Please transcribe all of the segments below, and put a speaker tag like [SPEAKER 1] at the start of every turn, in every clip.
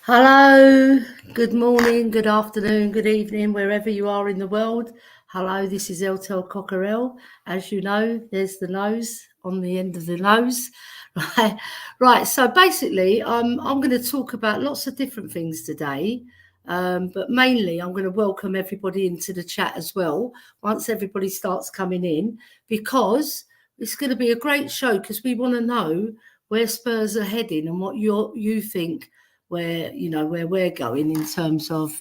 [SPEAKER 1] Hello, good morning, good afternoon, good evening, wherever you are in the world. Hello, this is Eltel Cockerell. As you know, there's the nose on the end of the nose. Right. So basically, I'm going to talk about lots of different things today, but mainly I'm going to welcome everybody into the chat as well once everybody starts coming in, because it's going to be a great show because we want to know where Spurs are heading and what you think where we're going in terms of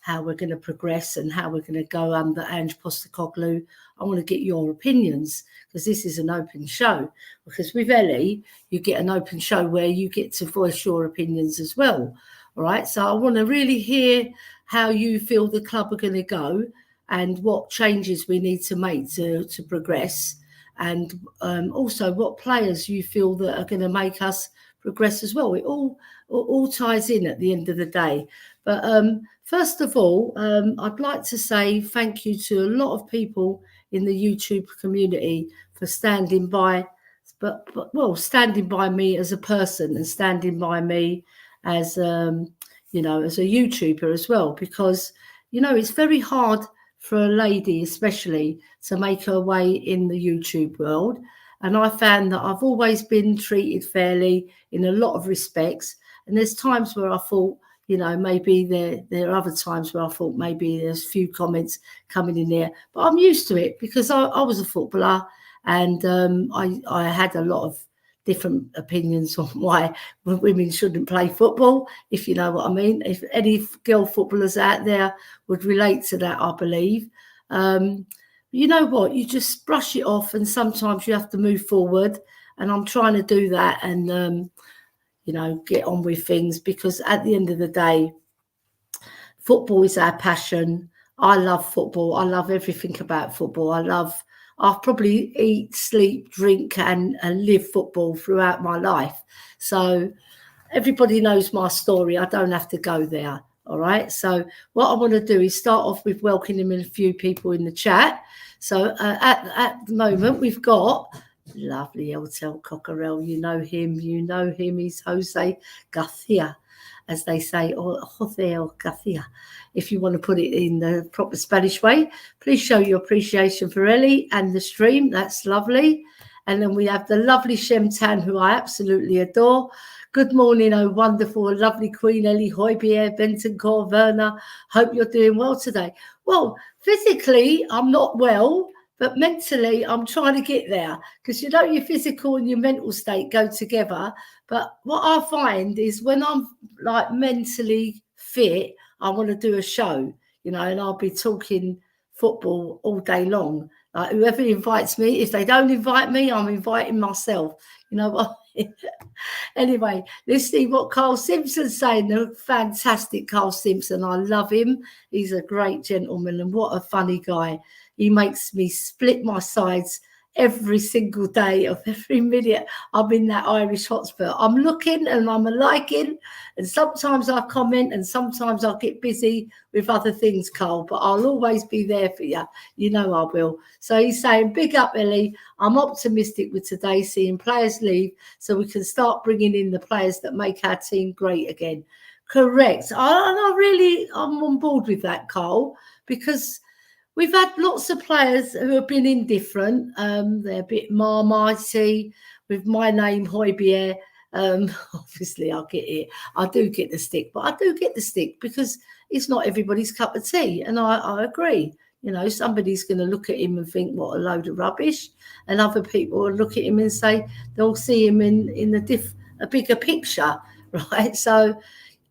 [SPEAKER 1] how we're going to progress and how we're going to go under Ange Postecoglou. I want to get your opinions because this is an open show. Because with Ellie, you get an open show where you get to voice your opinions as well. All right. So I want to really hear how you feel the club are going to go and what changes we need to make to progress. And also what players you feel that are going to make us progress as well. It all ties in at the end of the day. But first of all, I'd like to say thank you to a lot of people in the YouTube community for standing by, standing by me as a person and standing by me as, as a YouTuber as well, because, it's very hard for a lady, especially, to make her way in the YouTube world. And I found that I've always been treated fairly in a lot of respects. And there's times where I thought, maybe there are other times where I thought maybe there's a few comments coming in there. But I'm used to it because I was a footballer and I had a lot of different opinions on why women shouldn't play football, if you know what I mean. If any girl footballers out there would relate to that, I believe. You know what? You just brush it off, and sometimes you have to move forward. And I'm trying to do that and, get on with things, because at the end of the day, football is our passion. I love football. I love everything about football. I probably eat, sleep, drink, and live football throughout my life. So everybody knows my story. I don't have to go there. All right. So what I want to do is start off with welcoming a few people in the chat. So at the moment, we've got lovely Eltel Cockerell. You know him. He's Jose Garcia, as they say, or Jose Garcia. If you want to put it in the proper Spanish way, please show your appreciation for Ellie and the stream. That's lovely. And then we have the lovely Shem Tan, who I absolutely adore. Good morning, oh wonderful, lovely Queen Ellie Hoybier, Bentoncourt, Werner. Hope you're doing well today. Well, physically, I'm not well, but mentally, I'm trying to get there, because your physical and your mental state go together. But what I find is when I'm like mentally fit, I want to do a show, and I'll be talking football all day long. Like whoever invites me, if they don't invite me, I'm inviting myself. You know what? Anyway, let's see what Carl Simpson's saying. The fantastic Carl Simpson. I love him. He's a great gentleman, and what a funny guy. He makes me split my sides every single day of every minute I'm in that Irish hotspur. I'm looking and I'm liking, and sometimes I comment and sometimes I'll get busy with other things, Carl, but I'll always be there for you. You know I will. So he's saying, big up, Ellie. I'm optimistic with today, seeing players leave so we can start bringing in the players that make our team great again. Correct. I'm on board with that, Carl, because we've had lots of players who have been indifferent. They're a bit marmitey with my name, Hoybier. Obviously, I get it. I do get the stick, but I do get the stick because it's not everybody's cup of tea. And I agree. Somebody's going to look at him and think, what a load of rubbish. And other people will look at him and say they'll see him in a bigger picture, right? So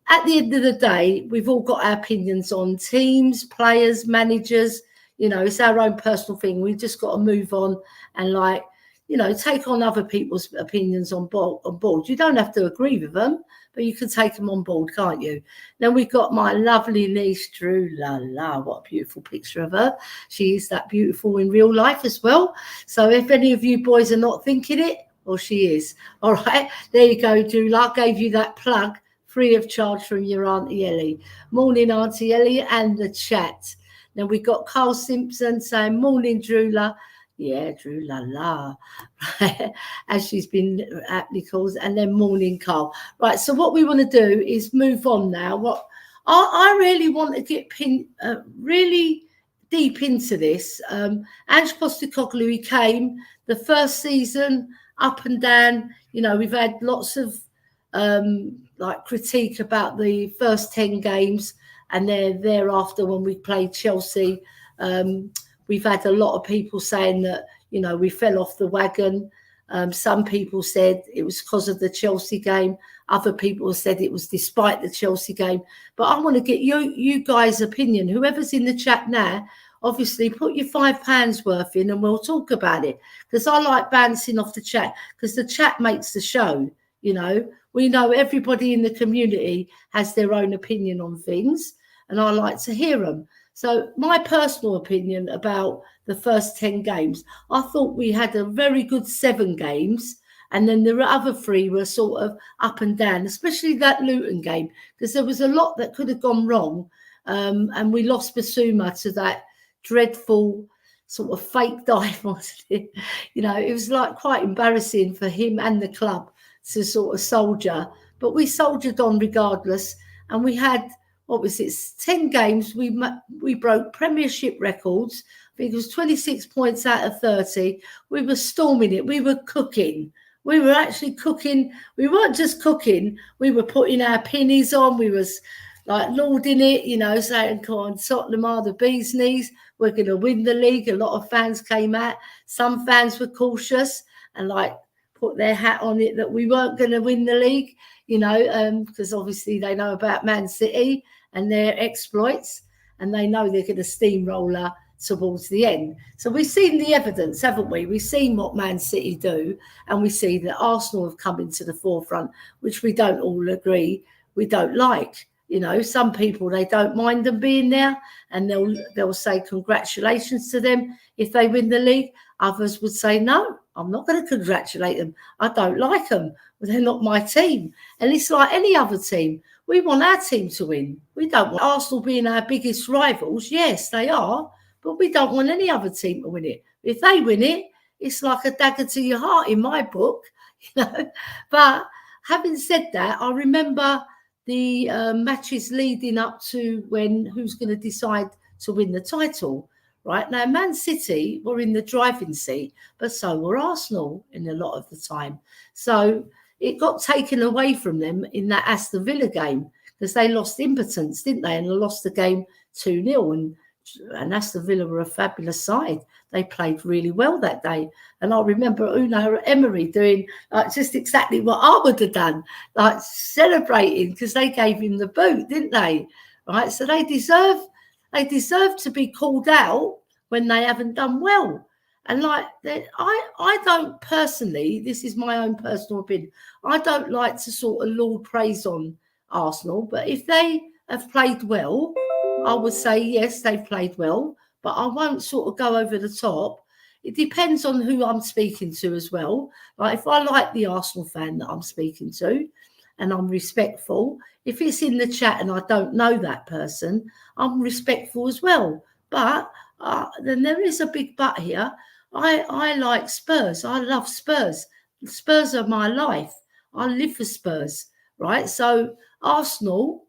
[SPEAKER 1] at the end of the day, we've all got our opinions on teams, players, managers. It's our own personal thing. We've just got to move on and take on other people's opinions on board. You don't have to agree with them, but you can take them on board, can't you? Then we've got my lovely niece, Drew. La la, what a beautiful picture of her. She is that beautiful in real life as well. So if any of you boys are not thinking it, well, she is. All right, there you go, Drew. I gave you that plug free of charge from your Auntie Ellie. Morning, Auntie Ellie, and the chat. Now we've got Carl Simpson saying, morning, Drula. Yeah, Drew La La, as she's been aptly called, and then Morning Carl. Right, so what we want to do is move on now. What I really want to get really deep into this. Ange Postecoglou, he came the first season up and down. You know, we've had lots of like critique about the first 10 games, and then thereafter when we played Chelsea. We've had a lot of people saying that, you know, we fell off the wagon. Some people said it was because of the Chelsea game. Other people said it was despite the Chelsea game. But I want to get you guys' opinion. Whoever's in the chat now, obviously put your £5 worth in and we'll talk about it. Because I like bouncing off the chat, because the chat makes the show, you know. We know everybody in the community has their own opinion on things, and I like to hear them. So my personal opinion about the first 10 games, I thought we had a very good 7 games, and then the other 3 were sort of up and down, especially that Luton game, because there was a lot that could have gone wrong, and we lost Basuma to that dreadful sort of fake dive, wasn't it? You know, it was like quite embarrassing for him and the club to sort of soldier, but we soldiered on regardless, and we had, what was it, 10 games, we broke Premiership records. I think it was 26 points out of 30. We were storming it. We were cooking. We were actually cooking. We weren't just cooking. We were putting our pennies on. We was like lording it, you know, saying, come on, Tottenham are the bee's knees. We're going to win the league. A lot of fans came out. Some fans were cautious and like put their hat on it that we weren't going to win the league, you know, because obviously they know about Man City and their exploits, and they know they're going to steamroller towards the end. So we've seen the evidence, haven't we? We've seen what Man City do, and we see that Arsenal have come into the forefront, which we don't all agree we don't like. You know, some people, they don't mind them being there, and they'll say congratulations to them if they win the league. Others would say, no, I'm not going to congratulate them. I don't like them. Well, they're not my team. And it's like any other team. We want our team to win. We don't want Arsenal being our biggest rivals. Yes, they are. But we don't want any other team to win it. If they win it, it's like a dagger to your heart in my book. You know. But having said that, I remember the matches leading up to when who's going to decide to win the title. Right now, Man City were in the driving seat, but so were Arsenal in a lot of the time. So it got taken away from them in that Aston Villa game because they lost impotence, didn't they? And they lost the game 2-0. And Aston Villa were a fabulous side. They played really well that day. And I remember Unai Emery doing like just exactly what I would have done, like celebrating because they gave him the boot, didn't they? Right. So they deserve to be called out when they haven't done well. And like I don't personally, this is my own personal opinion, I don't like to sort of laud praise on Arsenal, but if they have played well, I would say yes, they've played well, but I won't sort of go over the top. It depends on who I'm speaking to as well. Like if I like the Arsenal fan that I'm speaking to and I'm respectful, if it's in the chat and I don't know that person, I'm respectful as well. But then there is a big but here. I like Spurs. I love Spurs. Spurs are my life. I live for Spurs, right? So Arsenal,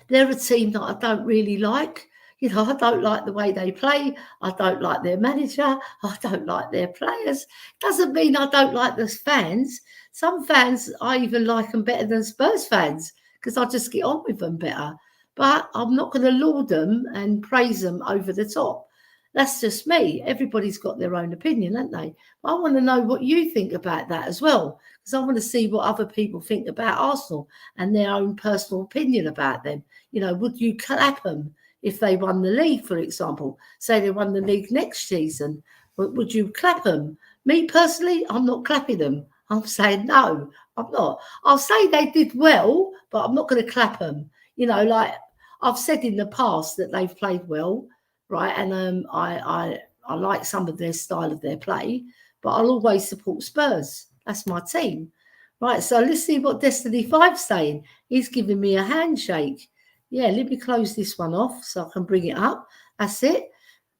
[SPEAKER 1] they're a team that I don't really like. You know, I don't like the way they play. I don't like their manager. I don't like their players. Doesn't mean I don't like the fans. Some fans, I even like them better than Spurs fans because I just get on with them better. But I'm not going to laud them and praise them over the top. That's just me. Everybody's got their own opinion, haven't they? I want to know what you think about that as well, because I want to see what other people think about Arsenal and their own personal opinion about them. You know, would you clap them if they won the league, for example? Say they won the league next season. Would you clap them? Me personally, I'm not clapping them. I'm saying no, I'm not. I'll say they did well, but I'm not going to clap them. You know, like I've said in the past that they've played well, right? And I like some of their style of their play, but I'll always support Spurs. That's my team. Right, so let's see what Destiny 5's saying. He's giving me a handshake. Yeah, let me close this one off so I can bring it up. That's it.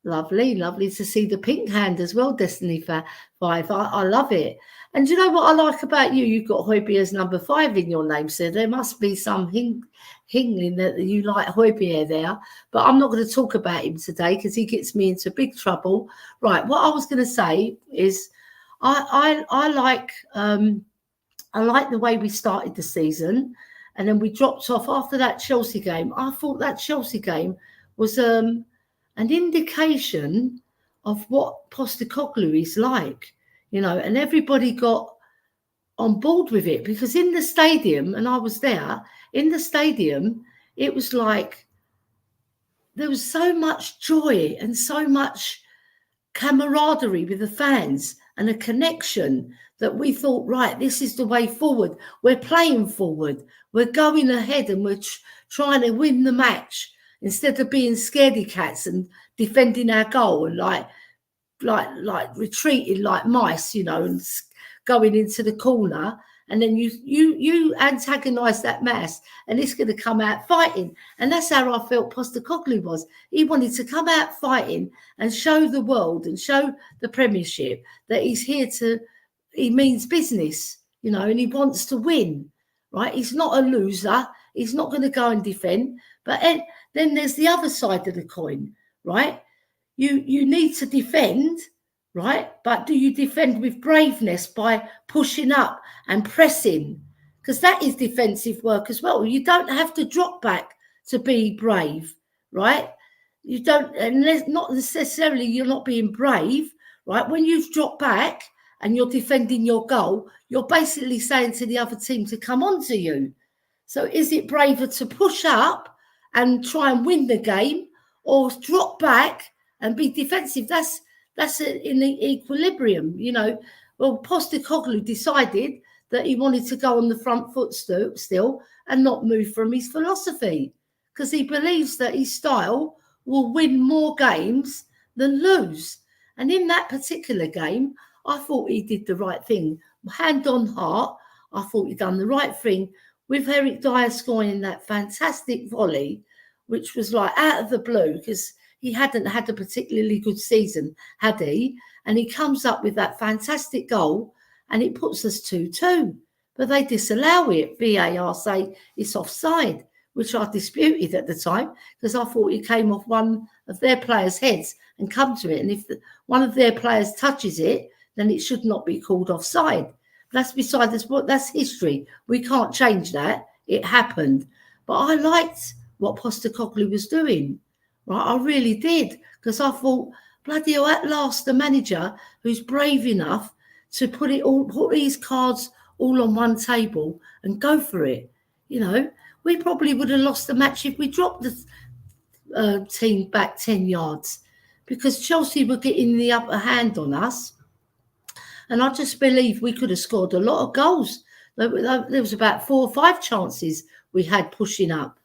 [SPEAKER 1] Lovely, lovely to see the pink hand as well, Destiny 5. I love it. And do you know what I like about you? You've got Højbjerg as number 5 in your name, so there must be some hingling that you like Højbjerg there. But I'm not going to talk about him today because he gets me into big trouble. Right, what I was going to say is I like the way we started the season, and then we dropped off after that Chelsea game. I thought that Chelsea game was an indication of what Postecoglou is like, and everybody got on board with it, because in the stadium, and I was there, in the stadium, it was like there was so much joy and so much camaraderie with the fans and a connection that we thought, right, this is the way forward. We're playing forward. We're going ahead, and we're trying to win the match instead of being scaredy cats and defending our goal and like retreating like mice, and going into the corner. And then you antagonise that mass, and it's going to come out fighting. And that's how I felt Postecoglou was. He wanted to come out fighting and show the world and show the Premiership that he's here he means business, and he wants to win, right? He's not a loser. He's not going to go and defend. But then there's the other side of the coin, right? You need to defend, right? But do you defend with braveness by pushing up and pressing? Because that is defensive work as well. You don't have to drop back to be brave, right? You don't, and not necessarily you're not being brave, right? When you've dropped back and you're defending your goal, you're basically saying to the other team to come on to you. So is it braver to push up and try and win the game, or drop back and be defensive? That's in the equilibrium, Well, Postecoglou decided that he wanted to go on the front foot still and not move from his philosophy, because he believes that his style will win more games than lose. And in that particular game, I thought he did the right thing. Hand on heart, I thought he'd done the right thing with Eric Dyer scoring that fantastic volley, which was like out of the blue, because he hadn't had a particularly good season, had he? And he comes up with that fantastic goal, and it puts us 2-2. But they disallow it. VAR say it's offside, which I disputed at the time, because I thought it came off one of their players' heads and come to it. And if one of their players touches it, then it should not be called offside. That's beside this. That's history. We can't change that. It happened. But I liked what Postecoglou was doing. Right, I really did, because I thought, bloody hell, at last the manager who's brave enough to put these cards all on one table and go for it. We probably would have lost the match if we dropped the team back 10 yards, because Chelsea were getting the upper hand on us. And I just believe we could have scored a lot of goals. There was about 4 or 5 chances we had pushing up,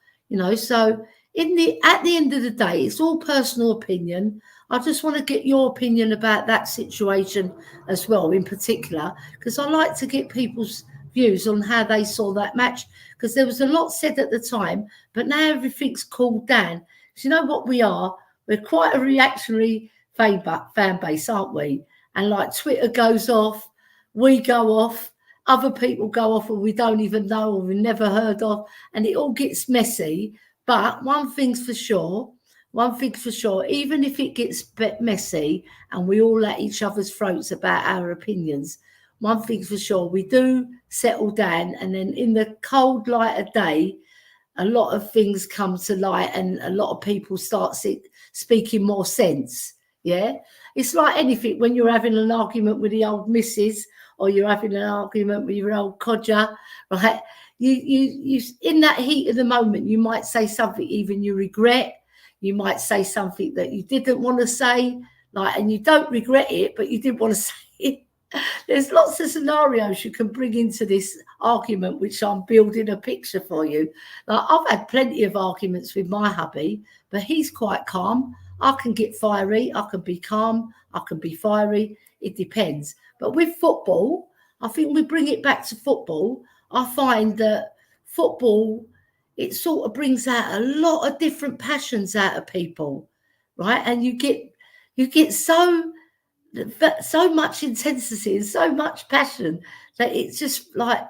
[SPEAKER 1] so at the end of the day, it's all personal opinion. I just want to get your opinion about that situation as well, in particular, because I like to get people's views on how they saw that match, because there was a lot said at the time, but now everything's cooled down. So you know what we are? We're quite a reactionary fan base, aren't we? And like Twitter goes off, we go off, other people go off, and we don't even know, or we've never heard of, and it all gets messy. But one thing's for sure, even if it gets messy and we all at each other's throats about our opinions, one thing's for sure, we do settle down, and then in the cold light of day, a lot of things come to light, and a lot of people start speaking more sense. Yeah, it's like anything. When you're having an argument with the old missus, or you're having an argument with your old codger, right? You in that heat of the moment, you might say something even you regret. You might say something that you didn't want to say, and you don't regret it, but you didn't want to say it. There's lots of scenarios you can bring into this argument, which I'm building a picture for you. I've had plenty of arguments with my hubby, but he's quite calm. I can get fiery. I can be calm. I can be fiery. It depends. But with football, I think we bring it back to football. I find that football, it sort of brings out a lot of different passions out of people, right? And you get You get so much intensity and so much passion that it's just like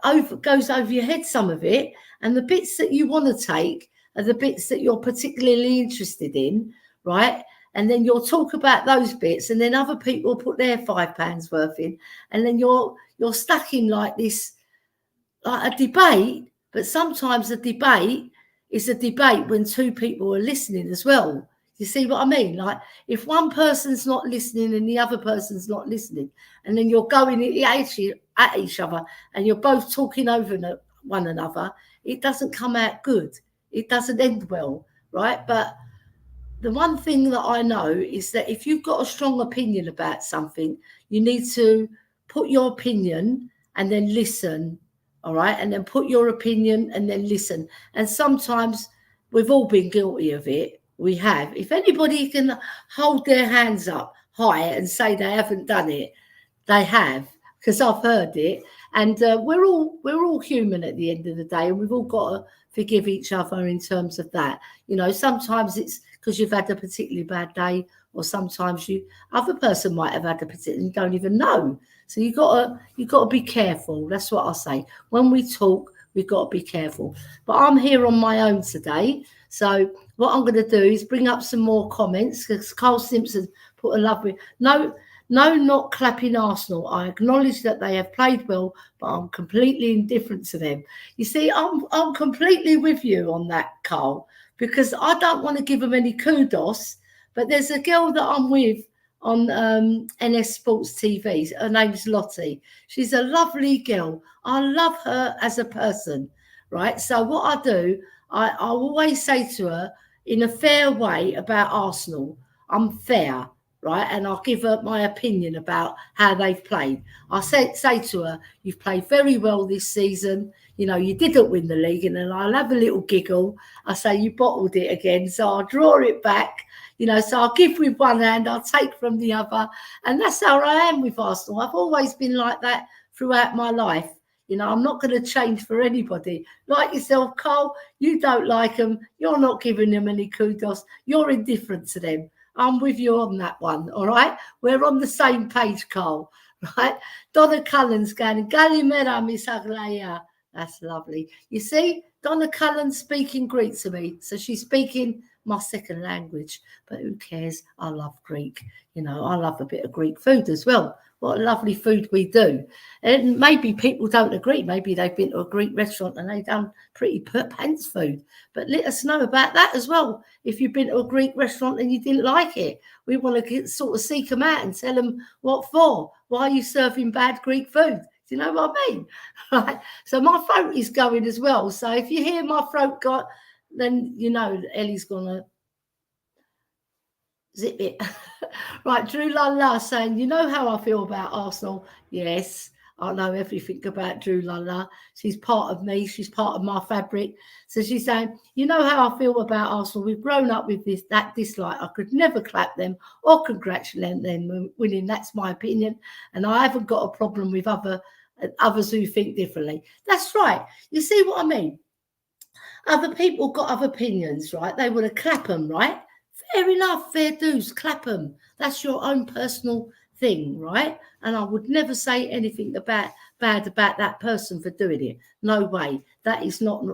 [SPEAKER 1] goes over your head, some of it. And the bits that you want to take are the bits that you're particularly interested in, right? And then you'll talk about those bits, and then other people put their £5 worth in, and then you're stuck in like this, like a debate. But sometimes a debate is a debate when two people are listening as well. You see what I mean? Like if one person's not listening and the other person's not listening, and then you're going at each other and you're both talking over one another, it doesn't come out good. It doesn't end well, right? But the one thing that I know is that if you've got a strong opinion about something, you need to put your opinion and then listen, all right? And then put your opinion and then listen. And sometimes we've all been guilty of it. We have. If anybody can hold their hands up high and say they haven't done it, they have, because I've heard it. And we're all human at the end of the day, and we've all got to forgive each other in terms of that. You know, sometimes it's because you've had a particularly bad day, or sometimes other person might have had a particularly, you don't even know. So you got to be careful. That's what I say. When we talk, we've got to be careful. But I'm here on my own today, so what I'm going to do is bring up some more comments, because Carl Simpson put a lovely No, not clapping Arsenal. I acknowledge that they have played well, but I'm completely indifferent to them. You see, I'm completely with you on that, Carl, because I don't want to give them any kudos. But there's a girl that I'm with on NS Sports TV. Her name's Lottie. She's a lovely girl. I love her as a person, right? So what I do, I always say to her in a fair way about Arsenal, I'm fair. Right, and I'll give her my opinion about how they've played. I say to her, you've played very well this season. You know, you didn't win the league, and then I'll have a little giggle. I say, you bottled it again, so I'll draw it back. You know, so I'll give with one hand, I'll take from the other. And that's how I am with Arsenal. I've always been like that throughout my life. You know, I'm not going to change for anybody. Like yourself, Carl, you don't like them. You're not giving them any kudos. You're indifferent to them. I'm with you on that one, all right? We're on the same page, Carl, right? Donna Cullen's going, Galimera, Miss Aglaya. That's lovely. You see, Donna Cullen's speaking Greek to me, so she's speaking my second language, but who cares? I love Greek. You know, I love a bit of Greek food as well. What a lovely food we do. And maybe people don't agree. Maybe they've been to a Greek restaurant and they've done pretty pants food. But let us know about that as well. If you've been to a Greek restaurant and you didn't like it, we want to sort of seek them out and tell them what for. Why are you serving bad Greek food? Do you know what I mean? Right. So my throat is going as well. So if you hear my throat got, then you know Ellie's gonna zip it. Right, Drew Lala saying, you know how I feel about Arsenal? Yes, I know everything about Drew Lala. She's part of me. She's part of my fabric. So she's saying, you know how I feel about Arsenal? We've grown up with that dislike. I could never clap them or congratulate them winning. That's my opinion. And I haven't got a problem with others who think differently. That's right. You see what I mean? Other people got other opinions, right? They want to clap them, right? Fair enough, fair dues, clap them. That's your own personal thing, right? And I would never say anything bad about that person for doing it. No way. That is not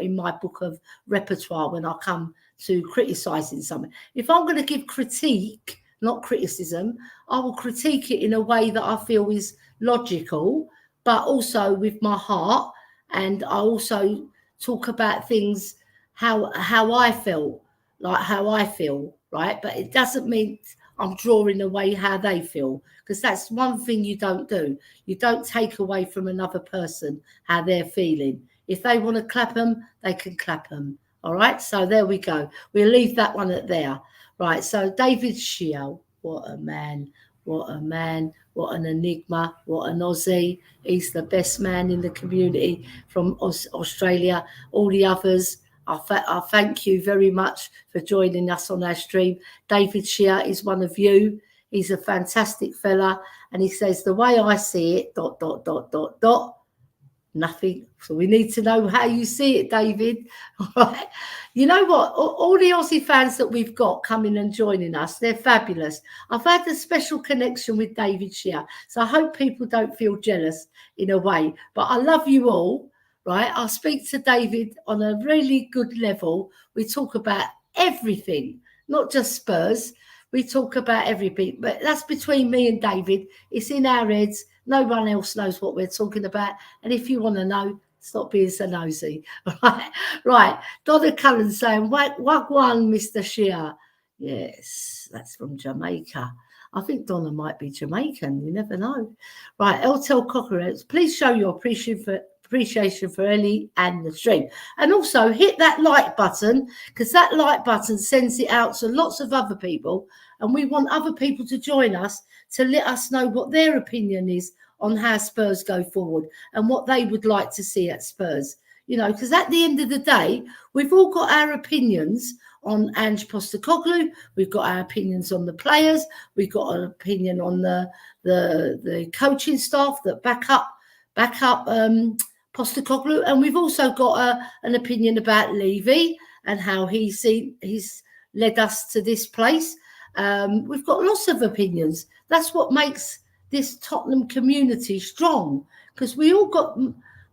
[SPEAKER 1] in my book of repertoire when I come to criticising something. If I'm going to give critique, not criticism, I will critique it in a way that I feel is logical, but also with my heart. And I also talk about things how I felt. Like how I feel, right? But it doesn't mean I'm drawing away how they feel, because that's one thing you don't do. You don't take away from another person how they're feeling. If they want to clap them, they can clap them. All right, so there we go. We'll leave that one at there. Right, so David Shiel, what a man, what a man, what an enigma, what an Aussie. He's the best man in the community from Australia. All the others, I thank you very much for joining us on our stream. David Shear is one of you. He's a fantastic fella. And he says, the way I see it, ... Nothing. So we need to know how you see it, David. Right. You know what? All the Aussie fans that we've got coming and joining us, they're fabulous. I've had a special connection with David Shear, so I hope people don't feel jealous in a way. But I love you all, right? I'll speak to David on a really good level. We talk about everything, not just Spurs. We talk about everything, but that's between me and David. It's in our heads. No one else knows what we're talking about. And if you want to know, stop being so nosy. Right. Right. Donna Cullen saying, Wagwan, Mr. Shear. Yes, that's from Jamaica. I think Donna might be Jamaican. You never know. Right. Eltel Cockroach, please show your appreciation for Ellie and the stream. And also hit that like button, because that like button sends it out to lots of other people. And we want other people to join us to let us know what their opinion is on how Spurs go forward and what they would like to see at Spurs. You know, because at the end of the day, we've all got our opinions on Ange Postecoglou. We've got our opinions on the players. We've got an opinion on the coaching staff that back up Postecoglou, and we've also got an opinion about Levy and how he's led us to this place. We've got lots of opinions. That's what makes this Tottenham community strong, because we've not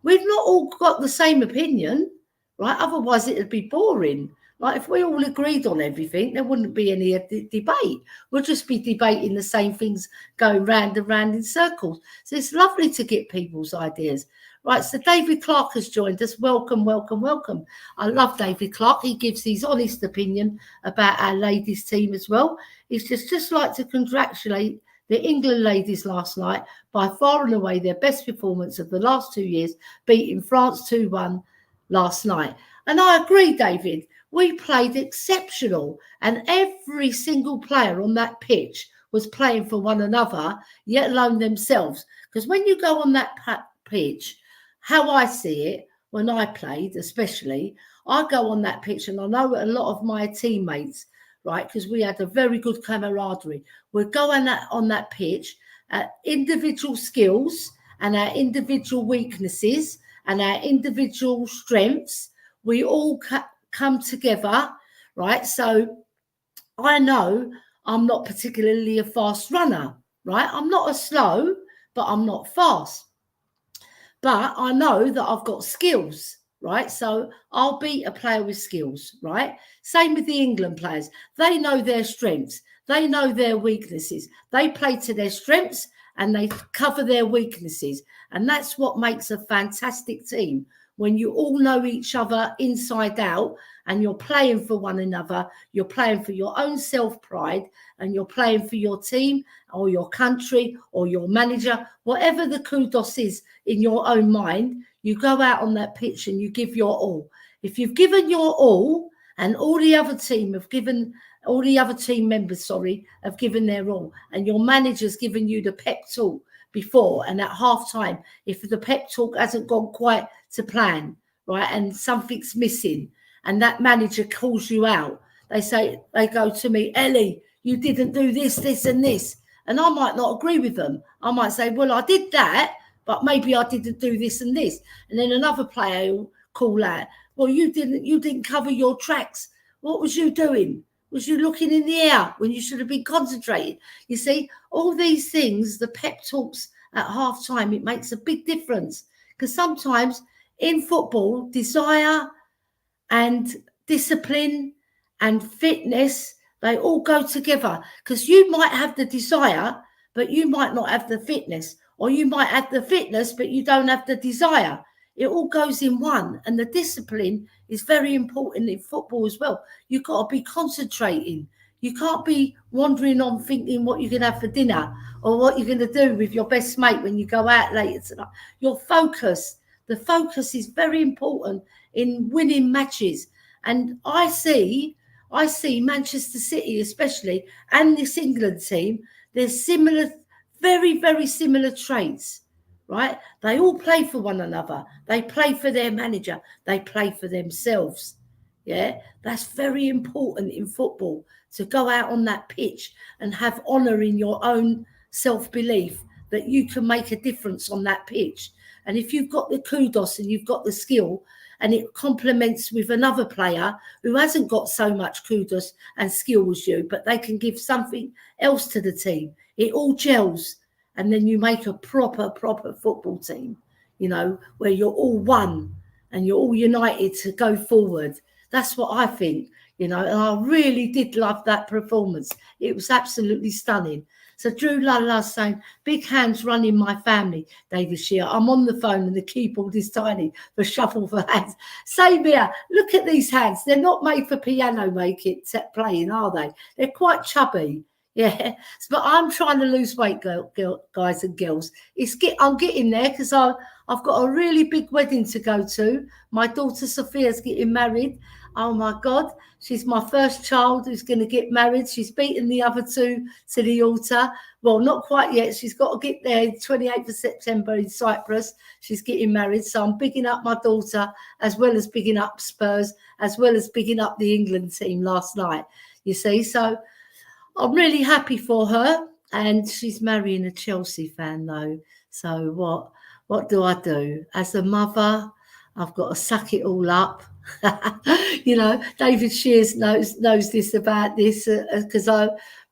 [SPEAKER 1] all got the same opinion, right? Otherwise it would be boring. Like if we all agreed on everything, there wouldn't be any debate. We'll just be debating the same things, going round and round in circles. So it's lovely to get people's ideas. Right, so David Clark has joined us. Welcome, welcome, welcome. I love David Clark. He gives his honest opinion about our ladies team as well. He's just like to congratulate the England ladies last night, by far and away their best performance of the last 2 years, beating France 2-1 last night. And I agree, David. We played exceptional, and every single player on that pitch was playing for one another, yet alone themselves. Because when you go on that pitch, how I see it, when I played especially, I go on that pitch and I know a lot of my teammates, right, because we had a very good camaraderie. We're going on that pitch at individual skills and our individual weaknesses and our individual strengths. We all come together, right? So I know I'm not particularly a fast runner, right? I'm not as slow, but I'm not fast. But I know that I've got skills, right? So I'll beat a player with skills, right? Same with the England players. They know their strengths. They know their weaknesses. They play to their strengths and they cover their weaknesses. And that's what makes a fantastic team. When you all know each other inside out and you're playing for one another, you're playing for your own self-pride and you're playing for your team or your country or your manager, whatever the kudos is in your own mind, you go out on that pitch and you give your all. If you've given your all and all the other team members have given their all, and your manager's given you the pep talk before and at half time, if the pep talk hasn't gone quite to plan, right, and something's missing, and that manager calls you out, they go to me, Ellie, you didn't do this, this, and this. And I might not agree with them. I might say, well, I did that, but maybe I didn't do this and this. And then another player will call out, well, you didn't cover your tracks. What was you doing? Was you looking in the air when you should have been concentrating? You see, all these things, the pep talks at half time, it makes a big difference. Because sometimes in football, desire and discipline and fitness, they all go together. Because you might have the desire, but you might not have the fitness. Or you might have the fitness, but you don't have the desire. It all goes in one. And the discipline is very important in football as well. You've got to be concentrating. You can't be wandering on thinking what you're going to have for dinner or what you're going to do with your best mate when you go out later tonight. Your focus, the focus is very important in winning matches. And I see Manchester City especially, and this England team, there's very, very similar traits, right? They all play for one another. They play for their manager. They play for themselves. Yeah, that's very important in football, to go out on that pitch and have honour in your own self-belief that you can make a difference on that pitch. And if you've got the kudos and you've got the skill, and it complements with another player who hasn't got so much kudos and skill as you, but they can give something else to the team, it all gels. And then you make a proper football team, you know, where you're all one and you're all united to go forward. That's what I think, you know, and I really did love that performance. It was absolutely stunning. So Drew Lala's saying, big hands running my family, David Shear. I'm on the phone and the keyboard is tiny for shuffle for hands. Same here. Look at these hands. They're not made for piano playing, are they? They're quite chubby. Yeah, but I'm trying to lose weight, guys and girls. I'm getting there because I've got a really big wedding to go to. My daughter Sophia's getting married. Oh my God, she's my first child who's going to get married. She's beaten the other two to the altar. Well, not quite yet. She's got to get there 28th of September in Cyprus. She's getting married. So I'm bigging up my daughter as well as bigging up Spurs, as well as bigging up the England team last night. You see, so I'm really happy for her. And she's marrying a Chelsea fan though. So what do I do? As a mother, I've got to suck it all up. You know, David Shears knows this about this because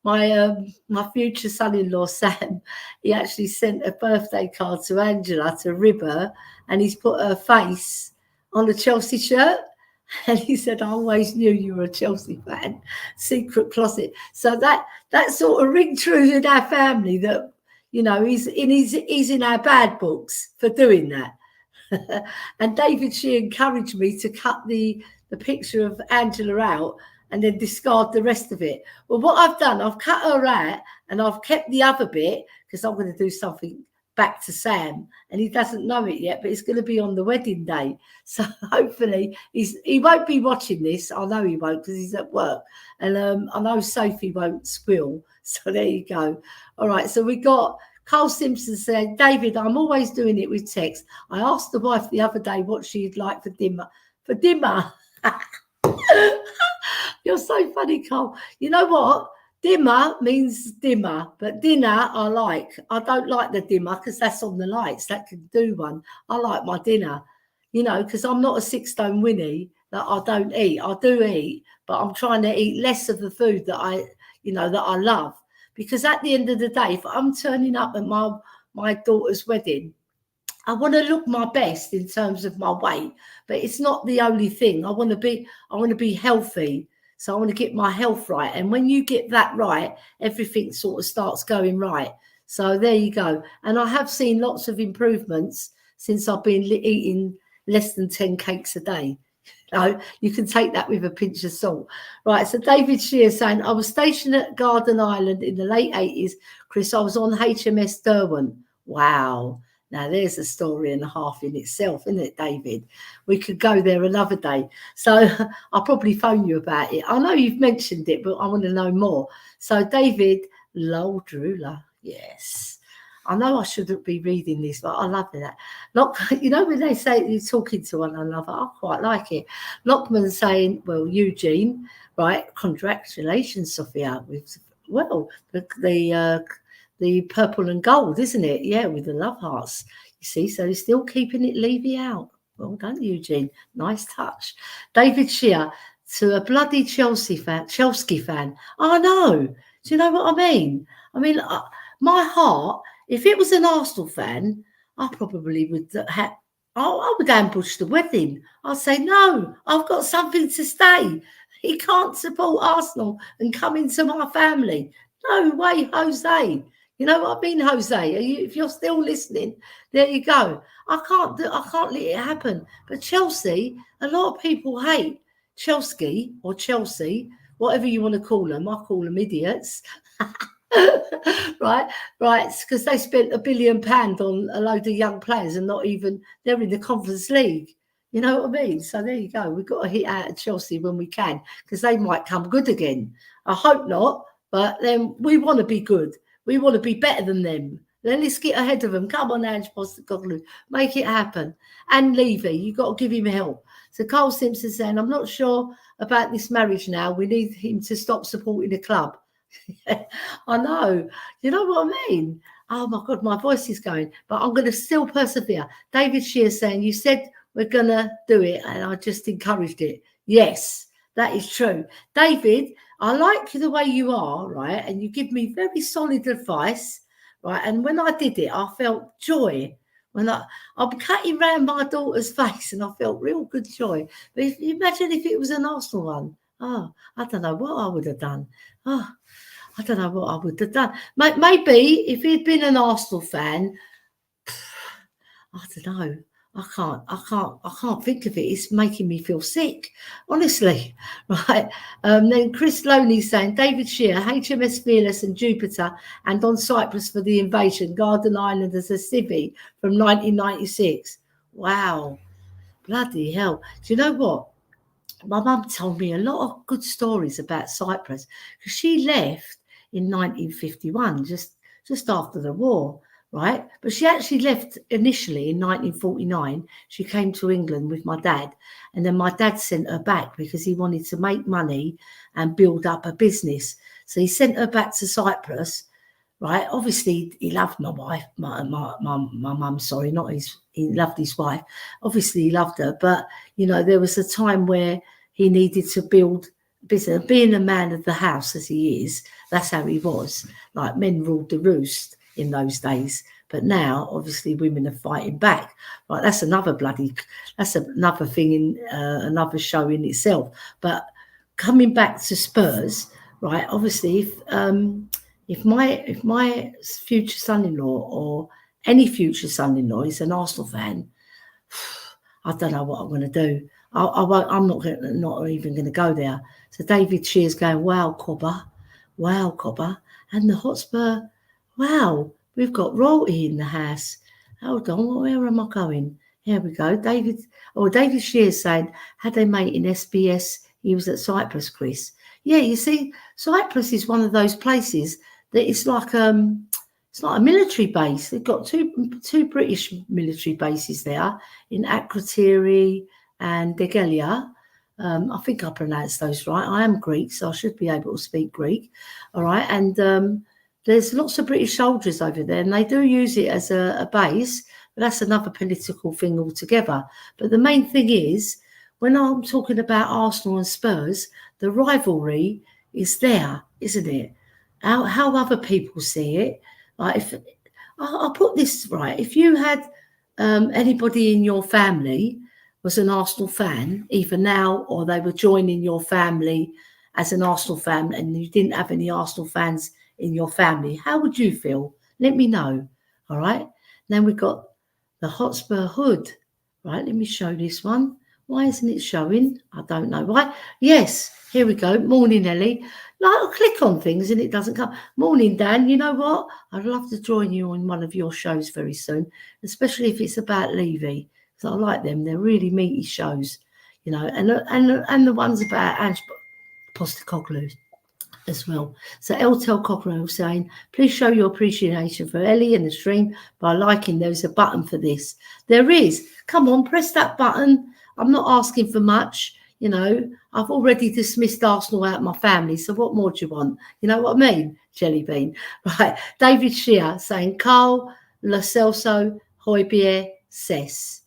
[SPEAKER 1] my future son-in-law Sam, he actually sent a birthday card to Angela to rib her, and he's put her face on a Chelsea shirt, and he said, "I always knew you were a Chelsea fan." Secret closet. So that sort of ring true in our family that, you know, he's in our bad books for doing that. And David, she encouraged me to cut the picture of Angela out and then discard the rest of it. Well, what I've done, I've cut her out and I've kept the other bit because I'm going to do something back to Sam, and he doesn't know it yet, but it's going to be on the wedding day. So hopefully he won't be watching this. I know he won't because he's at work, and I know Sophie won't squeal. So there you go. All right, so we got Carl Simpson said, David, I'm always doing it with text. I asked the wife the other day what she'd like for dinner. For dinner. You're so funny, Carl. You know what? Dimmer means dimmer, but dinner I like. I don't like the dimmer because that's on the lights. That can do one. I like my dinner, you know, because I'm not a 6-stone Winnie that I don't eat. I do eat, but I'm trying to eat less of the food that I love. Because at the end of the day, if I'm turning up at my daughter's wedding, I want to look my best in terms of my weight, but it's not the only thing. I want to be healthy. So I want to get my health right. And when you get that right, everything sort of starts going right. So there you go. And I have seen lots of improvements since I've been eating less than 10 cakes a day. No, you can take that with a pinch of salt. Right, so David Shear saying, I was stationed at Garden Island in the late 80s. Chris, I was on HMS Derwent. Wow. Now, there's a story and a half in itself, isn't it, David? We could go there another day. So I'll probably phone you about it. I know you've mentioned it, but I want to know more. So David Loldrula, yes. I know I shouldn't be reading this, but I love that. You know, when they say you're talking to one another, I quite like it. Lockman saying, well, Eugene, right, congratulations, Sophia, with, well, the purple and gold, isn't it? Yeah, with the love hearts. You see, so he's still keeping it Levy out. Well done, Eugene. Nice touch. David Shear, to a bloody Chelsea fan. I know. Do you know what I mean? I mean, my heart, if it was an Arsenal fan, I probably would I would ambush the wedding. I'd say, no, I've got something to stay. He can't support Arsenal and come into my family. No way, Jose. You know what I mean, Jose? If you're still listening, there you go. I can't let it happen. But Chelsea, a lot of people hate Chelsea or Chelsea, whatever you want to call them. I call them idiots. right, because they spent £1 billion on a load of young players and not even, they're in the Conference League. You know what I mean? So there you go. We've got to hit out at Chelsea when we can because they might come good again. I hope not, but then we want to be good. We want to be better than them. Then let's get ahead of them. Come on, Ange Postecoglou. Make it happen. And Levy, you've got to give him help. So Carl Simpson saying, I'm not sure about this marriage now. We need him to stop supporting the club. I know. You know what I mean? Oh my God, my voice is going, but I'm going to still persevere. David Shear saying, you said we're going to do it, and I just encouraged it. Yes, that is true. David, I like the way you are, right? And you give me very solid advice, right? And when I did it, I felt joy. When I'm cutting round my daughter's face, and I felt real good joy. But imagine if it was an Arsenal one. Oh, I don't know what I would have done. Oh, I don't know what I would have done. Maybe if he'd been an Arsenal fan, I don't know. I can't think of it. It's making me feel sick, honestly. Right. Then Chris Loney saying David Shear, HMS Fearless and Jupiter, and on Cyprus for the invasion, Garden Island as a civvy from 1996. Wow. Bloody hell. Do you know what? My mum told me a lot of good stories about Cyprus because she left in 1951, just after the war, right? But she actually left initially in 1949. She came to England with my dad, and then my dad sent her back because he wanted to make money and build up a business. So he sent her back to Cyprus, right? Obviously, he loved my wife, my mum. Sorry, not his. He loved his wife. Obviously, he loved her, but there was a time where he needed to build business. Being a man of the house as he is, that's how he was. Like, men ruled the roost in those days, but now obviously women are fighting back. Right? That's another thing in another show in itself. But coming back to Spurs, right? Obviously, if my future son-in-law or any future son-in-law is an Arsenal fan, I don't know what I'm going to do. I won't. I'm not even going to go there. So David Shear's going, wow, Cobber, and the Hotspur, wow, we've got royalty in the house. Hold on, where am I going? Here we go. David Shear's saying, had they mate in SBS, he was at Cyprus, Chris. Yeah, you see, Cyprus is one of those places that it's like a military base. They've got two British military bases there in Akrotiri and Degelia. I think I pronounced those right. I am Greek, so I should be able to speak Greek. All right. And there's lots of British soldiers over there, and they do use it as a base, but that's another political thing altogether. But the main thing is, when I'm talking about Arsenal and Spurs, the rivalry is there, isn't it? How other people see it. Like, if I'll put this right, if you had anybody in your family was an Arsenal fan, either now or they were joining your family as an Arsenal fan, and you didn't have any Arsenal fans in your family, how would you feel? Let me know. All right. Then we've got the Hotspur hood. Right. Let me show this one. Why isn't it showing? I don't know why. Yes, here we go. Morning, Ellie. I'll click on things and it doesn't come. Morning, Dan. You know what? I'd love to join you on one of your shows very soon, especially if it's about Levy, because I like them. They're really meaty shows, and the ones about Ange Postecoglou as well. So Eltel Cockerell saying, please show your appreciation for Ellie in the stream by liking. There's a button for this. There is. Come on, press that button. I'm not asking for much. I've already dismissed Arsenal out of my family, so what more do you want? You know what I mean? Jelly bean. Right. David Shear saying, Carl, Lo Celso, Højbjerg, Cess.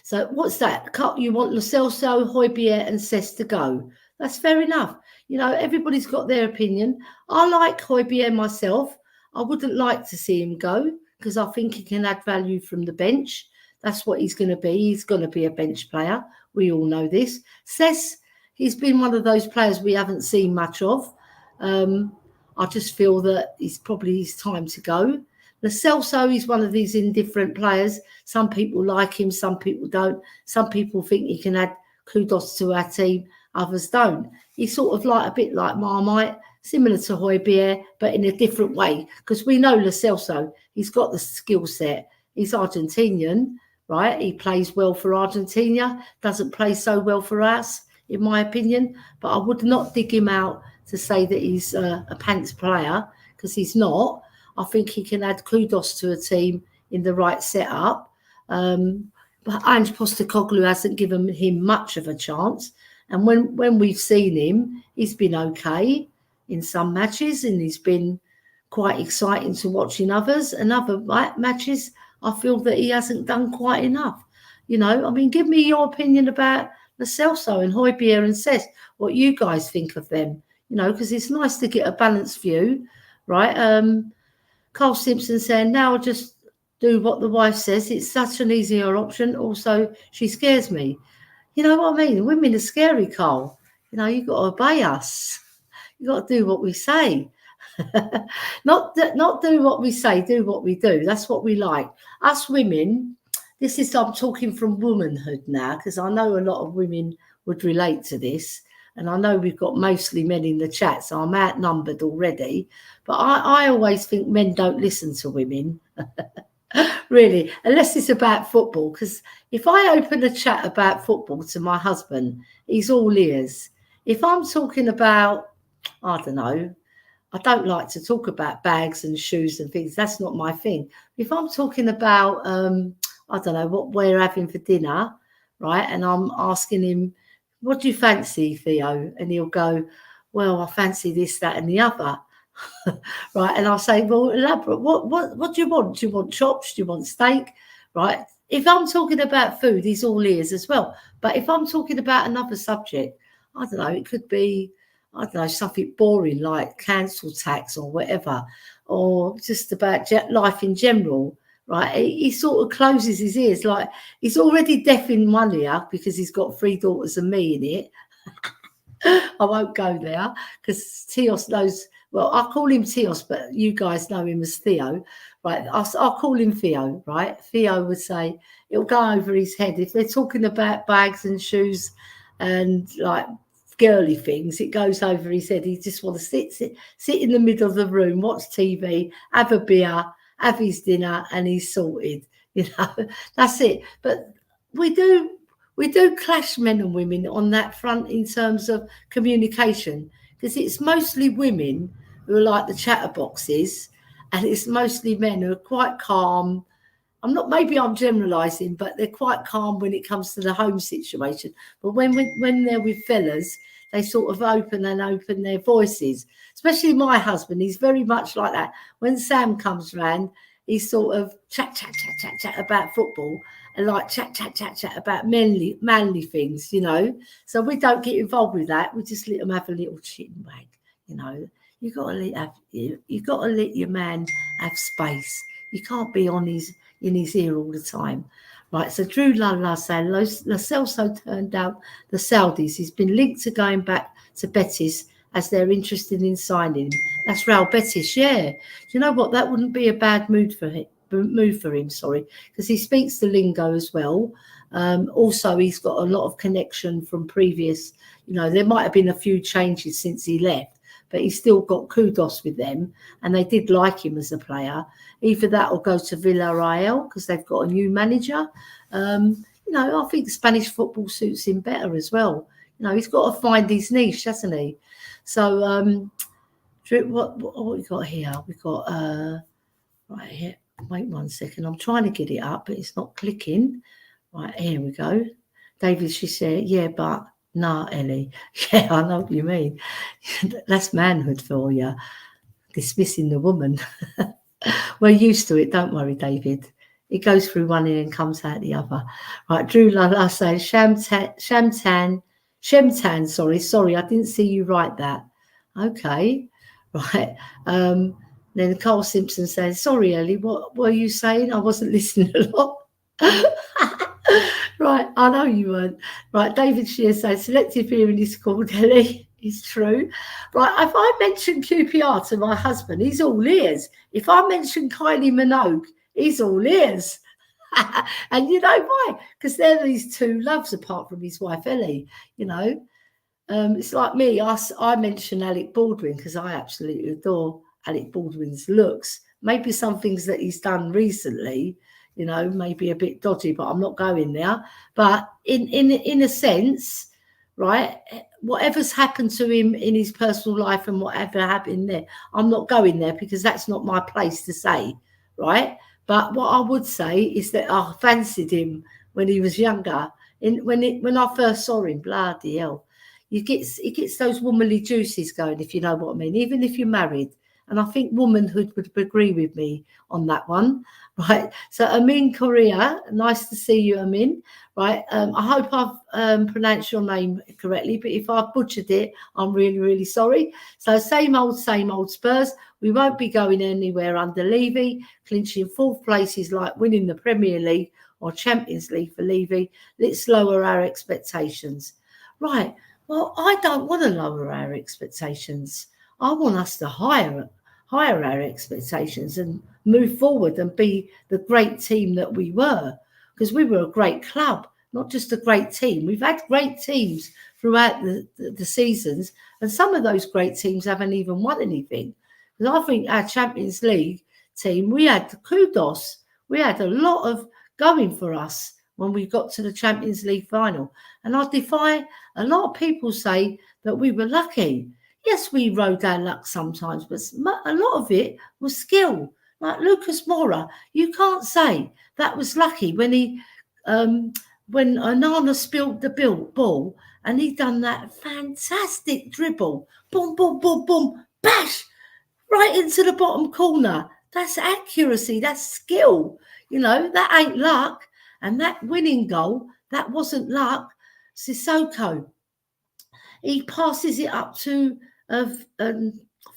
[SPEAKER 1] So what's that? You want Lo Celso, Højbjerg and Cess to go. That's fair enough. Everybody's got their opinion. I like Højbjerg myself. I wouldn't like to see him go because I think he can add value from the bench. That's what he's going to be. He's going to be a bench player. We all know this. Cess, he's been one of those players we haven't seen much of. I just feel that it's probably his time to go. Lo Celso is one of these indifferent players. Some people like him, some people don't. Some people think he can add kudos to our team, others don't. He's sort of like a bit like Marmite, similar to Højbjerg, but in a different way. Because we know Lo Celso, he's got the skill set. He's Argentinian, right? He plays well for Argentina, doesn't play so well for us, in my opinion. But I would not dig him out to say that he's a pants player, because he's not. I think he can add kudos to a team in the right setup. But Ange Postecoglou hasn't given him much of a chance. And when we've seen him, he's been okay in some matches, and he's been quite exciting to watch in others, and other matches I feel that he hasn't done quite enough. You know, I mean, give me your opinion about Lo Celso and Højbjerg and Cess, what you guys think of them, you know, because it's nice to get a balanced view, right? Carl Simpson saying, now I'll just do what the wife says. It's such an easier option. Also, she scares me. You know what I mean? Women are scary, Carl. You know, you've got to obey us. You've got to do what we say. not do what we say, do what we do. That's what we like. Us women, I'm talking from womanhood now, because I know a lot of women would relate to this. And I know we've got mostly men in the chat, so I'm outnumbered already. But I always think men don't listen to women. Really, unless it's about football, because if I open a chat about football to my husband, he's all ears. If I'm talking about, I don't know, I don't like to talk about bags and shoes and things. That's not my thing. If I'm talking about, I don't know, what we're having for dinner, right, and I'm asking him, what do you fancy, Theo? And he'll go, well, I fancy this, that, and the other. Right, and I'll say, well, elaborate. What do you want? Do you want chops? Do you want steak? Right. If I'm talking about food, he's all ears as well. But if I'm talking about another subject, I don't know, it could be, I don't know, something boring like council tax or whatever, or just about life in general. Right, he sort of closes his ears, like he's already deaf in one ear because he's got 3 daughters and me in it. I won't go there because Theos knows. Well, I call him Theos, but you guys know him as Theo, right? I'll call him Theo, right? Theo would say it'll go over his head if they're talking about bags and shoes and like girly things. It goes over his head. He just want to sit in the middle of the room, watch TV, have a beer, have his dinner, and he's sorted. You know, that's it. But we do clash, men and women, on that front in terms of communication, because it's mostly women who are like the chatterboxes, and it's mostly men who are quite calm. Maybe I'm generalising, but they're quite calm when it comes to the home situation. But when they're with fellas, they sort of open their voices. Especially my husband, he's very much like that. When Sam comes round, he's sort of chat about football, and like chat about manly things, you know. So we don't get involved with that. We just let them have a little chit and wag, you know. You got to let your man have space. You can't be in his ear all the time, right? So Drew Lala saying Lo Celso turned out the Saudis. He's been linked to going back to Betis as they're interested in signing him. That's Real Betis, yeah. Do you know what? That wouldn't be a bad move for him. Because he speaks the lingo as well. Also, he's got a lot of connection from previous. You know, there might have been a few changes since he left, but he's still got kudos with them, and they did like him as a player. Either that or go to Villarreal because they've got a new manager. You know, I think Spanish football suits him better as well. You know, he's got to find his niche, hasn't he? So, what we got here? We got right here. Wait 1 second. I'm trying to get it up, but it's not clicking. Right, here we go. David, she said, yeah, but nah, Ellie. Yeah, I know what you mean. That's manhood for you. Dismissing the woman. We're used to it. Don't worry, David. It goes through one ear and comes out the other. Right, Drew Lala says, Shemtan, sorry, I didn't see you write that. Okay, right. Then Carl Simpson says, sorry, Ellie, what were you saying? I wasn't listening a lot. Right, I know you weren't. Right, David Shear says, selective hearing is called, Ellie. It's true. Right, if I mention QPR to my husband, he's all ears. If I mention Kylie Minogue, he's all ears. And you know why? Because they're these two loves apart from his wife, Ellie, you know. It's like me. I mention Alec Baldwin because I absolutely adore Alec Baldwin's looks. Maybe some things that he's done recently, you know, maybe a bit dodgy, but I'm not going there. But in a sense, right, whatever's happened to him in his personal life and whatever happened there, I'm not going there because that's not my place to say, right? But what I would say is that I fancied him when he was younger. When I first saw him, bloody hell. It gets those womanly juices going, if you know what I mean. Even if you're married And I think womanhood would agree with me on that one, right? So Amin Korea, nice to see you, Amin, right? I hope I've pronounced your name correctly, but if I've butchered it, I'm really, really sorry. So same old Spurs. We won't be going anywhere under Levy. Clinching fourth place is like winning the Premier League or Champions League for Levy. Let's lower our expectations. Right. Well, I don't want to lower our expectations. I want us to higher our expectations and move forward and be the great team that we were, because we were a great club, not just a great team. We've had great teams throughout the seasons, and some of those great teams haven't even won anything. Because I think our Champions League team, we had kudos. We had a lot of going for us when we got to the Champions League final. And I defy a lot of people say that we were lucky. Yes, we rode our luck sometimes, but a lot of it was skill. Like Lucas Moura, you can't say that was lucky when when Onana spilled the ball and he done that fantastic dribble, boom, boom, boom, boom, bash, right into the bottom corner. That's accuracy, that's skill. That ain't luck. And that winning goal, that wasn't luck. Sissoko, he passes it up to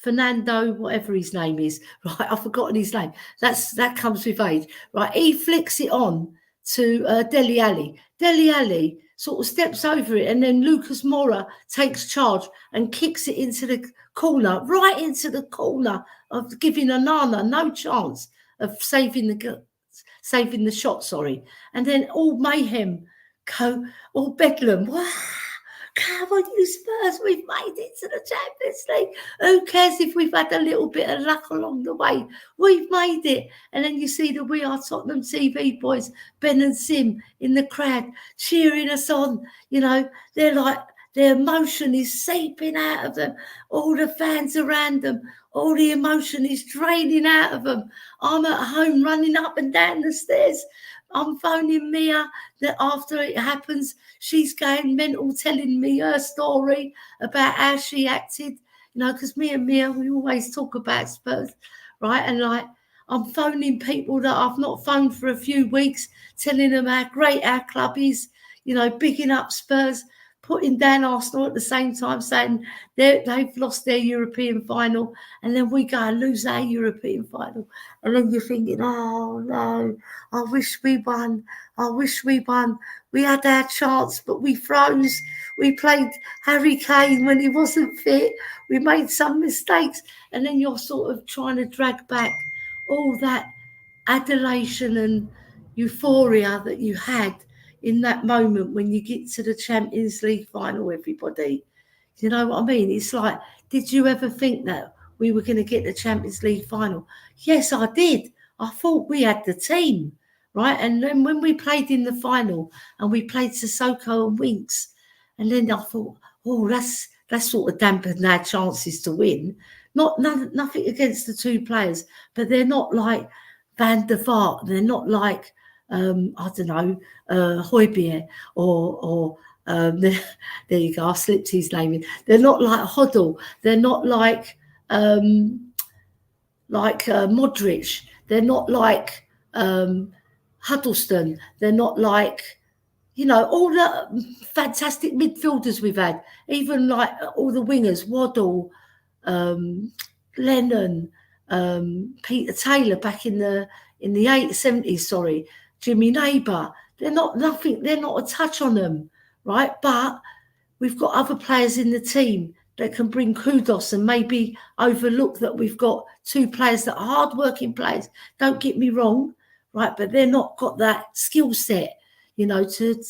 [SPEAKER 1] Fernando, whatever his name is. Right, I've forgotten his name. That comes with age. Right, he flicks it on to Dele Alli. Dele Alli sort of steps over it, and then Lucas Moura takes charge and kicks it into the corner, right into the corner, of giving Onana no chance of saving the shot. Sorry, and then all mayhem, all bedlam. Wow. Come on, you Spurs, we've made it to the Champions League. Who cares if we've had a little bit of luck along the way? We've made it. And then you see the We Are Tottenham TV boys, Ben and Sim, in the crowd, cheering us on. They're like, their emotion is seeping out of them. All the fans around them, all the emotion is draining out of them. I'm at home running up and down the stairs. I'm phoning Mia that after it happens, she's going mental, telling me her story about how she acted. Because me and Mia, we always talk about Spurs, right? And I'm phoning people that I've not phoned for a few weeks, telling them how great our club is, bigging up Spurs, putting down Arsenal at the same time, saying they've lost their European final, and then we go and lose our European final. And then you're thinking, oh, no, I wish we won. We had our chance, but we froze. We played Harry Kane when he wasn't fit. We made some mistakes. And then you're sort of trying to drag back all that adulation and euphoria that you had in that moment when you get to the Champions League final, everybody. You know what I mean? It's like, did you ever think that we were going to get the Champions League final? Yes, I did. I thought we had the team, right? And then when we played in the final and we played Sissoko and Winks, and then I thought, oh, that's sort of dampened our chances to win. Nothing against the two players, but they're not like Van der Vaart. They're not like I don't know, Højbjerg or there you go, I slipped his name in. They're not like Hoddle. They're not like Modric. They're not like Huddleston. They're not like, all the fantastic midfielders we've had. Even like all the wingers, Waddle, Lennon, Peter Taylor back in the 70s, sorry. Jimmy Neighbour, they're not a touch on them, right? But we've got other players in the team that can bring kudos and maybe overlook that we've got two players that are hard-working players. Don't get me wrong, right? But they're not got that skill set, to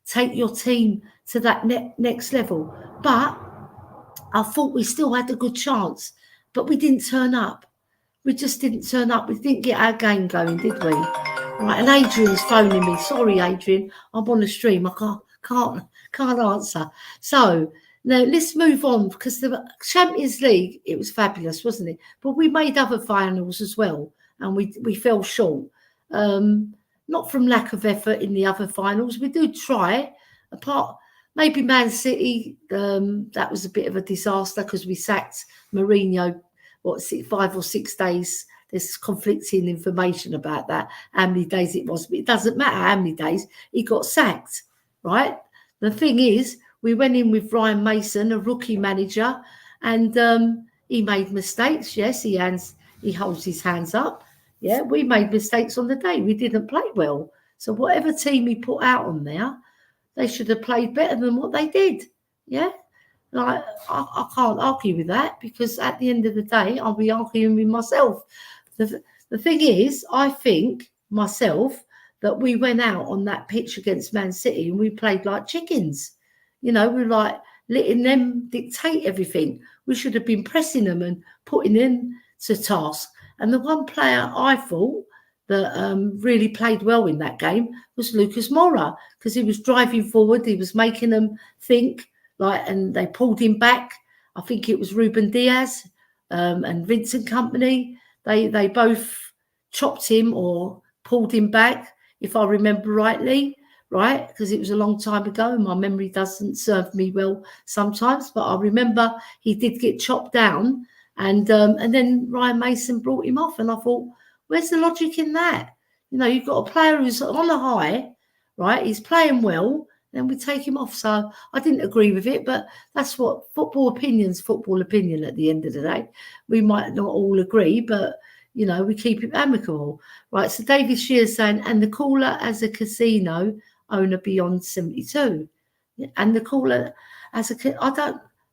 [SPEAKER 1] take your team to that next level. But I thought we still had a good chance, but we didn't turn up. We just didn't turn up. We didn't get our game going, did we? Right, and Adrian's phoning me. Sorry, Adrian, I'm on the stream. I can't answer. So now let's move on, because the Champions League, it was fabulous, wasn't it? But we made other finals as well, and we fell short. Not from lack of effort in the other finals. We do try. Apart, maybe Man City, that was a bit of a disaster because we sacked Mourinho 5 or 6 days. There's conflicting information about that, how many days it was, but it doesn't matter how many days. He got sacked, right? The thing is, we went in with Ryan Mason, a rookie manager, and he made mistakes. Yes, he holds his hands up. Yeah, we made mistakes on the day. We didn't play well. So whatever team he put out on there, they should have played better than what they did. Yeah. Like, I can't argue with that, because at the end of the day, I'll be arguing with myself. The thing is, I think myself that we went out on that pitch against Man City and we played like chickens. You know, we were like letting them dictate everything. We should have been pressing them and putting them to task. And the one player I thought that really played well in that game was Lucas Moura, because he was driving forward, he was making them think, and they pulled him back. I think it was Ruben Diaz and Vincent Kompany. They both chopped him or pulled him back, if I remember rightly, right? Because it was a long time ago and my memory doesn't serve me well sometimes. But I remember he did get chopped down, and then Ryan Mason brought him off. And I thought, where's the logic in that? You know, you've got a player who's on a high, right? He's playing well, then we take him off. So I didn't agree with it, but that's what football opinion at the end of the day. We might not all agree, but, you know, we keep it amicable. Right, so David Shear's saying, and the caller as a casino owner beyond 72. And the caller as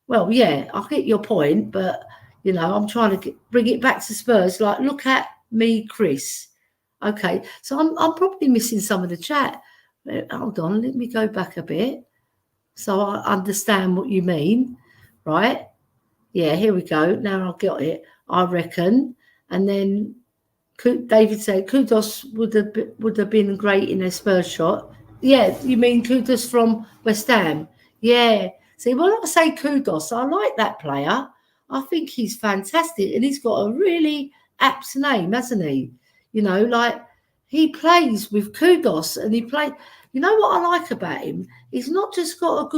[SPEAKER 1] well, yeah, I get your point, but, you know, I'm trying to bring it back to Spurs. Like, look at me, Chris. Okay, so I'm probably missing some of the chat. Hold on, let me go back a bit so I understand what you mean, right? Yeah, here we go. Now I've got it, I reckon. And then David said, Kudos would have been great in a Spurs shot. Yeah, you mean Kudos from West Ham? Yeah. See, when I say Kudos, I like that player. I think he's fantastic, and he's got a really apt name, hasn't he? You know, like, he plays with Kudos, and you know what I like about him? He's not just got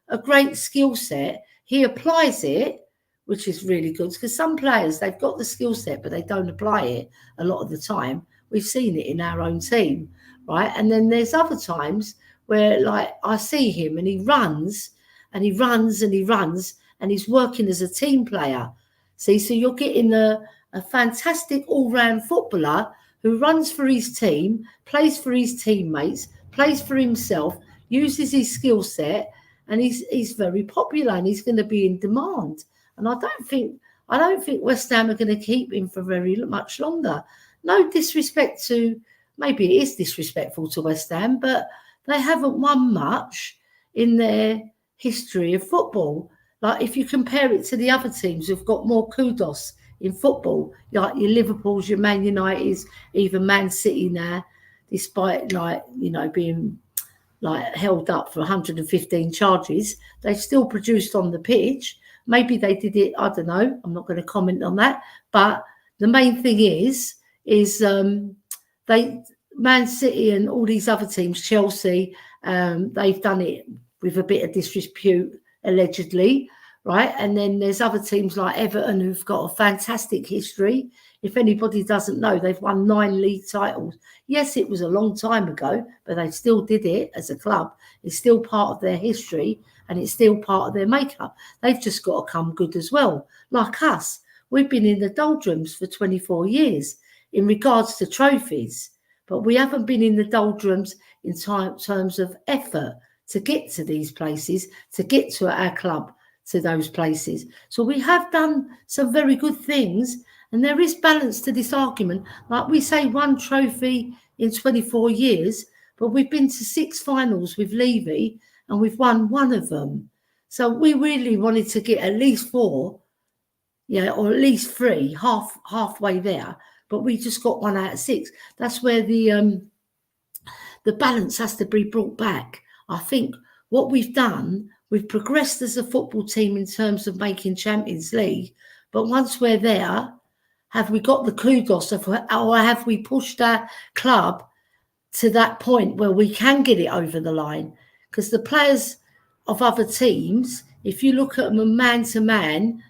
[SPEAKER 1] a great skill set, he applies it, which is really good, because some players, they've got the skill set, but they don't apply it a lot of the time. We've seen it in our own team, right? And then there's other times where, like, I see him and he runs and he runs and he runs and he's working as a team player. See, so you're getting a fantastic all-round footballer who runs for his team, plays for his teammates, plays for himself, uses his skill set, and he's very popular and he's going to be in demand. And I don't think West Ham are going to keep him for very much longer. No disrespect to, maybe it is disrespectful to West Ham, but they haven't won much in their history of football. Like, if you compare it to the other teams who've got more kudos in football, like your Liverpools, your Man Uniteds, even Man City now, despite, like, you know, being like held up for 115 charges, they've still produced on the pitch. Maybe they did it, I don't know, I'm not going to comment on that. But the main thing is Man City and all these other teams, Chelsea, they've done it with a bit of disrepute, allegedly, right? And then there's other teams like Everton who've got a fantastic history. If anybody doesn't know, they've won 9 league titles. Yes, it was a long time ago, but they still did it as a club. It's still part of their history and it's still part of their makeup. They've just got to come good as well. Like us, we've been in the doldrums for 24 years in regards to trophies, but we haven't been in the doldrums in terms of effort to get to these places, to get to our club, to those places. So we have done some very good things, and there is balance to this argument. Like we say, 1 trophy in 24 years, but we've been to 6 finals with Levy and we've won 1 of them. So we really wanted to get at least 4, yeah, or at least 3, halfway there, but we just got 1 out of 6. That's where the balance has to be brought back. I think what we've done, we've progressed as a football team in terms of making Champions League, but once we're there, have we got the kudos or have we pushed our club to that point where we can get it over the line? Because the players of other teams, if you look at them man to man,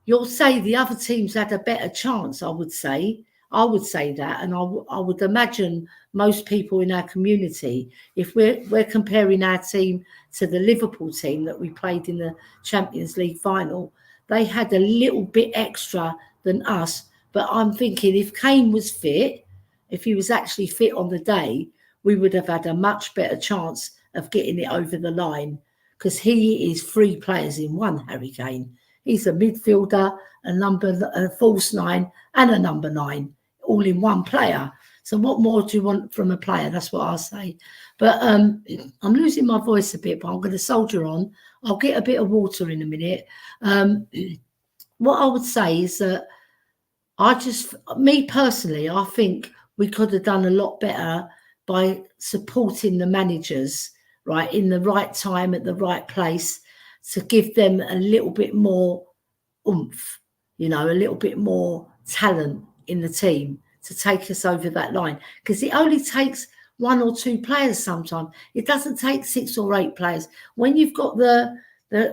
[SPEAKER 1] you'll say the other teams had a better chance, I would say. I would say that, and I would imagine most people in our community, if we're comparing our team to the Liverpool team that we played in the Champions League final, they had a little bit extra than us. But I'm thinking if Kane was fit, if he was actually fit on the day, we would have had a much better chance of getting it over the line, because he is three players in one, Harry Kane. He's a midfielder, a false nine, and a number 9, all in one player. So what more do you want from a player? That's what I say. But I'm losing my voice a bit, but I'm going to soldier on. I'll get a bit of water in a minute. What I would say is that me personally, I think we could have done a lot better by supporting the managers, right, in the right time at the right place, to give them a little bit more oomph, a little bit more talent in the team to take us over that line. Because it only takes 1 or 2 players sometimes. It doesn't take 6 or 8 players. When you've got the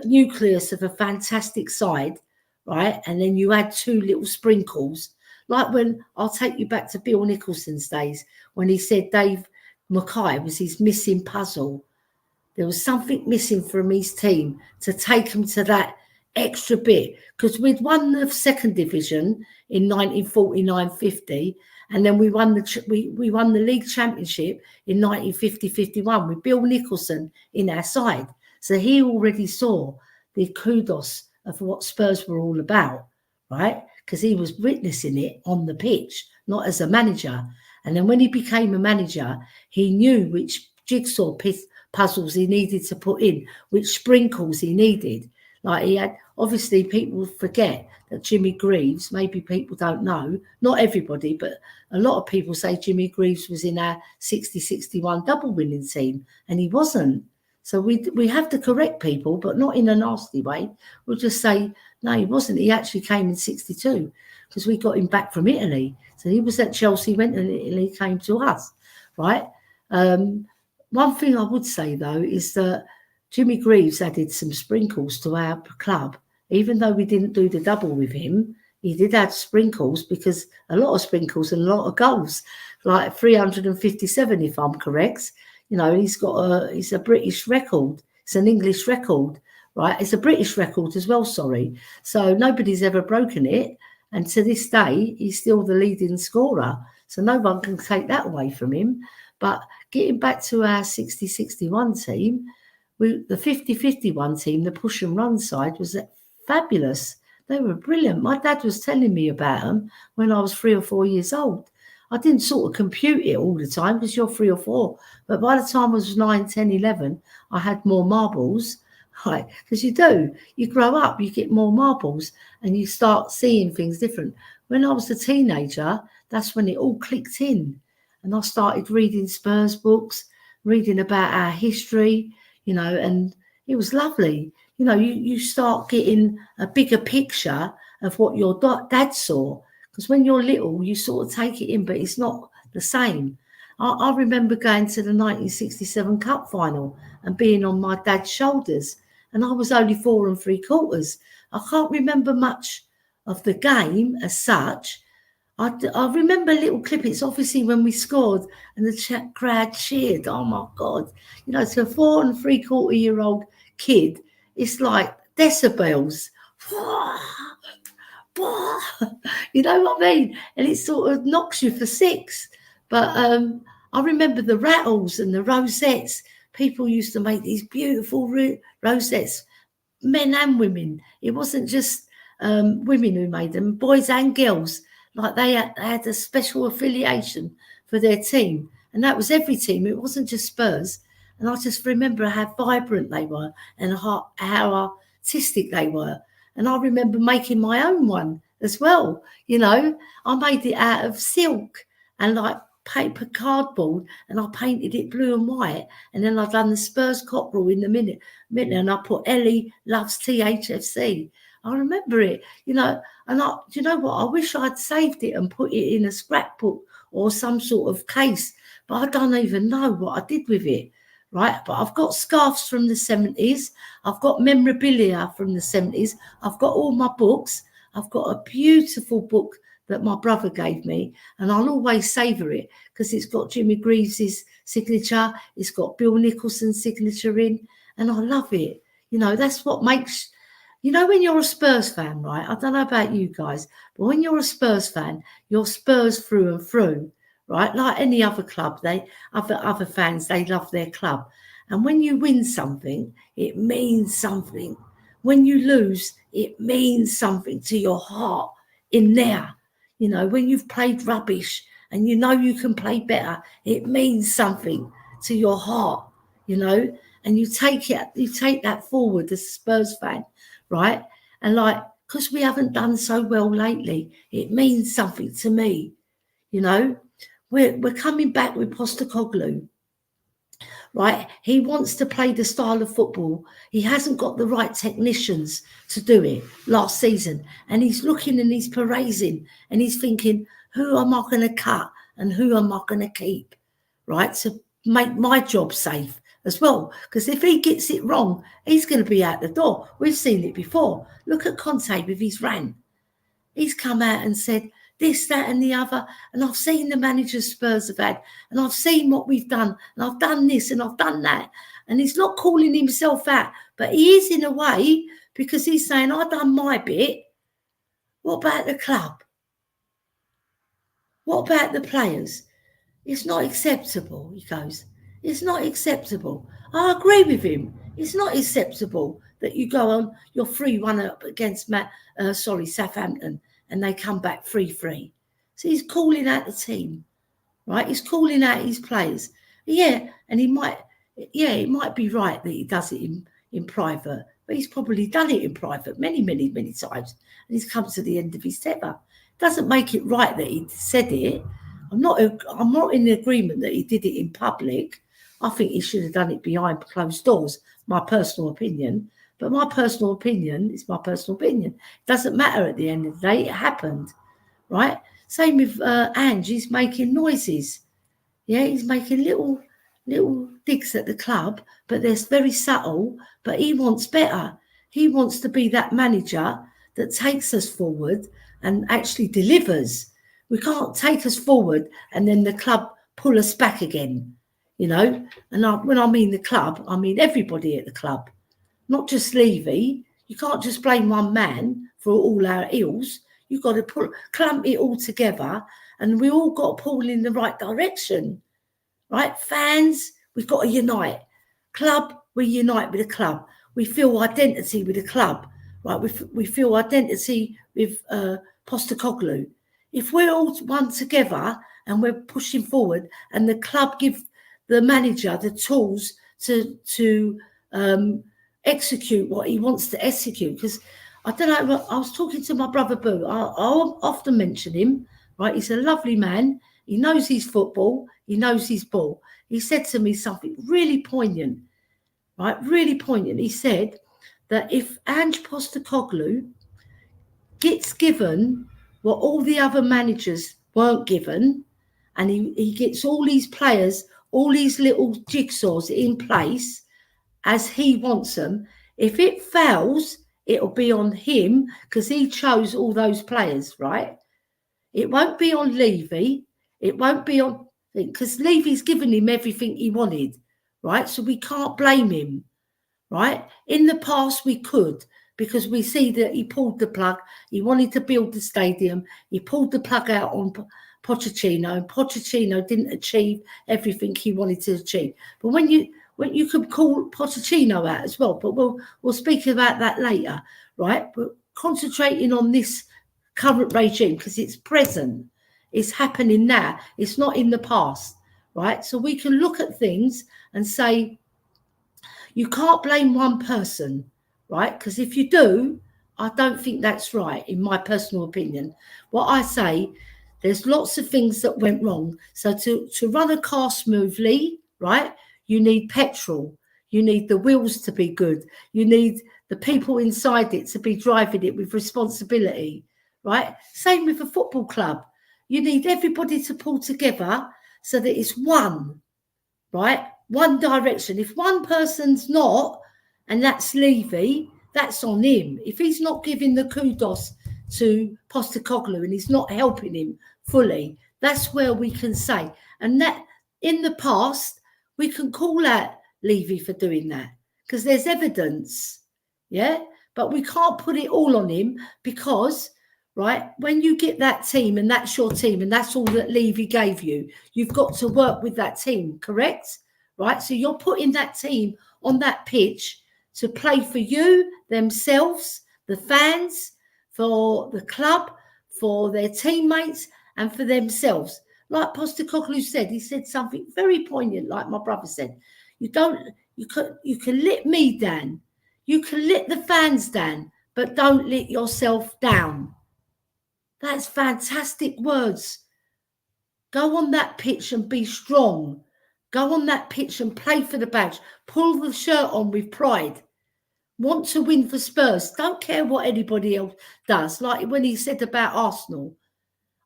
[SPEAKER 1] nucleus of a fantastic side, right, and then you add 2 little sprinkles, like when I'll take you back to Bill Nicholson's days, when he said Dave Mackay was his missing puzzle. There was something missing from his team to take him to that extra bit, because we'd won the second division in 1949-50, and then we won the league championship in 1950-51 with Bill Nicholson in our side. So he already saw the kudos of what Spurs were all about, right? Because he was witnessing it on the pitch, not as a manager. And then when he became a manager, he knew which jigsaw puzzles he needed to put in, which sprinkles he needed. Like he had, obviously people forget that Jimmy Greaves, maybe people don't know, not everybody, but a lot of people say Jimmy Greaves was in our 60-61 double winning team, and he wasn't. So we have to correct people, but not in a nasty way. We'll just say, no, he wasn't. He actually came in 62 because we got him back from Italy. So he was at Chelsea, went to Italy, came to us, right? One thing I would say, though, is that Jimmy Greaves added some sprinkles to our club. Even though we didn't do the double with him, he did add sprinkles, because a lot of sprinkles and a lot of goals, like 357, if I'm correct. He's a British record. It's an English record, right? It's a British record as well, sorry. So nobody's ever broken it. And to this day, he's still the leading scorer. So no one can take that away from him. But getting back to our 60-61 team, the 50-51 team, the push and run side, was fabulous. They were brilliant. My dad was telling me about them when I was 3 or 4 years old. I didn't sort of compute it all the time, because you're 3 or 4. But by the time I was 9, 10, 11, I had more marbles. Right? Because you do. You grow up, you get more marbles, and you start seeing things different. When I was a teenager, that's when it all clicked in. And I started reading Spurs books, reading about our history, and it was lovely. You start getting a bigger picture of what your dad saw. Because when you're little, you sort of take it in, but it's not the same. I remember going to the 1967 Cup final and being on my dad's shoulders, and I was only 4 3/4. I can't remember much of the game as such. I remember little clippings, obviously, when we scored and the crowd cheered. Oh, my God. To a 4 3/4-year-old kid, it's like decibels. You know what I mean? And it sort of knocks you for 6. But I remember the rattles and the rosettes. People used to make these beautiful rosettes, men and women. It wasn't just women who made them, boys and girls. Like they had a special affiliation for their team. And that was every team. It wasn't just Spurs. And I just remember how vibrant they were and how artistic they were. And I remember making my own one as well. I made it out of silk and like paper cardboard, and I painted it blue and white. And then I've done the Spurs cockerel in the minute, and I put Ellie loves THFC. I remember it, and do you know what? I wish I'd saved it and put it in a scrapbook or some sort of case, but I don't even know what I did with it. Right, but I've got scarves from the 70s. I've got memorabilia from the 70s. I've got all my books. I've got a beautiful book that my brother gave me, and I'll always savour it because it's got Jimmy Greaves' signature, it's got Bill Nicholson's signature in, and I love it. That's what makes, when you're a Spurs fan, right? I don't know about you guys, but when you're a Spurs fan, you're Spurs through and through, right? Like any other club, other fans, they love their club. And when you win something, it means something. When you lose, it means something to your heart in there. When you've played rubbish and you can play better, it means something to your heart, and you take that forward as a Spurs fan, right? And because we haven't done so well lately, it means something to me, We're coming back with Postecoglou, right? He wants to play the style of football. He hasn't got the right technicians to do it last season. And he's looking and he's praising and he's thinking, who am I going to cut and who am I going to keep, right? To make my job safe as well. Because if he gets it wrong, he's going to be out the door. We've seen it before. Look at Conte with his rant. He's come out and said this, that and the other. And I've seen the managers Spurs have had. And I've seen what we've done. And I've done this and I've done that. And he's not calling himself out. But he is in a way because he's saying, I've done my bit. What about the club? What about the players? It's not acceptable, he goes. It's not acceptable. I agree with him. It's not acceptable that you go on your 3-1 up against Southampton and they come back 3-3. So he's calling out the team, right? He's calling out his players. Yeah, and it might be right that he does it in private, but he's probably done it in private many, many, many times. And he's come to the end of his tether. Doesn't make it right that he said it. I'm not in agreement that he did it in public. I think he should have done it behind closed doors, my personal opinion. But my personal opinion is my personal opinion. It doesn't matter at the end of the day. It happened, right? Same with Ange. He's making noises. Yeah, he's making little digs at the club, but they're very subtle. But he wants better. He wants to be that manager that takes us forward and actually delivers. We can't take us forward and then the club pull us back again, And when I mean the club, I mean everybody at the club. Not just Levy. You can't just blame one man for all our ills. You've got to clump it all together and we all got to pull in the right direction, right? Fans, we've got to unite. Club, we unite with the club. We feel identity with the club, right? We feel identity with Postecoglou. If we're all one together and we're pushing forward and the club give the manager the tools to execute what he wants to execute, because I don't know, I was talking to my brother Boo. I'll often mention him, right? He's a lovely man. He knows his football. He knows his ball. He said to me something really poignant, right? Really poignant. He said that if Ange Postecoglou gets given what all the other managers weren't given, and he gets all these players, all these little jigsaws in place as he wants them, if it fails, it'll be on him because he chose all those players, right? It won't be on Levy. It won't be on, because Levy's given him everything he wanted, right? So we can't blame him, right? In the past, we could, because we see that he pulled the plug. He wanted to build the stadium. He pulled the plug out on Pochettino, and Pochettino didn't achieve everything he wanted to achieve. But when you could call Pochettino out as well, but we'll speak about that later, right? But concentrating on this current regime because it's present, it's happening now, it's not in the past, right? So we can look at things and say, you can't blame one person, right? Because if you do, I don't think that's right, in my personal opinion. What I say, there's lots of things that went wrong. So to run a car smoothly, right, you need petrol. You need the wheels to be good. You need the people inside it to be driving it with responsibility, right? Same with a football club. You need everybody to pull together so that it's one, right? One direction. If one person's not, and that's Levy, that's on him. If he's not giving the kudos to Postecoglou and he's not helping him fully, that's where we can say. And that in the past, we can call out Levy for doing that because there's evidence, yeah? But we can't put it all on him because, right, when you get that team and that's your team and that's all that Levy gave you, you've got to work with that team, correct? Right? So you're putting that team on that pitch to play for you, themselves, the fans, for the club, for their teammates, and for themselves. Like Postecoglou said, he said something very poignant, like my brother said. You can let me down. You can let the fans down, but don't let yourself down. That's fantastic words. Go on that pitch and be strong. Go on that pitch and play for the badge. Pull the shirt on with pride. Want to win for Spurs. Don't care what anybody else does. Like when he said about Arsenal.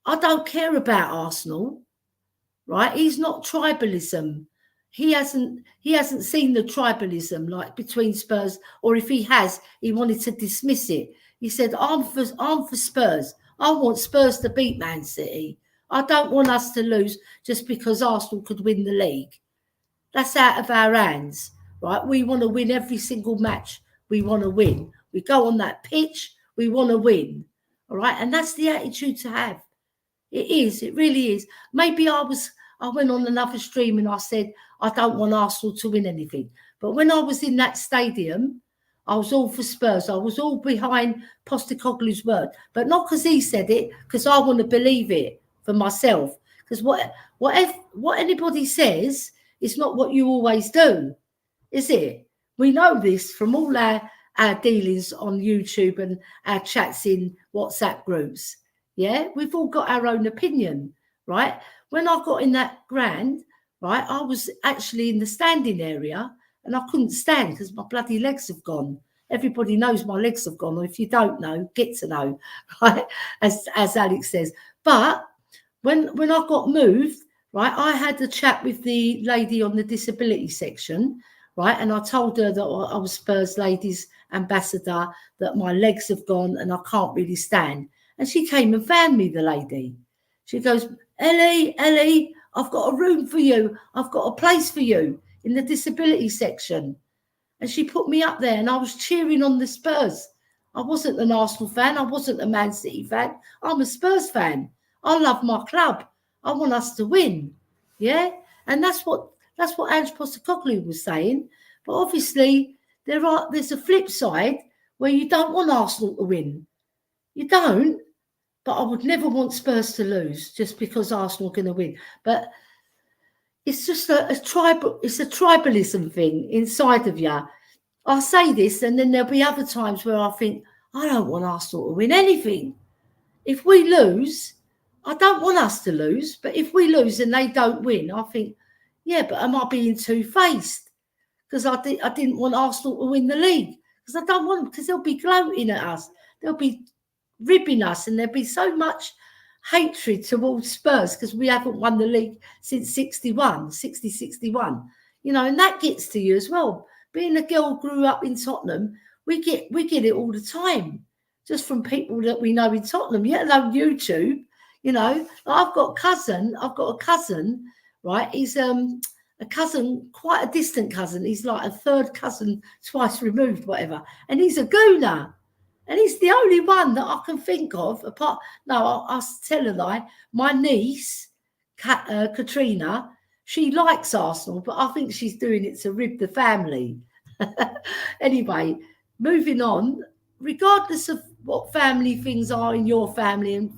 [SPEAKER 1] I don't care about Arsenal. Right? He's not tribalism. He hasn't seen the tribalism like between Spurs, or if he has, he wanted to dismiss it. He said, I'm for Spurs. I want Spurs to beat Man City. I don't want us to lose just because Arsenal could win the league. That's out of our hands, right? We want to win every single match. We want to win. We go on that pitch. We want to win, all right? And that's the attitude to have. It is. It really is. Maybe I went on another stream and I said, I don't want Arsenal to win anything. But when I was in that stadium, I was all for Spurs. I was all behind Postecoglou's word. But not because he said it, because I want to believe it for myself. Because what anybody says is not what you always do, is it? We know this from all our dealings on YouTube and our chats in WhatsApp groups. Yeah, we've all got our own opinion, right? When I got in that ground, right, I was actually in the standing area and I couldn't stand because my bloody legs have gone. Everybody knows my legs have gone. Or if you don't know, get to know, right? As Alex says. But when I got moved, right, I had a chat with the lady on the disability section, right? And I told her that I was Spurs Ladies Ambassador, that my legs have gone and I can't really stand. And she came and found me, the lady. She goes, Ellie, I've got a room for you. I've got a place for you in the disability section. And she put me up there and I was cheering on the Spurs. I wasn't an Arsenal fan. I wasn't a Man City fan. I'm a Spurs fan. I love my club. I want us to win. Yeah? And that's what Ange Postecoglou was saying. But obviously, there's a flip side where you don't want Arsenal to win. You don't. But I would never want Spurs to lose just because Arsenal are going to win. But it's just a tribalism thing inside of you. I'll say this, and then there'll be other times where I think, I don't want Arsenal to win anything. If we lose, I don't want us to lose. But if we lose and they don't win, I think, yeah, but am I being two-faced? Because I didn't want Arsenal to win the league. Because I don't want them, because they'll be gloating at us. They'll be ribbing us, and there'll be so much hatred towards Spurs because we haven't won the league since 61. You know, and that gets to you as well. Being a girl who grew up in Tottenham, we get it all the time, just from people that we know in Tottenham, yet alone YouTube. You know, I've got a cousin, right? He's a cousin, quite a distant cousin. He's like a third cousin, twice removed, whatever. And he's a gooner. And he's the only one that I can think of, I'll tell a lie. My niece, Katrina, she likes Arsenal, but I think she's doing it to rib the family. Anyway, moving on, regardless of what family things are in your family, and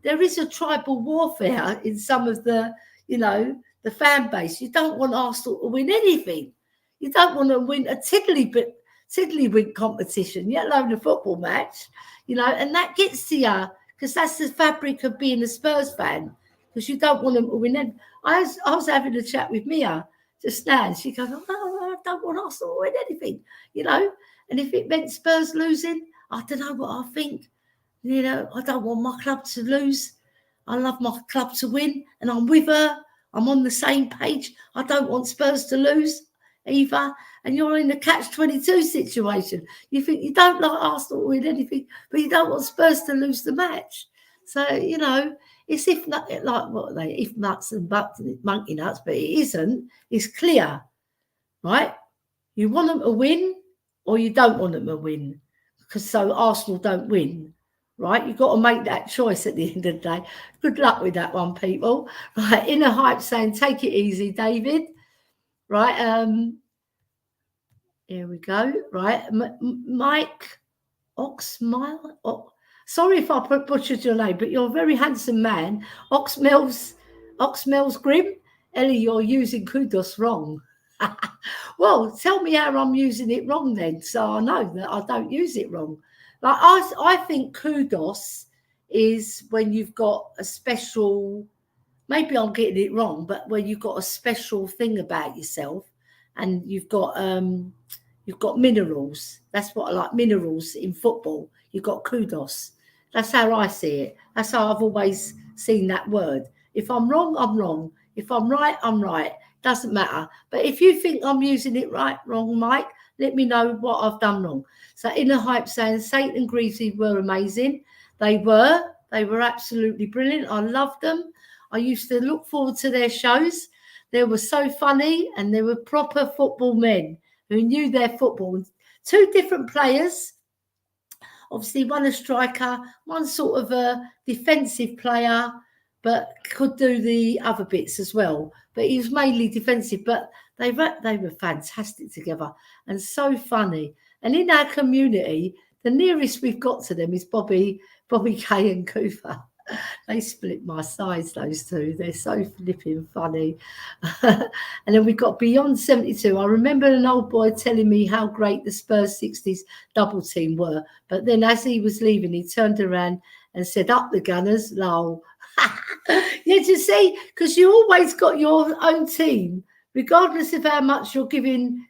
[SPEAKER 1] there is a tribal warfare in some of the, you know, the fan base. You don't want Arsenal to win anything. You don't want to win a tiddlywink competition, yet alone a football match, you know, and that gets to you because that's the fabric of being a Spurs fan, because you don't want them to win. I was having a chat with Mia just now, and she goes, I don't want Arsenal to win anything, you know, and if it meant Spurs losing, I don't know what I think, you know, I don't want my club to lose. I love my club to win, and I'm with her. I'm on the same page. I don't want Spurs to lose. either, and you're in a catch-22 situation. You think you don't like Arsenal to win anything, but you don't want Spurs to lose the match. So, you know, it's if not like what are they, if nuts and buts and monkey nuts, but it isn't. It's clear, right? You want them to win or you don't want them to win, because so Arsenal don't win, right? You've got to make that choice at the end of the day. Good luck with that one, people. Right, Inner Hype saying, take it easy, David. Right, here we go. Right, Mike Oxmile. Sorry if I butchered your name, but you're a very handsome man. Oxmel's Grim. Ellie, you're using kudos wrong. Well, tell me how I'm using it wrong then, so I know that I don't use it wrong. Like I think kudos is when you've got a special, maybe I'm getting it wrong, but when you've got a special thing about yourself and you've got minerals. That's what I like, minerals in football. You've got kudos. That's how I see it. That's how I've always seen that word. If I'm wrong, I'm wrong. If I'm right, I'm right. Doesn't matter. But if you think I'm using it wrong, Mike, let me know what I've done wrong. So Inner Hype saying Satan and Greasy were amazing. They were absolutely brilliant. I loved them. I used to look forward to their shows. They were so funny, and they were proper football men who knew their football. Two different players, obviously one a striker, one sort of a defensive player, but could do the other bits as well. But he was mainly defensive, but they were fantastic together and so funny. And in our community, the nearest we've got to them is Bobby Kay and Cooper. They split my sides, those two. They're so flipping funny. And then we've got Beyond 72. I remember an old boy telling me how great the Spurs 60s double team were. But then as he was leaving, he turned around and said, up the Gunners, lol. Yeah, you see, because you always got your own team, regardless of how much you're giving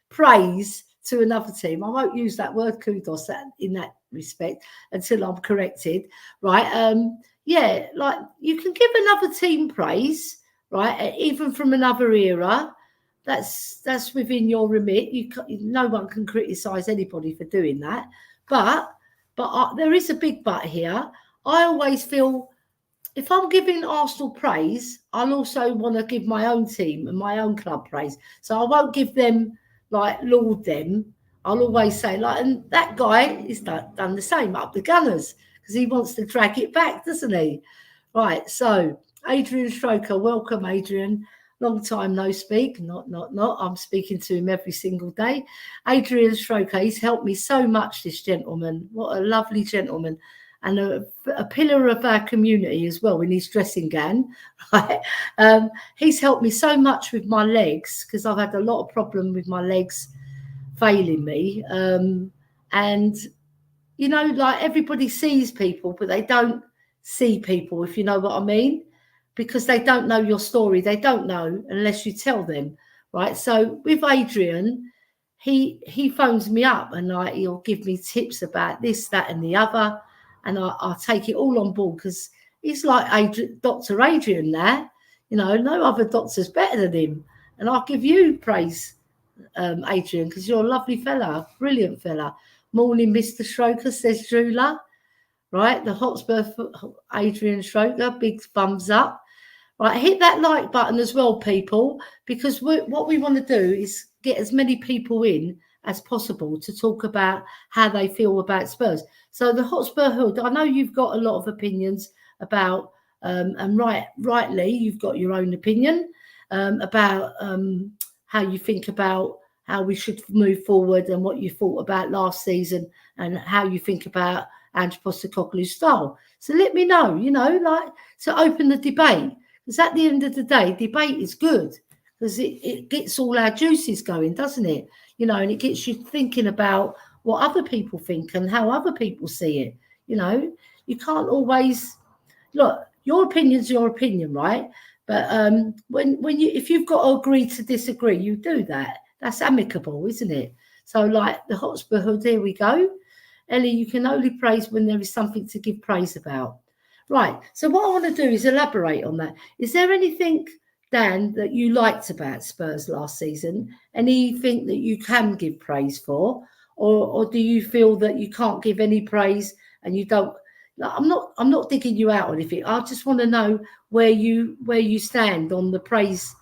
[SPEAKER 1] praise to another team. I won't use that word kudos in that respect until I'm corrected, right? Yeah, like you can give another team praise, right? Even from another era. That's within your remit. No one can criticize anybody for doing that. But there is a big but here. I always feel if I'm giving Arsenal praise, I'll also want to give my own team and my own club praise. So I won't give them, like, laud them. I'll always say, like, and that guy is done the same, up the Gunners, because he wants to drag it back, doesn't he? Right, so Adrian Stroker, welcome, Adrian. Long time no speak. Not. I'm speaking to him every single day. Adrian Stroker, he's helped me so much, this gentleman. What a lovely gentleman. And a pillar of our community as well in his dressing gown. Right? He's helped me so much with my legs, because I've had a lot of problem with my legs failing me. And, you know, like everybody sees people, but they don't see people, if you know what I mean, because they don't know your story. They don't know unless you tell them, right? So with Adrian, he phones me up and like he'll give me tips about this, that, and the other. And I'll take it all on board because he's like Dr. Adrian there. You know, no other doctor's better than him. And I'll give you praise, Adrian, because you're a lovely fella, brilliant fella. Morning, Mr. Stroker, says Drula. Right, the Hotspur Adrian Stroker, big thumbs up. Right, hit that like button as well, people, because what we want to do is get as many people in as possible to talk about how they feel about Spurs. So the Hotspur Hood, I know you've got a lot of opinions about, and rightly, you've got your own opinion about how you think about how we should move forward and what you thought about last season and how you think about Ange Postecoglou's style. So let me know, you know, like to open the debate. Because at the end of the day, debate is good because it gets all our juices going, doesn't it? You know, and it gets you thinking about what other people think and how other people see it. You know, you can't always look. Your opinion's your opinion, right? But if you've got to agree to disagree, you do that. That's amicable, isn't it? So, like the Hotspur Hood, here we go. Ellie, you can only praise when there is something to give praise about. Right. So what I want to do is elaborate on that. Is there anything Dan, that you liked about Spurs last season? Anything that you can give praise for, or do you feel that you can't give any praise and you don't? I'm not digging you out or anything. I just want to know where you stand on the praise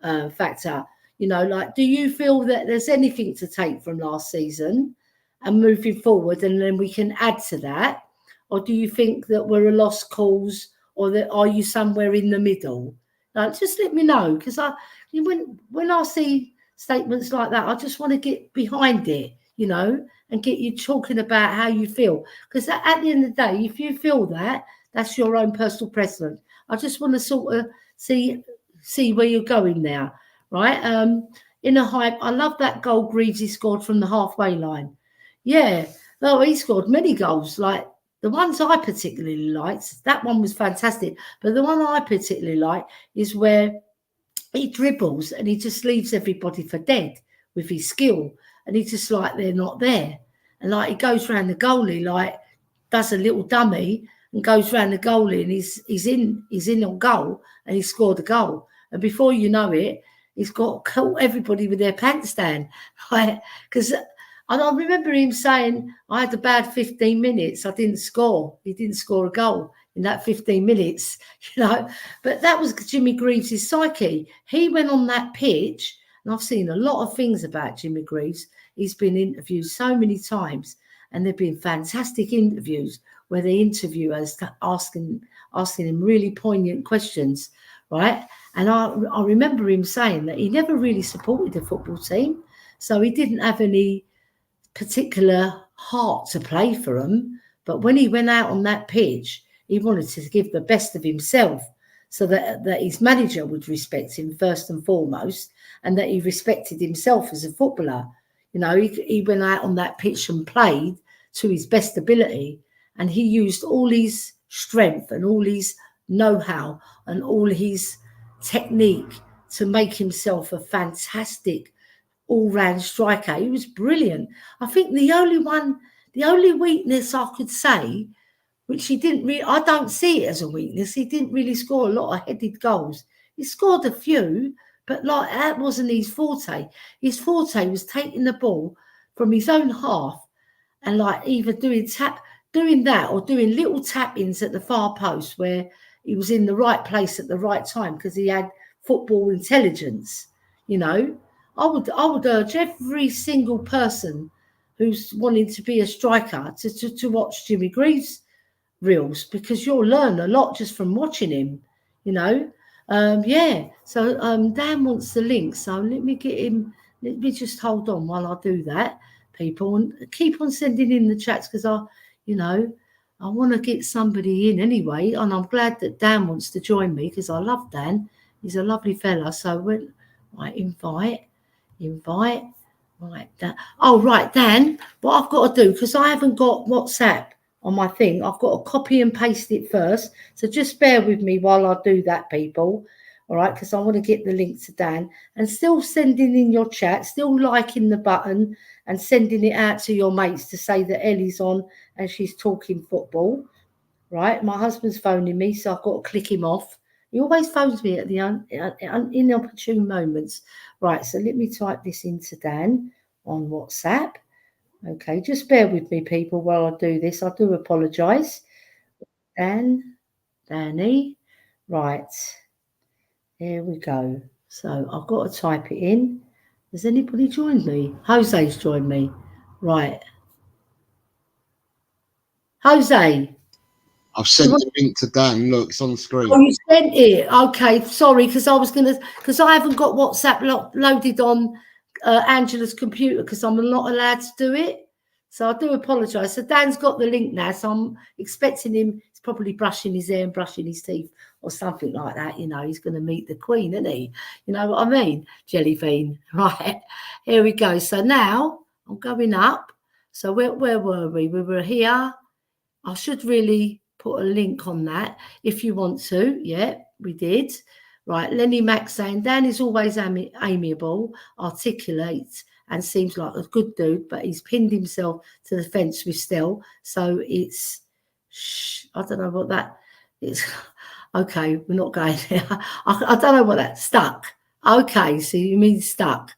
[SPEAKER 1] factor. Like, do you feel that there's anything to take from last season and moving forward, and then we can add to that, or do you think that we're a lost cause, or that are you somewhere in the middle? Just let me know, because when I see statements like that, I just want to get behind it, and get you talking about how you feel. Because at the end of the day, if you feel that, that's your own personal preference. I just want to sort of see where you're going now, right? In a hype, I love that goal Greaves scored from the halfway line. Yeah, no, he scored many goals. Like the ones I particularly liked, that one was fantastic. But the one I particularly like is where he dribbles and he just leaves everybody for dead with his skill, and he's just like they're not there. And like he goes around the goalie, like does a little dummy and goes around the goalie, and he's in on goal, and he scored a goal. And before you know it, he's got caught everybody with their pants down. Because and I remember him saying, I had a bad 15 minutes. I didn't score. He didn't score a goal in that 15 minutes, But that was Jimmy Greaves' psyche. He went on that pitch, and I've seen a lot of things about Jimmy Greaves. He's been interviewed so many times, and they've been fantastic interviews where the interviewers asking him really poignant questions, right? And I remember him saying that he never really supported the football team, so he didn't have any particular heart to play for them. But when he went out on that pitch, he wanted to give the best of himself, so that his manager would respect him first and foremost, and that he respected himself as a footballer. He went out on that pitch and played to his best ability, and he used all his strength and all his know-how and all his technique to make himself a fantastic all-round striker. He was brilliant. I think the only weakness I could say, which he didn't really, I don't see it as a weakness, he didn't really score a lot of headed goals. He scored a few, but like that wasn't his forte. His forte was taking the ball from his own half and like either doing that or doing little tap-ins at the far post where he was in the right place at the right time because he had football intelligence. I would urge every single person who's wanting to be a striker to watch Jimmy Greaves reels, because you'll learn a lot just from watching him, So Dan wants the link, so let me get him. Let me just hold on while I do that, people, and keep on sending in the chats, because I want to get somebody in anyway, and I'm glad that Dan wants to join me because I love Dan. He's a lovely fella. So we'll invite. Right, Dan. Oh, right, Dan. What I've got to do, because I haven't got WhatsApp on my thing, I've got to copy and paste it first. So just bear with me while I do that, people. All right, because I want to get the link to Dan, and still sending in your chat, still liking the button and sending it out to your mates to say that Ellie's on and she's talking football. Right, my husband's phoning me, so I've got to click him off. He always phones me at the inopportune moments. Right, so let me type this into Dan on WhatsApp. Okay, just bear with me, people, while I do this. I do apologise. Danny. Right, here we go. So I've got to type it in. Has anybody joined me? Jose's joined me. Right. Jose.
[SPEAKER 2] I've sent the link to Dan. Look, it's on the screen.
[SPEAKER 1] Oh, you sent it? Okay, sorry, because I haven't got WhatsApp loaded on Angela's computer because I'm not allowed to do it. So I do apologise. So Dan's got the link now, so I'm expecting him. He's probably brushing his hair and brushing his teeth or something like that. He's going to meet the Queen, isn't he? You know what I mean? Jellybean. Right, here we go. So now I'm going up. So where were we? We were here. I should really put a link on that if you want to. Yeah, we did. Right, Lenny Mack saying Dan is always amiable, articulate, and seems like a good dude, but he's pinned himself to the fence with Stell. So it's, I don't know what that, It's okay. We're not going there. I don't know what that stuck. Okay, so you mean stuck?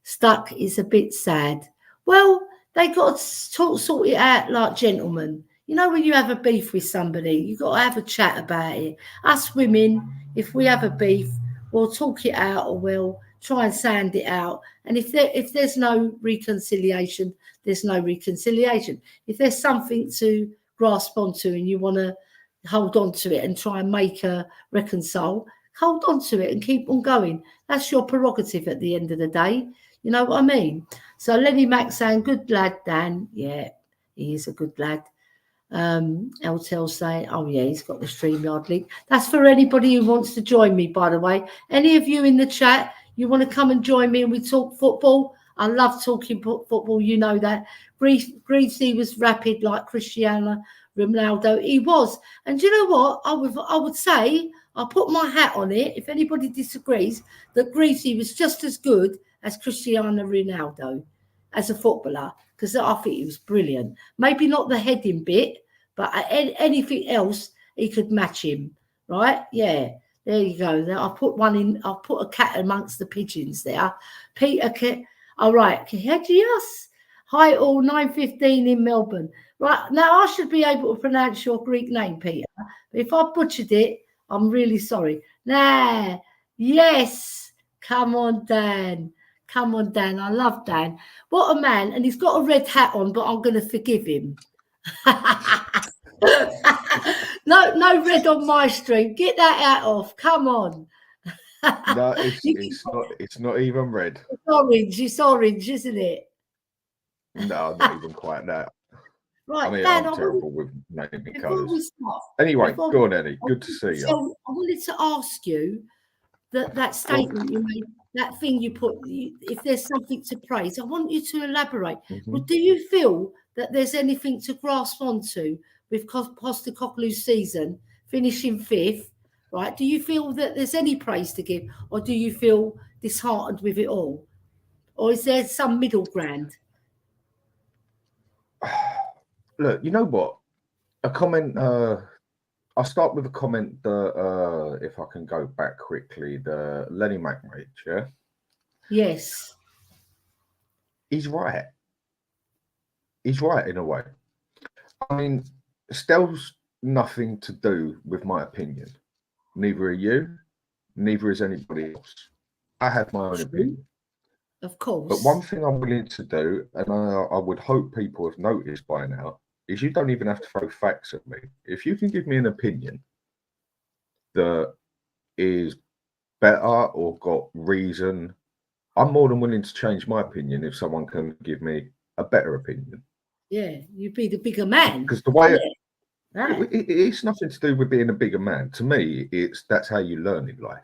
[SPEAKER 1] Stuck is a bit sad. Well, they got to sort it out like gentlemen. You know, when you have a beef with somebody, you got to have a chat about it. Us women, if we have a beef, we'll talk it out or we'll try and sand it out. And if there's no reconciliation, there's no reconciliation. If there's something to grasp onto and you want to hold on to it and try and make a reconcile, hold on to it and keep on going. That's your prerogative at the end of the day. You know what I mean? So Lenny Mac saying, good lad, Dan. Yeah, he is a good lad. LTL saying, oh yeah, he's got the StreamYard link. That's for anybody who wants to join me, by the way. Any of you in the chat, you want to come and join me and we talk football? I love talking football, you know that. Greavesy was rapid like Cristiano Ronaldo. He was. And you know what? I would say, I'll put my hat on it, if anybody disagrees, that Greavesy was just as good as Cristiano Ronaldo as a footballer, because I think he was brilliant. Maybe not the heading bit, but anything else, he could match him, right? Yeah, there you go. Now I'll put one in, I'll put a cat amongst the pigeons there. Peter, all right, yes. Hi all, 9:15 in Melbourne. Right, now I should be able to pronounce your Greek name, Peter. But if I butchered it, I'm really sorry. Nah, yes, come on, Dan. Come on, Dan. I love Dan. What a man. And he's got a red hat on, but I'm going to forgive him. No red on my stream. Get that hat off. Come on.
[SPEAKER 3] No, it's not even red.
[SPEAKER 1] It's orange, isn't it?
[SPEAKER 3] No, not even quite that.
[SPEAKER 1] Right,
[SPEAKER 3] I mean,
[SPEAKER 1] Dan,
[SPEAKER 3] I'm terrible with naming colours.
[SPEAKER 1] Start,
[SPEAKER 3] anyway, go on, Eddie. Good to see you.
[SPEAKER 1] So I wanted to ask you that statement you made, that thing you put, if there's something to praise, I want you to elaborate. Well, do you feel that there's anything to grasp onto with Postecoglou's season, finishing 5th, right? Do you feel that there's any praise to give, or do you feel disheartened with it all? Or is there some middle ground?
[SPEAKER 3] Look, you know what? A comment, I'll start with a comment that, if I can go back quickly, the Lenny Mac mate, yeah?
[SPEAKER 1] Yes.
[SPEAKER 3] He's right. He's right in a way. I mean, Stell's nothing to do with my opinion. Neither are you, neither is anybody else. I have my own opinion.
[SPEAKER 1] Of course.
[SPEAKER 3] But one thing I'm willing to do, and I would hope people have noticed by now, is you don't even have to throw facts at me. If you can give me an opinion that is better or got reason, I'm more than willing to change my opinion if someone can give me a better opinion.
[SPEAKER 1] Yeah, you'd be the bigger man.
[SPEAKER 3] Because the way it's nothing to do with being a bigger man. To me, that's how you learn in life.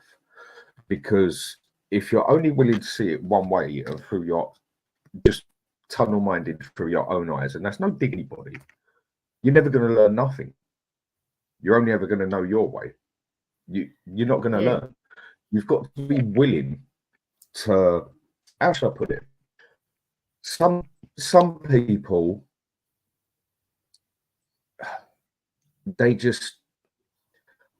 [SPEAKER 3] Because if you're only willing to see it one way and through your just tunnel minded through your own eyes, and that's no dig anybody, you're never going to learn nothing. You're only ever going to know your way. You're not going to learn. You've got to be willing to, how should I put it? Some people, they just,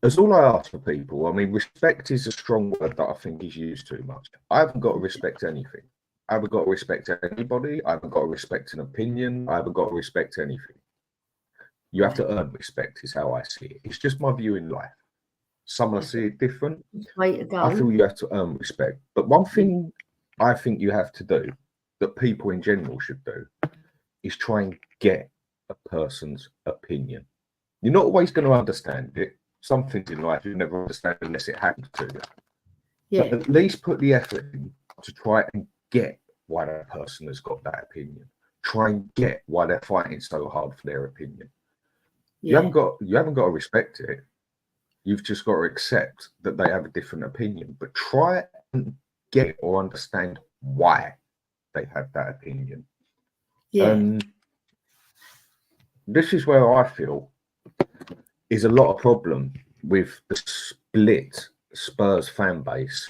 [SPEAKER 3] that's all I ask for people. I mean, respect is a strong word that I think is used too much. I haven't got to respect anything. I haven't got to respect anybody. I haven't got to respect an opinion. I haven't got to respect anything. You have to earn respect is how I see it. It's just my view in life. Some will see it different. I feel you have to earn respect. But one thing I think you have to do, that people in general should do, is try and get a person's opinion. You're not always going to understand it. Some things in life you never understand unless it happens to you. Yeah. But at least put the effort in to try and get why that person has got that opinion. Try and get why they're fighting so hard for their opinion. Yeah. You haven't got to respect it. You've just got to accept that they have a different opinion. But try and get or understand why they have that opinion. Yeah. This is where I feel is a lot of problem with the split Spurs fan base.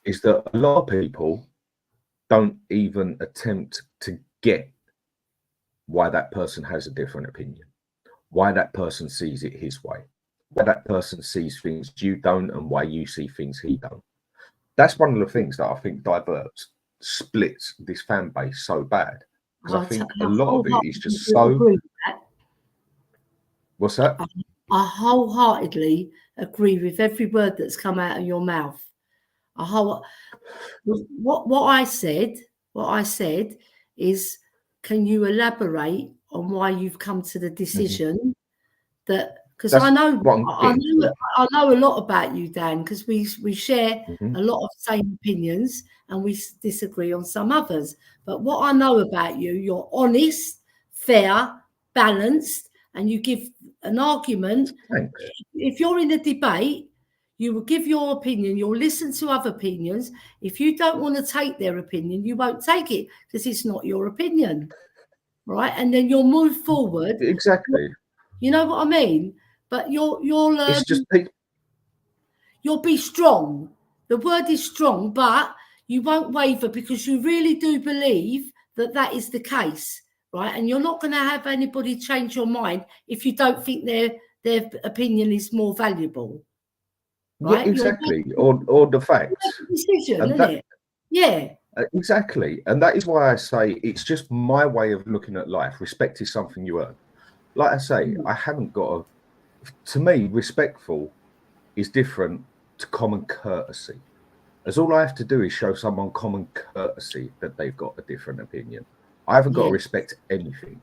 [SPEAKER 3] Is that a lot of people don't even attempt to get why that person has a different opinion. why that person sees it his way, why that person sees things you don't, and why you see things he don't. That's one of the things that I think splits this fan base so bad, because I think a lot of it is just so. What's that?
[SPEAKER 1] I wholeheartedly agree with every word that's come out of your mouth. What I said is, can you elaborate on why you've come to the decision that? Because I know a lot about you, Dan, because we share a lot of same opinions and we disagree on some others. But what I know about you, you're honest, fair, balanced, and you give an argument.
[SPEAKER 3] Thanks.
[SPEAKER 1] If you're in a debate, you will give your opinion. You'll listen to other opinions. If you don't want to take their opinion, you won't take it because it's not your opinion, right? And then you'll move forward.
[SPEAKER 3] Exactly.
[SPEAKER 1] You know what I mean? But you'll
[SPEAKER 3] it's just
[SPEAKER 1] you'll be strong. The word is strong, but you won't waver because you really do believe that that is the case, right? And you're not going to have anybody change your mind if you don't think their opinion is more valuable, right?
[SPEAKER 3] Yeah, exactly. Or the facts.
[SPEAKER 1] Decision, isn't it? Yeah.
[SPEAKER 3] Exactly. And that is why I say it's just my way of looking at life. Respect is something you earn. Like I say, I haven't got to me, respectful is different to common courtesy. As all I have to do is show someone common courtesy that they've got a different opinion. I haven't got to respect anything.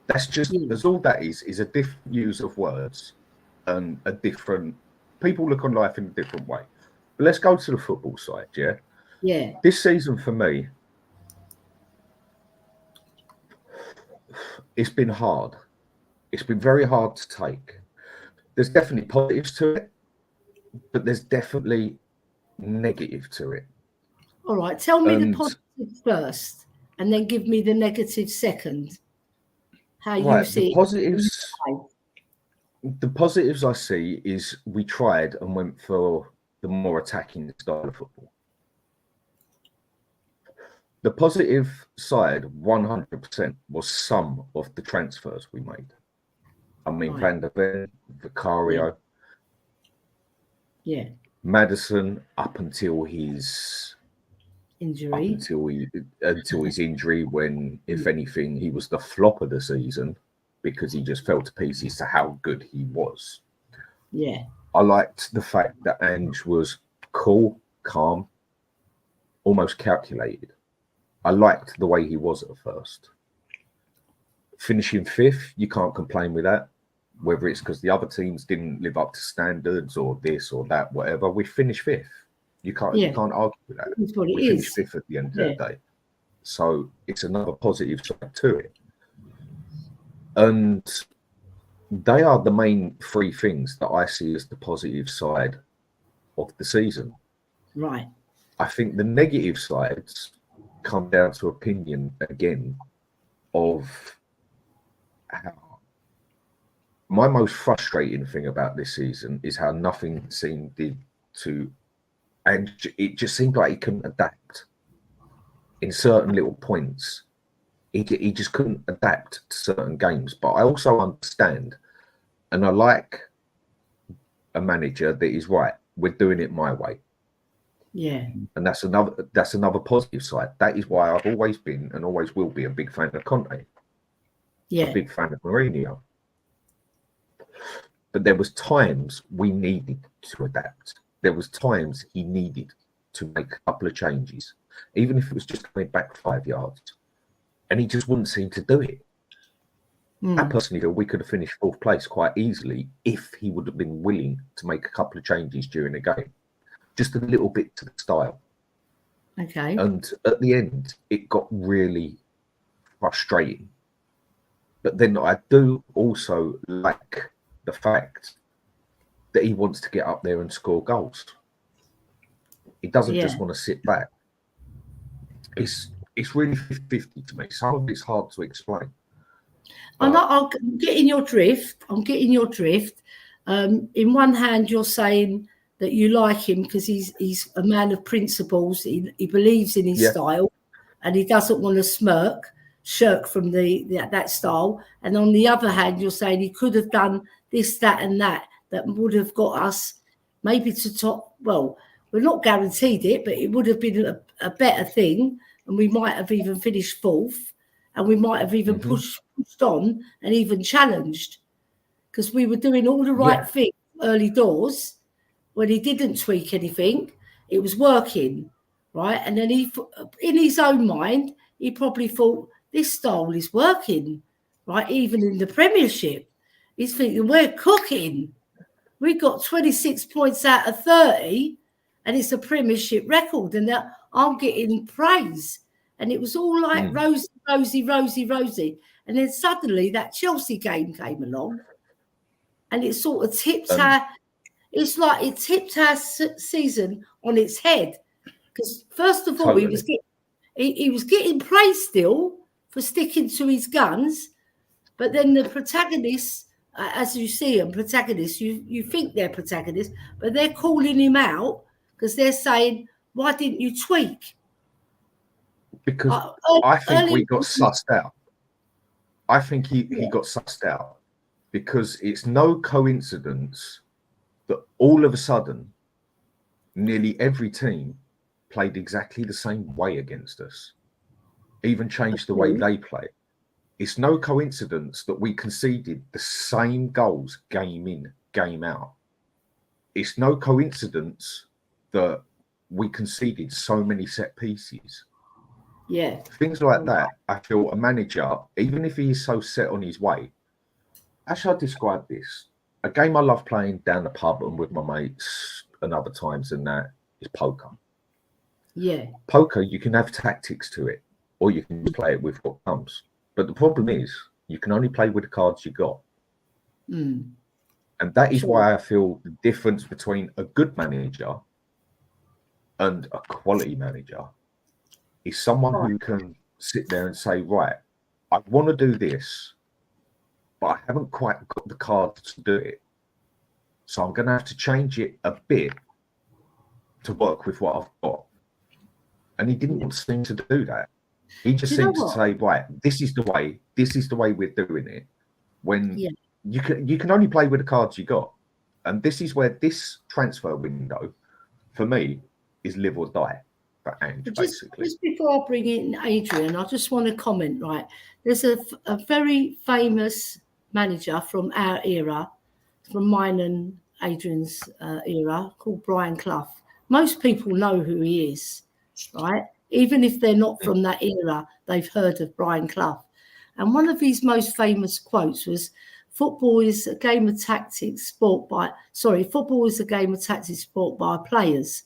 [SPEAKER 3] That's just, as all that is a different use of words and a different, people look on life in a different way. But let's go to the football side, yeah?
[SPEAKER 1] Yeah.
[SPEAKER 3] This season for me, it's been hard. It's been very hard to take. There's definitely positives to it, but there's definitely negative to it.
[SPEAKER 1] All right, tell me the positive first, and then give me the negative second. How you see
[SPEAKER 3] the positives I see is we tried and went for the more attacking style of football. The positive side, 100%, was some of the transfers we made. I mean, Van der Ven, Vicario, Maddison, up until his
[SPEAKER 1] injury,
[SPEAKER 3] until his injury, when, if anything, he was the flop of the season because he just fell to pieces to how good he was.
[SPEAKER 1] Yeah,
[SPEAKER 3] I liked the fact that Ange was cool, calm, almost calculated. I liked the way he was at first. Finishing fifth, you can't complain with that. Whether it's because the other teams didn't live up to standards or this or that, whatever, we finished fifth. You can't argue with that.
[SPEAKER 1] That's what
[SPEAKER 3] we finished fifth at the end of the day. So it's another positive side to it. And they are the main three things that I see as the positive side of the season.
[SPEAKER 1] Right.
[SPEAKER 3] I think the negative sides come down to opinion again of how my most frustrating thing about this season is how nothing seemed to, and it just seemed like he couldn't adapt in certain little points. He just couldn't adapt to certain games. But I also understand, and I like a manager that is right. We're doing it my way.
[SPEAKER 1] Yeah.
[SPEAKER 3] And that's another positive side. That is why I've always been and always will be a big fan of Conte.
[SPEAKER 1] Yeah.
[SPEAKER 3] A big fan of Mourinho. But there was times we needed to adapt. There was times he needed to make a couple of changes, even if it was just coming back 5 yards. And he just wouldn't seem to do it. I personally feel we could have finished fourth place quite easily if he would have been willing to make a couple of changes during the game. Just a little bit to the style.
[SPEAKER 1] Okay.
[SPEAKER 3] And at the end, it got really frustrating. But then I do also like the fact that he wants to get up there and score goals. He doesn't just want to sit back. It's really 50-50 to me. Some of it's hard to explain.
[SPEAKER 1] I'm getting your drift. In one hand, you're saying that you like him because he's a man of principles. He believes in his style, and he doesn't want to smirk. shirk from that style. And on the other hand, you're saying he could have done this, that, and that would have got us maybe to top. Well, we're not guaranteed it, but it would have been a better thing, and we might have even finished fourth, and we might have even pushed on and even challenged, because we were doing all the right things early doors. When he didn't tweak anything, it was working, right? And then he, in his own mind, he probably thought, this style is working, right? Even in the Premiership, he's thinking, we're cooking. We got 26 points out of 30, and it's a Premiership record, and that I'm getting praise. And it was all like rosy, rosy, rosy, rosy. And then suddenly that Chelsea game came along, and it sort of tipped our. It's like it tipped our season on its head, because first of all, he was getting praise still for sticking to his guns, but then the protagonists, as you see them, protagonists, you think they're protagonists, but they're calling him out because they're saying, "Why didn't you tweak?"
[SPEAKER 3] Because I think we got sussed out. I think he got sussed out, because it's no coincidence that all of a sudden, nearly every team played exactly the same way against us, even changed the way they play. It's no coincidence that we conceded the same goals game in, game out. It's no coincidence that we conceded so many set pieces.
[SPEAKER 1] Yeah.
[SPEAKER 3] Things like that, I feel a manager, even if he is so set on his way, how should I describe this? A game I love playing down the pub and with my mates and other times than that is poker.
[SPEAKER 1] Yeah.
[SPEAKER 3] Poker, you can have tactics to it, or you can play it with what comes. But the problem is, you can only play with the cards you got. And that is why I feel the difference between a good manager and a quality manager is someone who can sit there and say, right, I want to do this, but I haven't quite got the cards to do it. So I'm going to have to change it a bit to work with what I've got. And he didn't seem to do that. He just seemed to say, right, this is the way we're doing it. When you can only play with the cards you got. And this is where this transfer window, for me, is live or die for Ange, basically. Just
[SPEAKER 1] before I bring in Adrian, I just want to comment, right? There's a very famous manager from our era, from mine and Adrian's era, called Brian Clough. Most people know who he is, right? Even if they're not from that era, they've heard of Brian Clough. And one of his most famous quotes was, football is a game of tactics sport by players,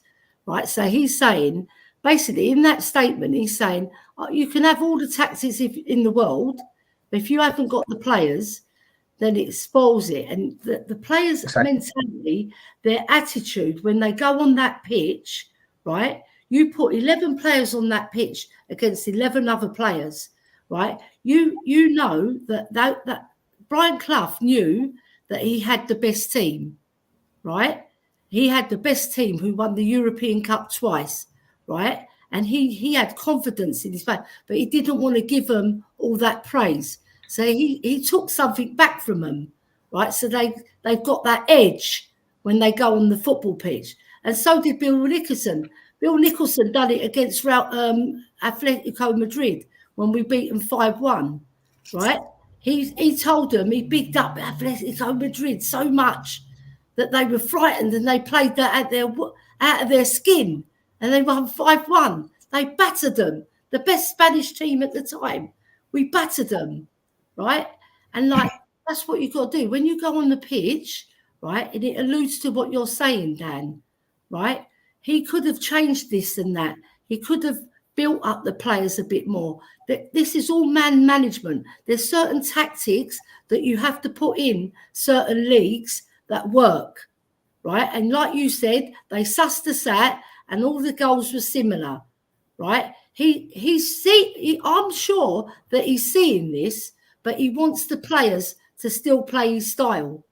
[SPEAKER 1] right? So he's saying, basically in that statement, he's saying, you can have all the tactics in the world, but if you haven't got the players, then it spoils it. And the players' mentality, their attitude, when they go on that pitch, right? You put 11 players on that pitch against 11 other players, right? You know that Brian Clough knew that he had the best team, right? He had the best team who won the European Cup twice, right? And he had confidence in his play, but he didn't want to give them all that praise. So he took something back from them, right? So they've got that edge when they go on the football pitch. And so did Bill Nicholson. Bill Nicholson done it against Atletico Madrid when we beat them 5-1, right? He told them, he bigged up Atletico Madrid so much that they were frightened and they played that out of their skin, and they won 5-1. They battered them, the best Spanish team at the time. We battered them, right? And like, that's what you've got to do. When you go on the pitch, right, and it alludes to what you're saying, Dan, right? He could have changed this and that. He could have built up the players a bit more. This is all man management. There's certain tactics that you have to put in certain leagues that work, right? And like you said, they sussed us out and all the goals were similar, right? I'm sure that he's seeing this, but he wants the players to still play his style.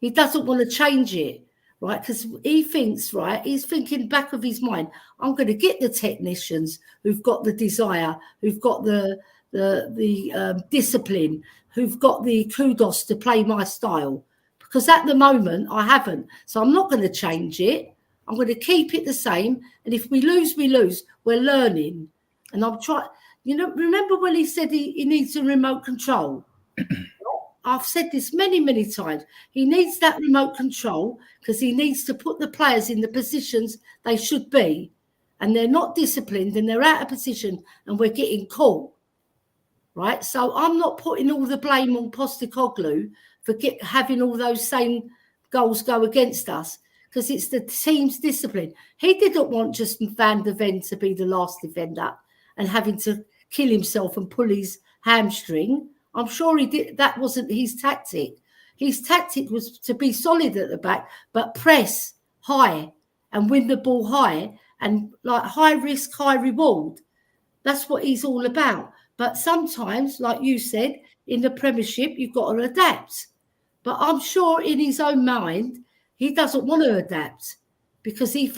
[SPEAKER 1] He doesn't want to change it, right? Because he thinks, right, he's thinking back of his mind, I'm going to get the technicians who've got the desire, who've got the discipline, who've got the kudos to play my style. Because at the moment, I haven't. So I'm not going to change it. I'm going to keep it the same. And if we lose, we lose. We're learning. And I'm trying, remember when he said he needs a remote control? I've said this many, many times. He needs that remote control because he needs to put the players in the positions they should be. And they're not disciplined and they're out of position and we're getting caught. Right? So I'm not putting all the blame on Postecoglou for having all those same goals go against us because it's the team's discipline. He didn't want just Van der Ven to be the last defender and having to kill himself and pull his hamstring. I'm sure he did. That wasn't his tactic. His tactic was to be solid at the back, but press high and win the ball high and like high risk, high reward. That's what he's all about. But sometimes, like you said, in the Premiership, you've got to adapt. But I'm sure in his own mind, he doesn't want to adapt because he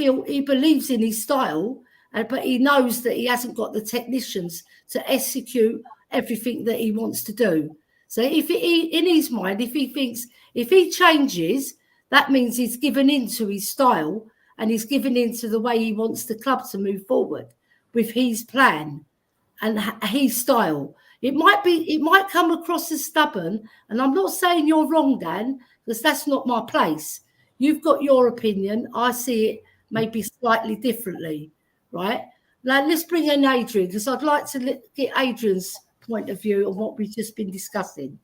[SPEAKER 1] believes in his style, but he knows that he hasn't got the technicians to execute everything that he wants to do. So in his mind, if he thinks if he changes, that means he's given in to his style and he's given in to the way he wants the club to move forward with his plan and his style. It might come across as stubborn, and I'm not saying you're wrong, Dan, because that's not my place. You've got your opinion. I see it maybe slightly differently, right? Now, let's bring in Adrian, because I'd like to get Adrian's point of view on what we've just been discussing.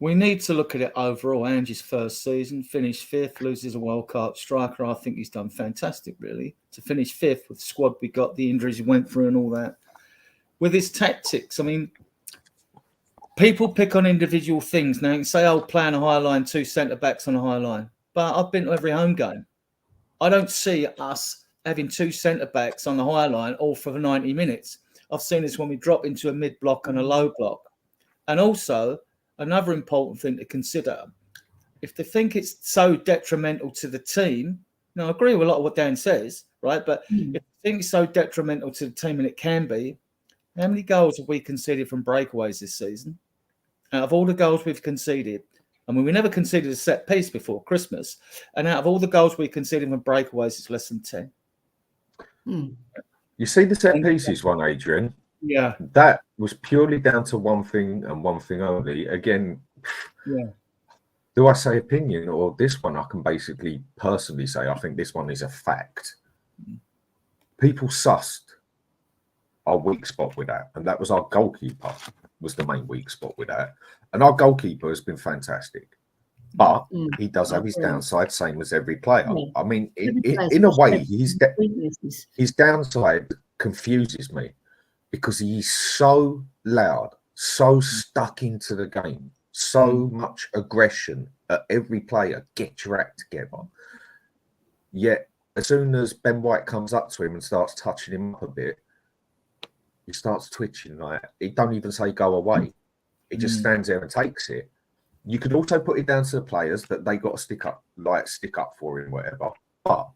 [SPEAKER 4] We need to look at it overall. Angie's first season, finished fifth, loses a World Cup striker. I think he's done fantastic, really, to finish fifth with the squad we got, the injuries he went through and all that. With his tactics, I mean, people pick on individual things. Now, you can say, oh, play on a high line, 2 centre-backs on a high line. But I've been to every home game. I don't see us having 2 centre-backs on the high line all for 90 minutes. I've seen this when we drop into a mid-block and a low block. And also, another important thing to consider, if they think it's so detrimental to the team, now I agree with a lot of what Dan says, right? But if they think it's so detrimental to the team, and it can be, how many goals have we conceded from breakaways this season? Out of all the goals we've conceded, I mean, we never conceded a set piece before Christmas, and out of all the goals we conceded from breakaways, it's less than 10.
[SPEAKER 3] You see the set pieces one, Adrian?
[SPEAKER 4] Yeah.
[SPEAKER 3] That was purely down to one thing and one thing only. Again, do I say opinion or this one? I can basically personally say I think this one is a fact. People sussed our weak spot with that, and that was our goalkeeper was the main weak spot with that. And our goalkeeper has been fantastic, but he does have his downside, same as every player. I mean, in a way, his downside confuses me because he's so loud, so stuck into the game, so much aggression at every player. Get your act together. Yet, as soon as Ben White comes up to him and starts touching him up a bit, he starts twitching. Like, he don't even say go away. He just stands there and takes it. You could also put it down to the players that they got to stick up for him, whatever. But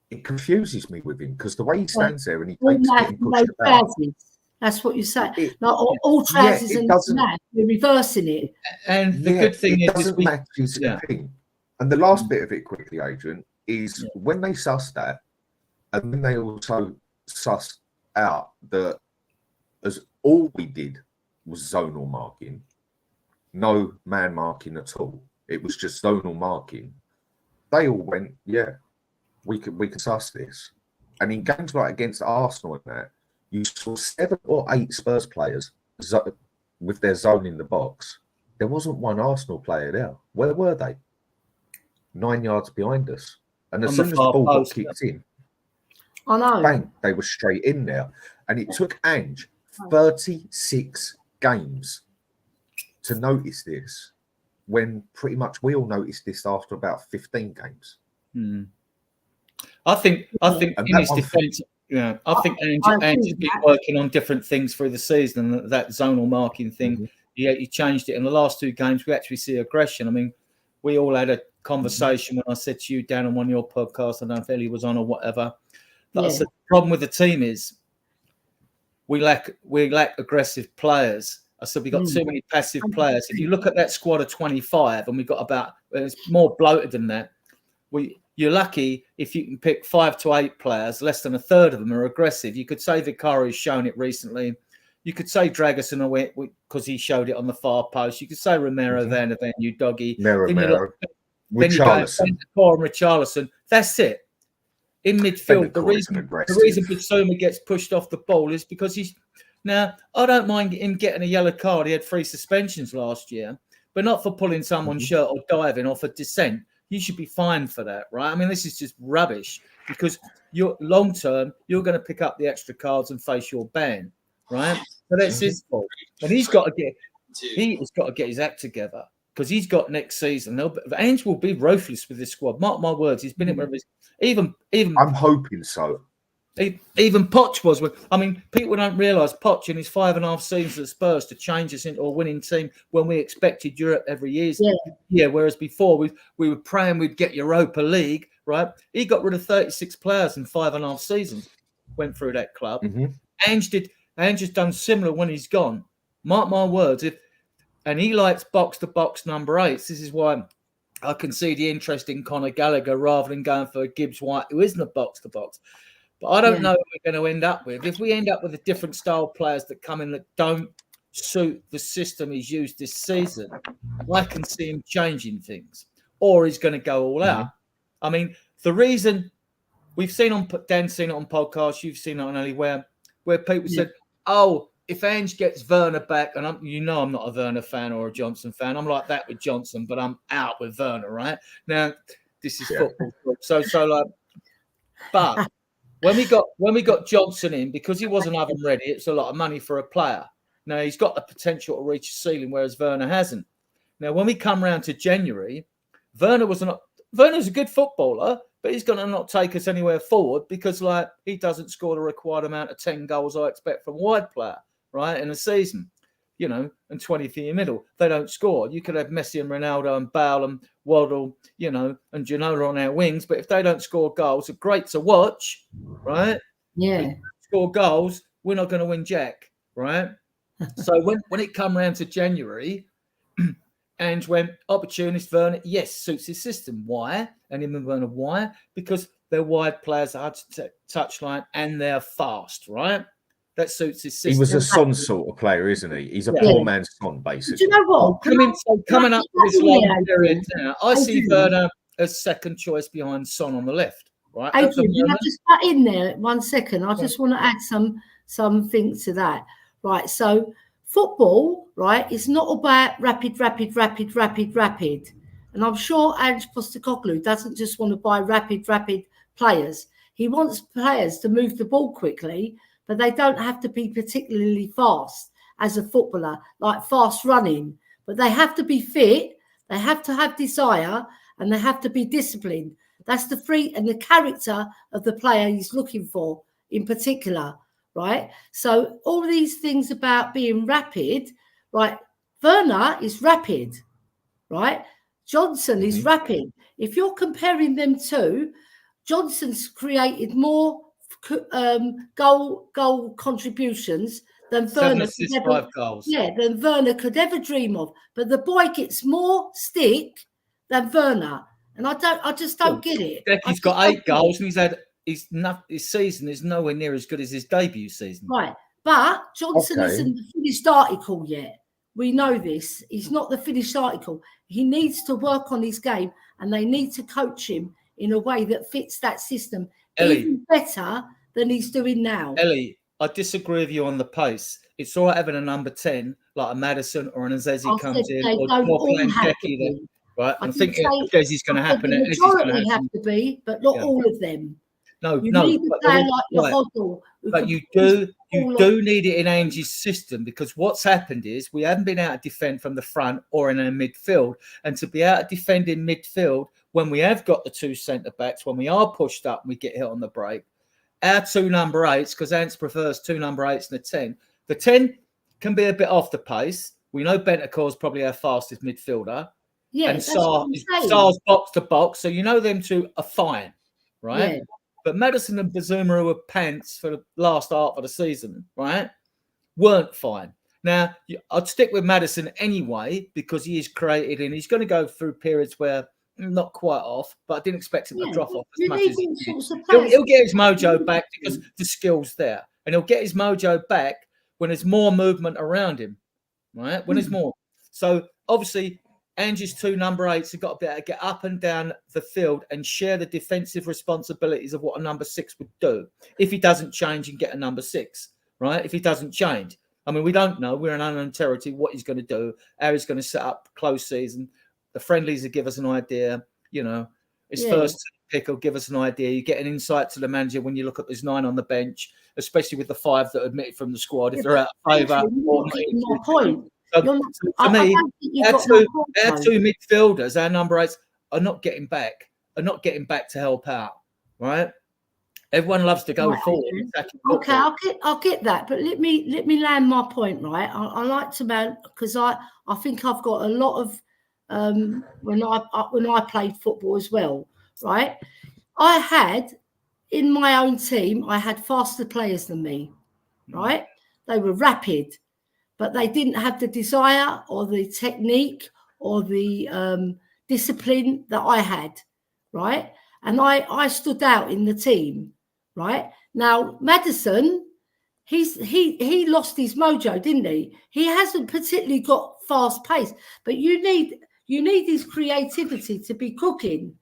[SPEAKER 3] it confuses me with him because the way he stands there and he takes it and pushes it out.
[SPEAKER 1] That's what you say. Like all trousers and that, we're reversing it.
[SPEAKER 4] And the good thing is,
[SPEAKER 3] doesn't match his thing. And the last bit of it quickly, Adrian, is when they sussed that, and then they also sussed out that as all we did was zonal marking, no man marking at all. It was just zonal marking. They all went, we can suss this. And in games like against Arsenal and that, you saw 7 or 8 Spurs players with their zone in the box. There wasn't one Arsenal player there. Where were they? 9 yards behind us. And as soon as the ball got kicked in, bang, they were straight in there. And it took Ange 36 games to notice this, when pretty much we all noticed this after about 15 games.
[SPEAKER 4] I think in his defence, I think Ange's been working on different things through the season, and that zonal marking thing, he changed it. In the last 2 games, we actually see aggression. I mean, we all had a conversation when I said to you, Dan, on one of your podcasts, I don't know if Ellie was on or whatever, but I said the problem with the team is we lack aggressive players. I said we got too many passive players. If you look at that squad of 25, and we got it's more bloated than that. You're lucky if you can pick 5 to 8 players. Less than a third of them are aggressive. You could say Vicari's shown it recently. You could say Dragosin because he showed it on the far post. You could say Romero, Van der Ven, you doggy.
[SPEAKER 3] Richarlison.
[SPEAKER 4] Then you go Richarlison. That's it. In midfield, the reason Bissouma gets pushed off the ball is because he's... Now, I don't mind him getting a yellow card. He had 3 suspensions last year, but not for pulling someone's shirt or diving off a descent. You should be fined for that, right? I mean, this is just rubbish because long term, you're going to pick up the extra cards and face your ban, right? So that's his fault. And he's got to get his act together because he's got next season. Ange will be ruthless with this squad. Mark my words. He's been in with even.
[SPEAKER 3] I'm hoping so.
[SPEAKER 4] Even Poch was. I mean, people don't realise Poch in his 5.5 seasons at Spurs to change us into a winning team when we expected Europe every year. Yeah. Whereas before we were praying we'd get Europa League, right? He got rid of 36 players in 5.5 seasons. Went through that club. Ange has done similar when he's gone. Mark my words. And he likes box to box number 8s. This is why I can see the interest in Conor Gallagher rather than going for Gibbs White, who isn't a box to box. But I don't know what we're going to end up with. If we end up with a different style players that come in that don't suit the system he's used this season, I can see him changing things. Or he's going to go all out. I mean, the reason we've seen Dan's seen it on podcasts, you've seen it on Ali, where people said, oh, if Ange gets Werner back, and I'm not a Werner fan or a Johnson fan. I'm like that with Johnson, but I'm out with Werner, right? Now, this is football. But when we got Johnson in, because he wasn't oven ready, it's a lot of money for a player. Now he's got the potential to reach a ceiling, whereas Werner hasn't. Now when we come round to January, Werner's a good footballer, but he's going to not take us anywhere forward because he doesn't score the required amount of 10 goals I expect from a wide player, right, in a season. And 20 for your middle. They don't score. You could have Messi and Ronaldo and Bale and Waddle, and Ginola on our wings, but if they don't score goals, they're great to watch, right?
[SPEAKER 1] Yeah.
[SPEAKER 4] Score goals, we're not going to win jack, right? So when it come round to January, and when opportunist Werner, yes, suits his system. Why? And him and Werner, why? Because they're wide players that have touchline and they're fast, right? That suits his system.
[SPEAKER 3] He was a Son sort of player, isn't he? He's a poor man's Son, basically.
[SPEAKER 1] Do you know what?
[SPEAKER 4] Coming up with this long period now, I see Werner as second choice behind Son on the left, right?
[SPEAKER 1] Adrian, can I just put in there 1 second? I just want to add some things to that. Right, so football, right, is not about rapid. And I'm sure Ange Postecoglou doesn't just want to buy rapid players. He wants players to move the ball quickly, but they don't have to be particularly fast as a footballer, like fast running. But they have to be fit, they have to have desire, and they have to be disciplined. That's the and the character of the player he's looking for in particular, right? So all these things about being rapid, right? Werner is rapid, right? Johnson is rapid. If you're comparing them two, Johnson's created more goal contributions than
[SPEAKER 4] 7
[SPEAKER 1] Werner
[SPEAKER 4] assists, 5 goals.
[SPEAKER 1] Yeah, than Werner could ever dream of. But the boy gets more stick than Werner, and I just don't get it.
[SPEAKER 4] Becky's got 8 goals, and his season is nowhere near as good as his debut season.
[SPEAKER 1] Right, but Johnson isn't the finished article yet. We know this. He's not the finished article. He needs to work on his game, and they need to coach him in a way that fits that system even better than he's doing now.
[SPEAKER 4] Ellie, I disagree with you on the pace. It's all right having a number 10, like a Madison or an Azezi comes in, or Glenn, right? I'm thinking Azzi's going to happen.
[SPEAKER 1] The majority have to be, but not all of them. You need a player like your Hoddle.
[SPEAKER 4] But you do need it in Ange's system, because what's happened is we haven't been able to defend from the front or in our midfield. And to be able to defend in midfield when we have got the 2 centre-backs, when we are pushed up and we get hit on the break, our 2 number 8s, because Ants prefers 2 number 8s and a 10. The 10 can be a bit off the pace. We know Bentancur's probably our fastest midfielder.
[SPEAKER 1] Yeah,
[SPEAKER 4] and Sar's box to box. So you know them 2 are fine, right? Yeah. But Madison and Bissouma were pants for the last half of the season, right? weren't fine. Now, I'd stick with Maddison anyway because he is created and he's going to go through periods where not quite off, but I didn't expect him to drop off as much as he did. He'll get his mojo back because the skill's there, and he'll get his mojo back when there's more movement around him, right? When there's more. So obviously, Angie's 2 number 8s have got to be able to get up and down the field and share the defensive responsibilities of what a number 6 would do if he doesn't change and get a number 6, right? If he doesn't change. I mean, we don't know. We're in unknown territory what he's going to do, how he's going to set up close season. The friendlies will give us an idea, you know. His first pick will give us an idea. You get an insight to the manager when you look at those 9 on the bench, especially with the 5 that are admitted from the squad, if they're out of favour.
[SPEAKER 1] My point.
[SPEAKER 4] So for me, our 2 midfielders, our number 8s, are not getting back to help out, right? Everyone loves to go forward.
[SPEAKER 1] Okay, I'll get that, but let me land my point, right? I like to because I think I've got a lot of when I played football as well, right? I had in my own team, I had faster players than me, right? They were rapid, but they didn't have the desire or the technique or the discipline that I had, right? And I stood out in the team, right? Now, Maddison, he lost his mojo, didn't he? He hasn't particularly got fast pace, but you need his creativity to be cooking,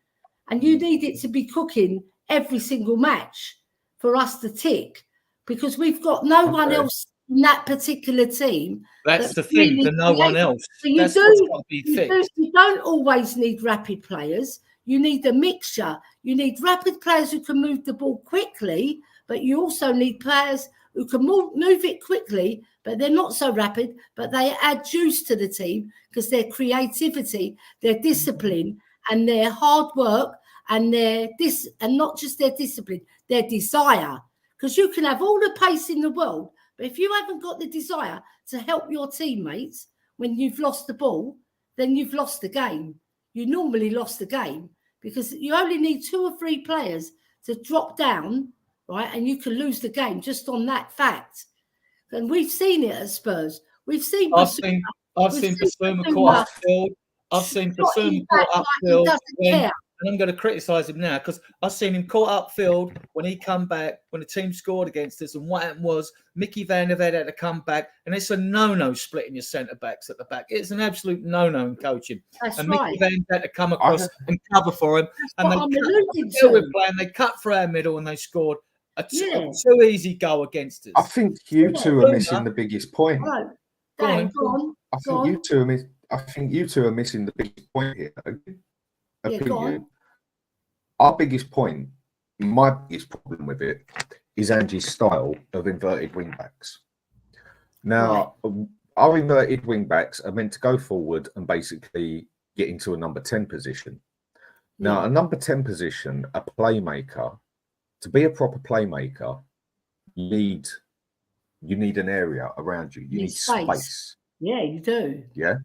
[SPEAKER 1] and you need it to be cooking every single match for us to tick, because we've got no one else in that particular team.
[SPEAKER 4] That's the thing, the no one else.
[SPEAKER 1] So you don't always need rapid players. You need a mixture. You need rapid players who can move the ball quickly, but you also need players who can move it quickly, but they're not so rapid, but they add juice to the team because their creativity, their discipline, and their hard work, and and not just their discipline, their desire. Because you can have all the pace in the world, but if you haven't got the desire to help your teammates when you've lost the ball, then you've lost the game. You normally lost the game because you only need 2 or 3 players to drop down, right? And you can lose the game just on that fact. And we've seen it at Spurs. I've seen
[SPEAKER 4] Basuma caught upfield. I've seen Basuma caught upfield. And I'm going to criticise him now because I've seen him caught upfield when he come back, when the team scored against us. And what happened was Mickey van der Ven had to come back. And it's a no-no splitting your centre-backs at the back. It's an absolute no-no in coaching.
[SPEAKER 1] That's
[SPEAKER 4] and
[SPEAKER 1] right.
[SPEAKER 4] Mickey van had to come across and cover for him.
[SPEAKER 1] That's
[SPEAKER 4] and they cut through our middle and they scored a too easy goal against us.
[SPEAKER 3] I think you 2 are missing the biggest point.
[SPEAKER 1] Right. Go on.
[SPEAKER 3] I think you 2 are missing the biggest point here. Our biggest point, my biggest problem with it, is Angie's style of inverted wing backs. Now, our inverted wing backs are meant to go forward and basically get into a number 10 position. Now, a number 10 position, a playmaker, to be a proper playmaker, you need an area around you. You need space.
[SPEAKER 1] Yeah, you do.
[SPEAKER 3] Yeah,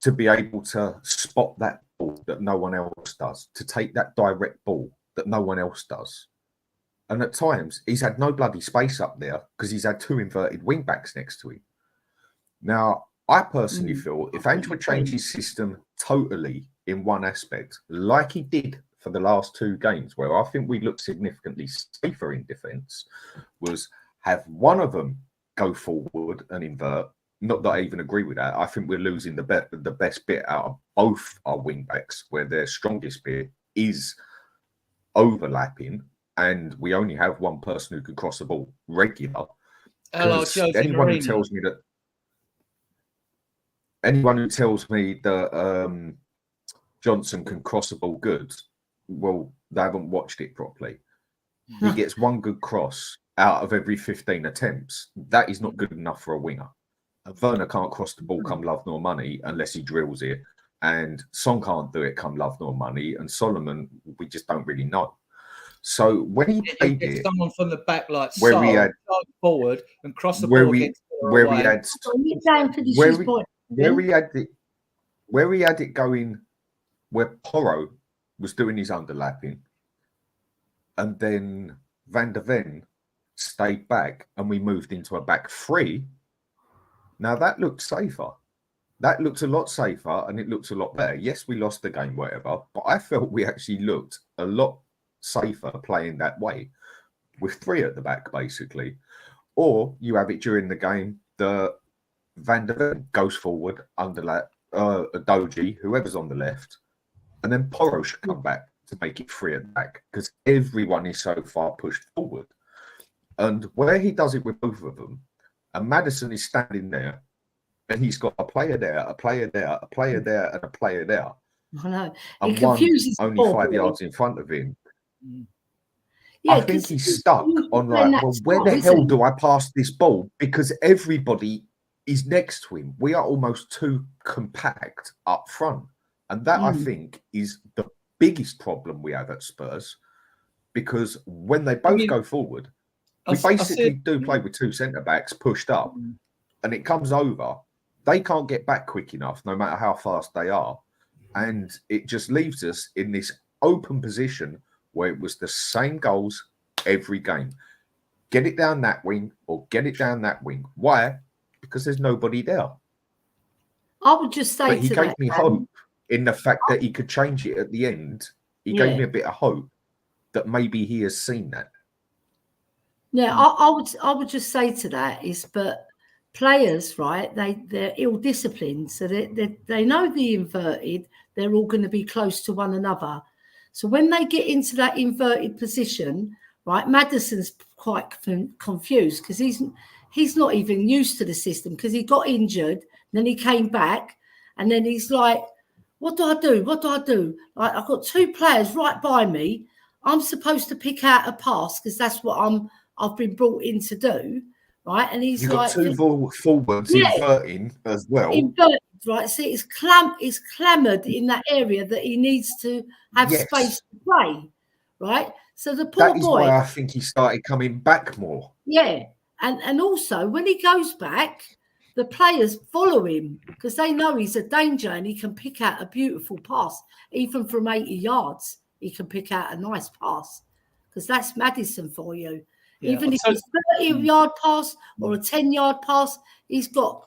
[SPEAKER 3] to be able to spot that ball that no one else does, to take that direct ball that no one else does. And at times, he's had no bloody space up there because he's had 2 inverted wing backs next to him. Now, I personally feel if Ange would change his system totally in one aspect, like he did for the last 2 games, where I think we looked significantly safer in defence, was have one of them go forward and invert. Not that I even agree with that. I think we're losing the best bit out of both our wing backs, where their strongest bit is overlapping, and we only have one person who can cross the ball regular. Anyone who tells me that Johnson can cross the ball good, well, they haven't watched it properly. He gets 1 good cross out of every 15 attempts. That is not good enough for a winger. Werner can't cross the ball come love nor money unless he drills it. And Son can't do it come love nor money. And Solomon, we just don't really know. So when he played it,
[SPEAKER 4] someone from the back like
[SPEAKER 3] where we had
[SPEAKER 4] forward and cross the ball
[SPEAKER 3] where we had it going, where Porro was doing his underlapping, and then Van der Ven stayed back, and we moved into a back 3. Now that looked safer. That looked a lot safer and it looked a lot better. Yes, we lost the game, whatever, but I felt we actually looked a lot safer playing that way with 3 at the back, basically. Or you have it during the game, the Van der Ven goes forward, under Doji, whoever's on the left, and then Porro should come back to make it 3 at the back because everyone is so far pushed forward. And where he does it with both of them, and Maddison is standing there, and he's got a player there, a player there, a player there, and a player there.
[SPEAKER 1] I know.
[SPEAKER 3] And
[SPEAKER 1] It confuses
[SPEAKER 3] one only
[SPEAKER 1] Paul,
[SPEAKER 3] 5
[SPEAKER 1] really.
[SPEAKER 3] yards in front of him.
[SPEAKER 1] Yeah,
[SPEAKER 3] I think
[SPEAKER 1] 'cause
[SPEAKER 3] he's stuck on
[SPEAKER 1] playing
[SPEAKER 3] like,
[SPEAKER 1] that
[SPEAKER 3] well, where
[SPEAKER 1] style,
[SPEAKER 3] the
[SPEAKER 1] isn't
[SPEAKER 3] hell
[SPEAKER 1] he?
[SPEAKER 3] do I pass this ball? Because everybody is next to him. We are almost too compact up front. And that, I think, is the biggest problem we have at Spurs. Because when they both go forward, we basically do play with 2 centre-backs pushed up. And it comes over. They can't get back quick enough, no matter how fast they are. And it just leaves us in this open position where it was the same goals every game. Get it down that wing or get it down that wing. Why? Because there's nobody there.
[SPEAKER 1] I would just say
[SPEAKER 3] But he
[SPEAKER 1] to
[SPEAKER 3] gave
[SPEAKER 1] that,
[SPEAKER 3] me hope in the fact that he could change it at the end. He gave me a bit of hope that maybe he has seen that.
[SPEAKER 1] Yeah, I would just say to that is, but players, right? They're ill-disciplined, so they know the inverted. They're all going to be close to one another. So when they get into that inverted position, right? Maddison's quite confused because he's not even used to the system because he got injured, then he came back, and then he's like, "What do I do? What do I do? Like I've got 2 players right by me. I'm supposed to pick out a pass because that's what I've been brought in to do, right?" And he's
[SPEAKER 3] You've
[SPEAKER 1] like,
[SPEAKER 3] got 2 forwards inverting as well.
[SPEAKER 1] Inverted, right? See, it's clamoured in that area that he needs to have space to play, right? So the poor
[SPEAKER 3] that is
[SPEAKER 1] boy.
[SPEAKER 3] why I think he started coming back more.
[SPEAKER 1] Yeah, and also when he goes back, the players follow him because they know he's a danger and he can pick out a beautiful pass, even from 80 yards. He can pick out a nice pass because that's Maddison for you.
[SPEAKER 4] Yeah,
[SPEAKER 1] Even if it's a 30-yard pass or a 10-yard pass, he's got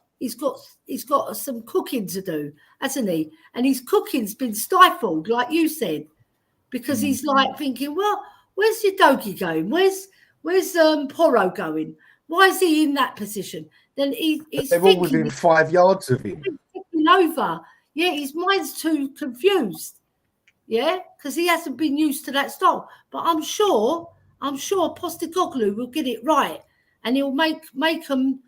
[SPEAKER 1] some cooking to do, hasn't he? And his cooking's been stifled, like you said, because he's like thinking, well, where's your Dogi going? Where's Porro going? Why is he in that position? Then he's
[SPEAKER 3] they're all within 5 yards of him.
[SPEAKER 1] He's over. Yeah, his mind's too confused. Yeah, because he hasn't been used to that style. But I'm sure Postecoglou will get it right, and he'll make them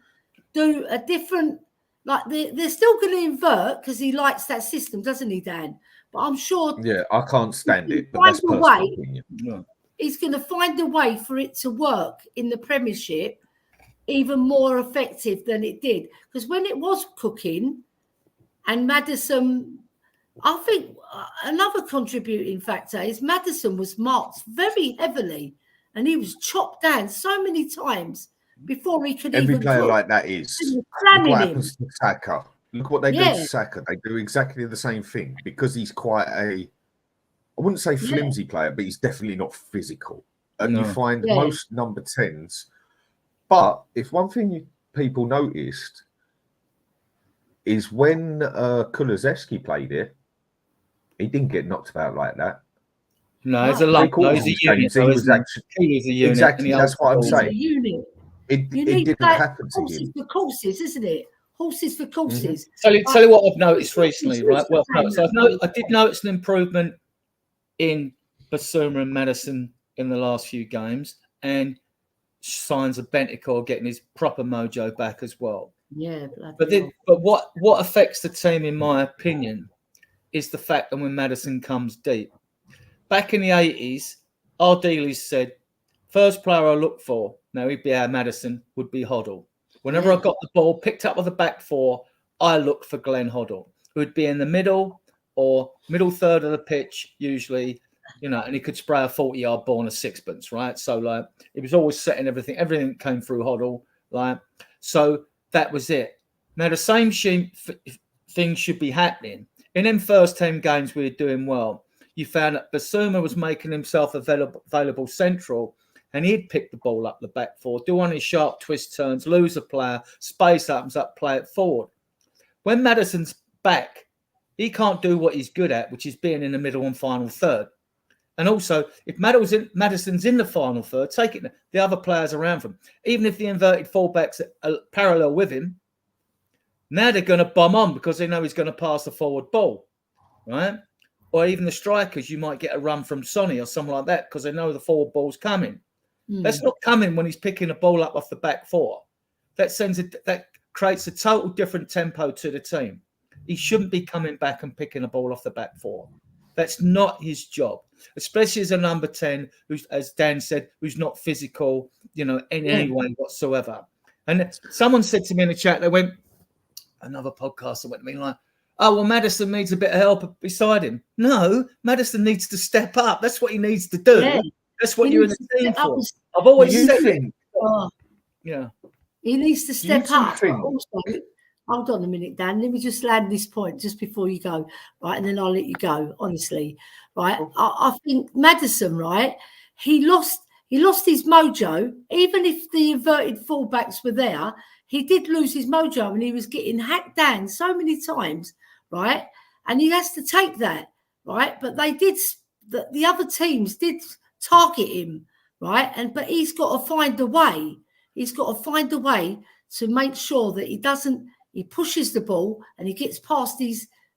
[SPEAKER 1] do a different. Like they're still going to invert because he likes that system, doesn't he, Dan? But I'm sure.
[SPEAKER 3] Yeah, I can't stand it, but that's personal opinion.
[SPEAKER 4] Yeah.
[SPEAKER 1] He's going to find a way for it to work in the Premiership even more effective than it did. Because when it was cooking, and Maddison. I think another contributing factor is Maddison was marked very heavily and he was chopped down so many times before he could
[SPEAKER 3] Every
[SPEAKER 1] even
[SPEAKER 3] player
[SPEAKER 1] cook.
[SPEAKER 3] like that is. Look what happens to Saka. Look what they do to Saka. They do exactly the same thing because he's quite I wouldn't say flimsy player, but he's definitely not physical. And you find most number 10s. But if one thing people noticed is when Kulusevski played it, he didn't get knocked about like that.
[SPEAKER 4] No, he's a lump. No, he's a unit.
[SPEAKER 3] He was actually,
[SPEAKER 4] he is a unit.
[SPEAKER 3] Exactly, that's what I'm saying.
[SPEAKER 1] He's a unit.
[SPEAKER 3] It didn't happen to
[SPEAKER 1] horses
[SPEAKER 3] him.
[SPEAKER 1] for courses, isn't it? Horses for courses.
[SPEAKER 4] Tell you what I've noticed recently, right? Well, so I did notice an improvement in Basuma and Maddison in the last few games, and signs of Bentancur getting his proper mojo back as well.
[SPEAKER 1] Yeah,
[SPEAKER 4] but what affects the team, in my opinion, is the fact that when Maddison comes deep. Back in the 80s, our dealers said, first player I look for, now he'd be our Maddison, would be Hoddle. Whenever I got the ball picked up with the back 4, I looked for Glenn Hoddle, who would be in the middle or middle third of the pitch, usually, and he could spray a 40-yard ball on a sixpence, right? So, like, it was always setting everything came through Hoddle, like, so that was it. Now, the same thing should be happening. In them first 10 games, we were doing well. You found that Basuma was making himself available central, and he'd pick the ball up the back four, do one of his sharp twist turns, lose a player, space opens up, play it forward. When Maddison's back, he can't do what he's good at, which is being in the middle and final third. And also, if Maddison's in the final third, take it the other players around him. Even if the inverted fullbacks are parallel with him, now they're going to bomb on because they know he's going to pass the forward ball, right? Or even the strikers, you might get a run from Sonny or something like that because they know the forward ball's coming. That's not coming when he's picking a ball up off the back four. That creates a total different tempo to the team. He shouldn't be coming back and picking a ball off the back four. That's not his job, especially as a number 10, who's, as Dan said, who's not physical, in any way whatsoever. And someone said to me in the chat, they went, another podcast that went to me like, oh, well, Maddison needs a bit of help beside him. No, Maddison needs to step up. That's what he needs to do. Yeah. That's what you're in the team for. I've always said it. Yeah.
[SPEAKER 1] He needs to step up. Also, hold on a minute, Dan. Let me just land this point just before you go, right? And then I'll let you go, honestly, right? I think Maddison, right? He lost his mojo. Even if the inverted fullbacks were there, he did lose his mojo and he was getting hacked down so many times, right? And he has to take that, right? But the other teams did target him, right? But he's got to find a way. He's got to find a way to make sure that he pushes the ball and he gets past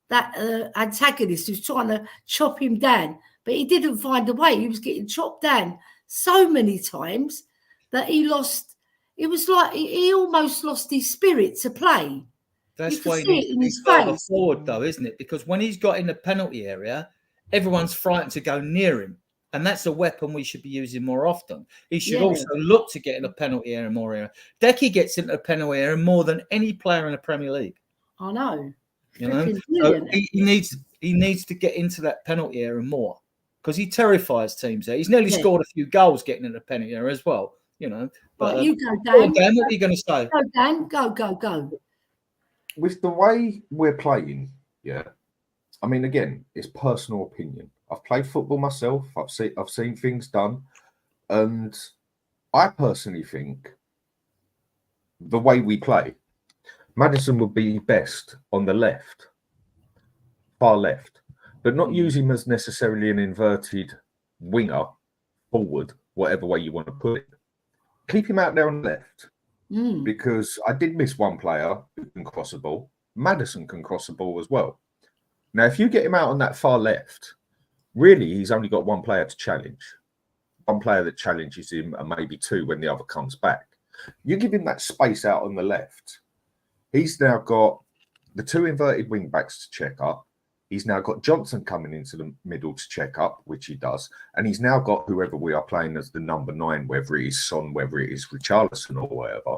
[SPEAKER 1] that antagonist who's trying to chop him down. But he didn't find a way. He was getting chopped down so many times that he lost. It was like he almost lost his spirit to play.
[SPEAKER 4] That's why he's further forward, though, isn't it? Because when he's got in the penalty area, everyone's frightened to go near him. And that's a weapon we should be using more often. He should also look to get in the penalty area more area. Decky gets into the penalty area more than any player in the Premier League.
[SPEAKER 1] I know.
[SPEAKER 4] So he needs to get into that penalty area more because he terrifies teams there. He's nearly scored a few goals getting in the penalty area as well. But
[SPEAKER 1] you go, Dan.
[SPEAKER 4] Dan, what are you going to say?
[SPEAKER 1] Go, Dan. Go.
[SPEAKER 3] With the way we're playing, I mean, again, it's personal opinion. I've played football myself. I've seen things done, and I personally think the way we play, Maddison would be best on the left, far left, but not use him as necessarily an inverted winger, forward, whatever way you want to put it. Keep him out there on the left because I did miss one player who can cross a ball. Maddison can cross a ball as well. Now, if you get him out on that far left, really, he's only got one player to challenge. One player that challenges him and maybe two when the other comes back. You give him that space out on the left. He's now got the two inverted wing backs to check up. He's now got Johnson coming into the middle to check up, which he does. And he's now got whoever we are playing as the number 9, whether it is Son, whether it is Richarlison or whatever.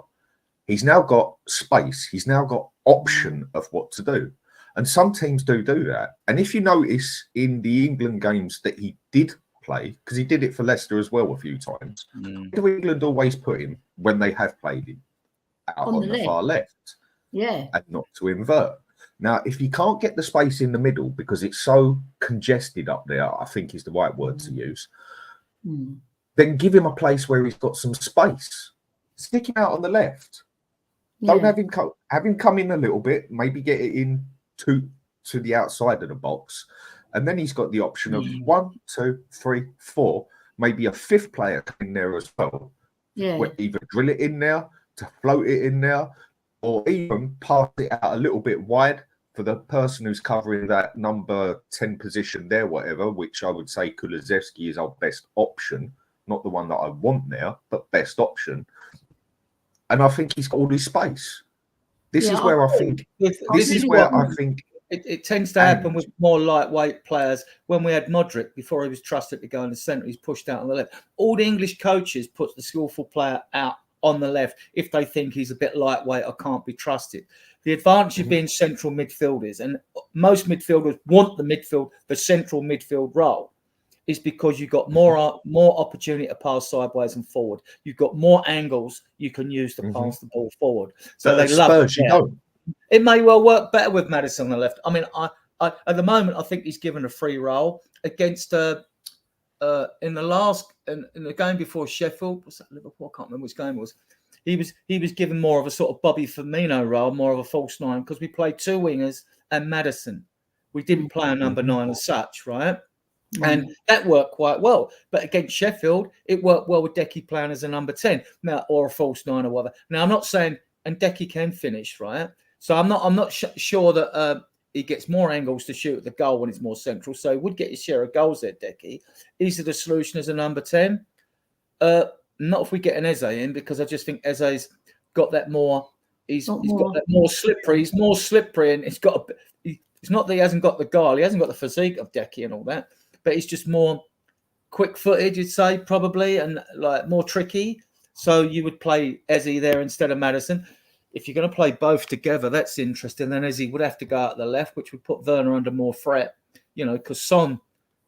[SPEAKER 3] He's now got space. He's now got option of what to do. And some teams do that. And if you notice in the England games that he did play, because he did it for Leicester as well a few times, do England always put him, when they have played him, out on the far left? Yeah. And not to invert. Now, if you can't get the space in the middle because it's so congested up there, I think is the right word to use, then give him a place where he's got some space. Stick him out on the left. Don't have him come in a little bit, maybe get it in to the outside of the box, and then he's got the option of 1, 2, 3, 4, maybe a fifth player in there as well. Where either drill it in there, to float it in there, or even pass it out a little bit wide for the person who's covering that number 10 position there, whatever, which I would say Kulusevski is our best option, not the one that I want there, but best option. And I think he's got all his space. This is where I think. This is where I think
[SPEAKER 4] it tends to happen with more lightweight players. When we had Modric before he was trusted to go in the centre, he's pushed out on the left. All the English coaches put the skillful player out on the left if they think he's a bit lightweight or can't be trusted. The advantage of being central midfielders, and most midfielders want the central midfield role, is because you've got more opportunity to pass sideways and forward. You've got more angles you can use to pass the ball forward. So they love it. It may well work better with Maddison on the left. I mean, I at the moment, I think he's given a free role against in the game before Sheffield, was that Liverpool? I can't remember which game it was. He was given more of a sort of Bobby Firmino role, more of a false nine, because we played two wingers and Maddison. We didn't play a number 9 as such, right? And that worked quite well. But against Sheffield, it worked well with Decky playing as a number 10 now, or a false 9 or whatever. Now, I'm not saying, and Decky can finish, right? So I'm not sure that he gets more angles to shoot at the goal when it's more central. So he would get his share of goals there, Decky. Is it a solution as a number 10? Not if we get an Eze in, because I just think Eze's got that more. He's got that more slippery. He's more slippery, and it's not that he hasn't got the guile. He hasn't got the physique of Decky and all that, but he's just more quick-footed, you'd say, probably, and like more tricky. So you would play Eze there instead of Maddison. If you're going to play both together, that's interesting. Then Eze would have to go out the left, which would put Werner under more threat. Because Son.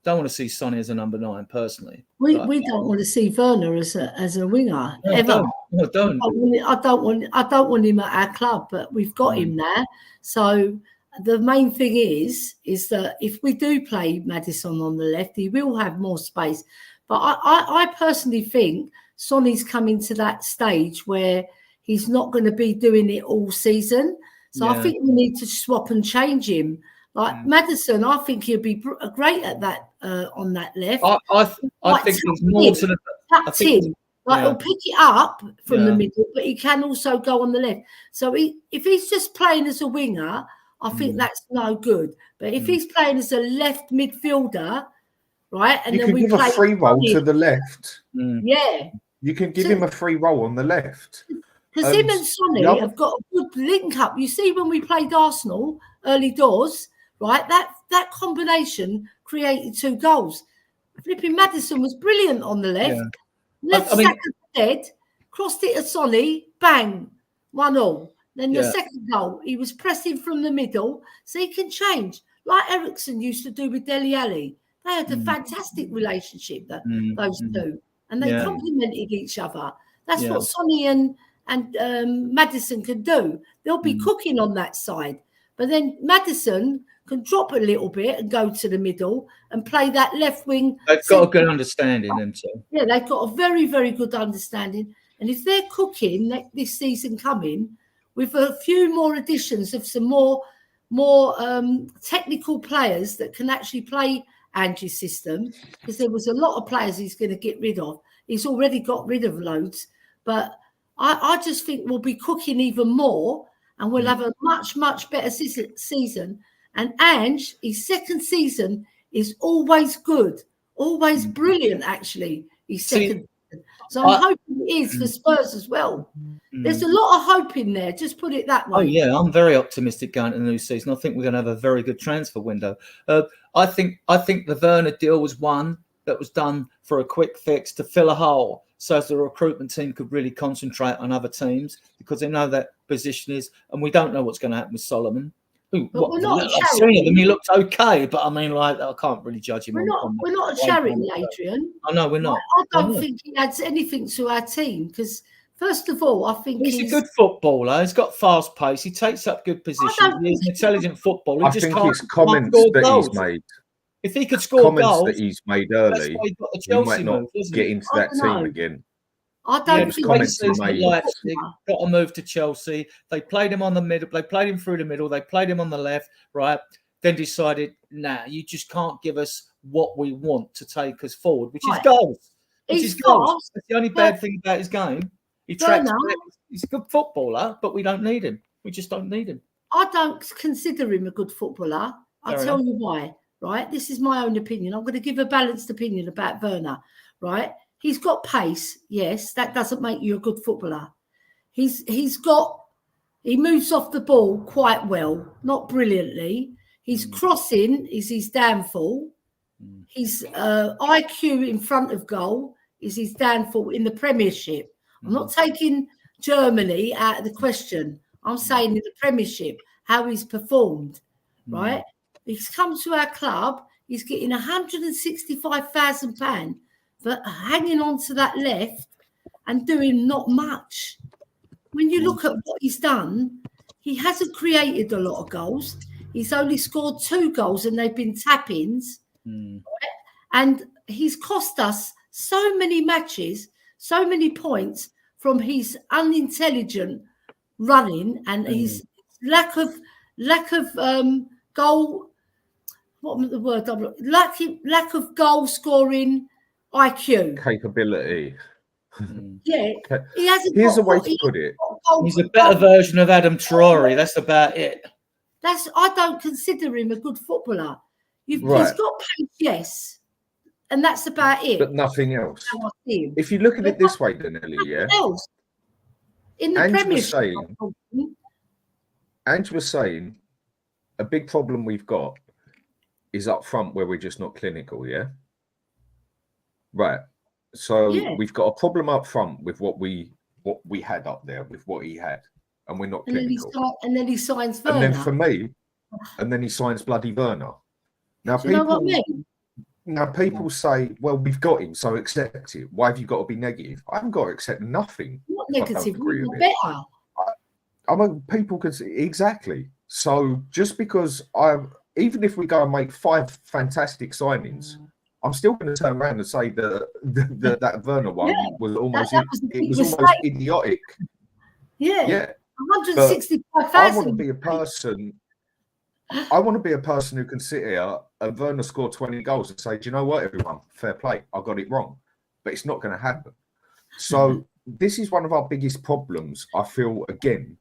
[SPEAKER 4] Don't want to see Sonny as a number 9 personally.
[SPEAKER 1] We don't want to see Werner as a winger ever.
[SPEAKER 4] I don't.
[SPEAKER 1] I don't want him at our club, but we've got him there. So the main thing is that if we do play Maddison on the left, he will have more space. But I personally think Sonny's coming to that stage where he's not going to be doing it all season. So I think we need to swap and change him. Like Maddison, I think he'll be great at that on that left.
[SPEAKER 4] I think there's more to the
[SPEAKER 1] tucked in. He'll pick it up from the middle, but he can also go on the left. So if he's just playing as a winger, I think that's no good. But if he's playing as a left midfielder, right, and
[SPEAKER 3] you
[SPEAKER 1] then
[SPEAKER 3] can
[SPEAKER 1] we
[SPEAKER 3] give
[SPEAKER 1] play
[SPEAKER 3] a free roll to the left.
[SPEAKER 1] Yeah,
[SPEAKER 3] you can give him a free roll on the left.
[SPEAKER 1] Because him and Sonny have got a good link up. You see, when we played Arsenal early doors. Right, that combination created 2 goals. Flipping Maddison was brilliant on the left. Left second dead, crossed it at Sonny, bang, 1-1. Then the second goal, he was pressing from the middle, so he can change, like Ericsson used to do with Dele Alli. They had a fantastic relationship, those two, and they complemented each other. That's what Sonny and Maddison can do. They'll be cooking on that side, but then Maddison can drop a little bit and go to the middle and play that left wing.
[SPEAKER 4] They've got a good understanding, them two.
[SPEAKER 1] Yeah, they've got a very, very good understanding. And if they're cooking this season coming with a few more additions of some more technical players that can actually play Angie's system, because there was a lot of players he's going to get rid of. He's already got rid of loads. But I just think we'll be cooking even more, and we'll have a much, much better season. And Ange, his second season is always good, always brilliant, actually, his second season. So I'm hoping it is for Spurs as well. There's a lot of hope in there, just put it that way.
[SPEAKER 4] Oh, yeah, I'm very optimistic going into the new season. I think we're going to have a very good transfer window. I think the Werner deal was one that was done for a quick fix to fill a hole, so as the recruitment team could really concentrate on other teams, because they know that position is, and we don't know what's going to happen with Solomon.
[SPEAKER 1] We're not
[SPEAKER 4] I've seen him. He looked okay, but I mean, like, I can't really judge him.
[SPEAKER 1] We're not a charity, Adrian.
[SPEAKER 4] I know we're not.
[SPEAKER 1] I don't think he adds anything to our team, because first of all, I think
[SPEAKER 4] he's a good footballer. He's got fast pace. He takes up good positions. He's an intelligent footballer.
[SPEAKER 3] I think his comments that he's made.
[SPEAKER 4] If he could score goals
[SPEAKER 3] that he's made early, he might not get into that team again.
[SPEAKER 1] I don't think
[SPEAKER 3] comments he made.
[SPEAKER 4] They got to move to Chelsea. They played him on the middle. They played him through the middle. They played him on the left, right? Then decided, nah, you just can't give us what we want to take us forward, which is goals. He's goals. That's the only bad thing about his game. He's a good footballer, but we don't need him. We just don't need him.
[SPEAKER 1] I don't consider him a good footballer. I'll tell you why, right? This is my own opinion. I'm going to give a balanced opinion about Werner, right? He's got pace, yes. That doesn't make you a good footballer. He moves off the ball quite well, not brilliantly. His crossing is his downfall. His IQ in front of goal is his downfall in the Premiership. I'm not taking Germany out of the question. I'm saying in the Premiership, how he's performed, right? He's come to our club. He's getting £165,000 for hanging on to that left and doing not much. When you look at what he's done, he hasn't created a lot of goals. He's only scored 2 goals and they've been tap-ins. Right? And he's cost us so many matches, so many points from his unintelligent running and his lack of goal. What was the word? Lack of goal scoring IQ.
[SPEAKER 3] Capability.
[SPEAKER 1] Yeah, he hasn't.
[SPEAKER 3] Here's a way to put it.
[SPEAKER 4] He's a better version of Adam Traore. That's about it.
[SPEAKER 1] I don't consider him a good footballer. He's got pace, yes, and that's about it.
[SPEAKER 3] But nothing else. If you look at it this way, then Ellie, yeah.
[SPEAKER 1] Else. In the Premiership,
[SPEAKER 3] Ange was saying a big problem we've got is up front where we're just not clinical, yeah? Right. So we've got a problem up front with what we had up there, with what he had, and we're not clinical.
[SPEAKER 1] And then he signs Werner.
[SPEAKER 3] And then for me, and then he signs bloody Werner. Now
[SPEAKER 1] Do you know what I mean?
[SPEAKER 3] Now people say, well, we've got him, so accept it. Why have you got to be negative? I haven't got to accept nothing.
[SPEAKER 1] What negative? We're better.
[SPEAKER 3] I mean, people can see exactly. So just because even if we go and make 5 fantastic signings, I'm still going to turn around and say that Werner one was almost idiotic.
[SPEAKER 1] Yeah. 165,000.
[SPEAKER 3] I want to be a person. I want to be a person who can sit here and Werner score 20 goals and say, do you know what, everyone? Fair play. I got it wrong. But it's not going to happen. So this is one of our biggest problems, I feel, again,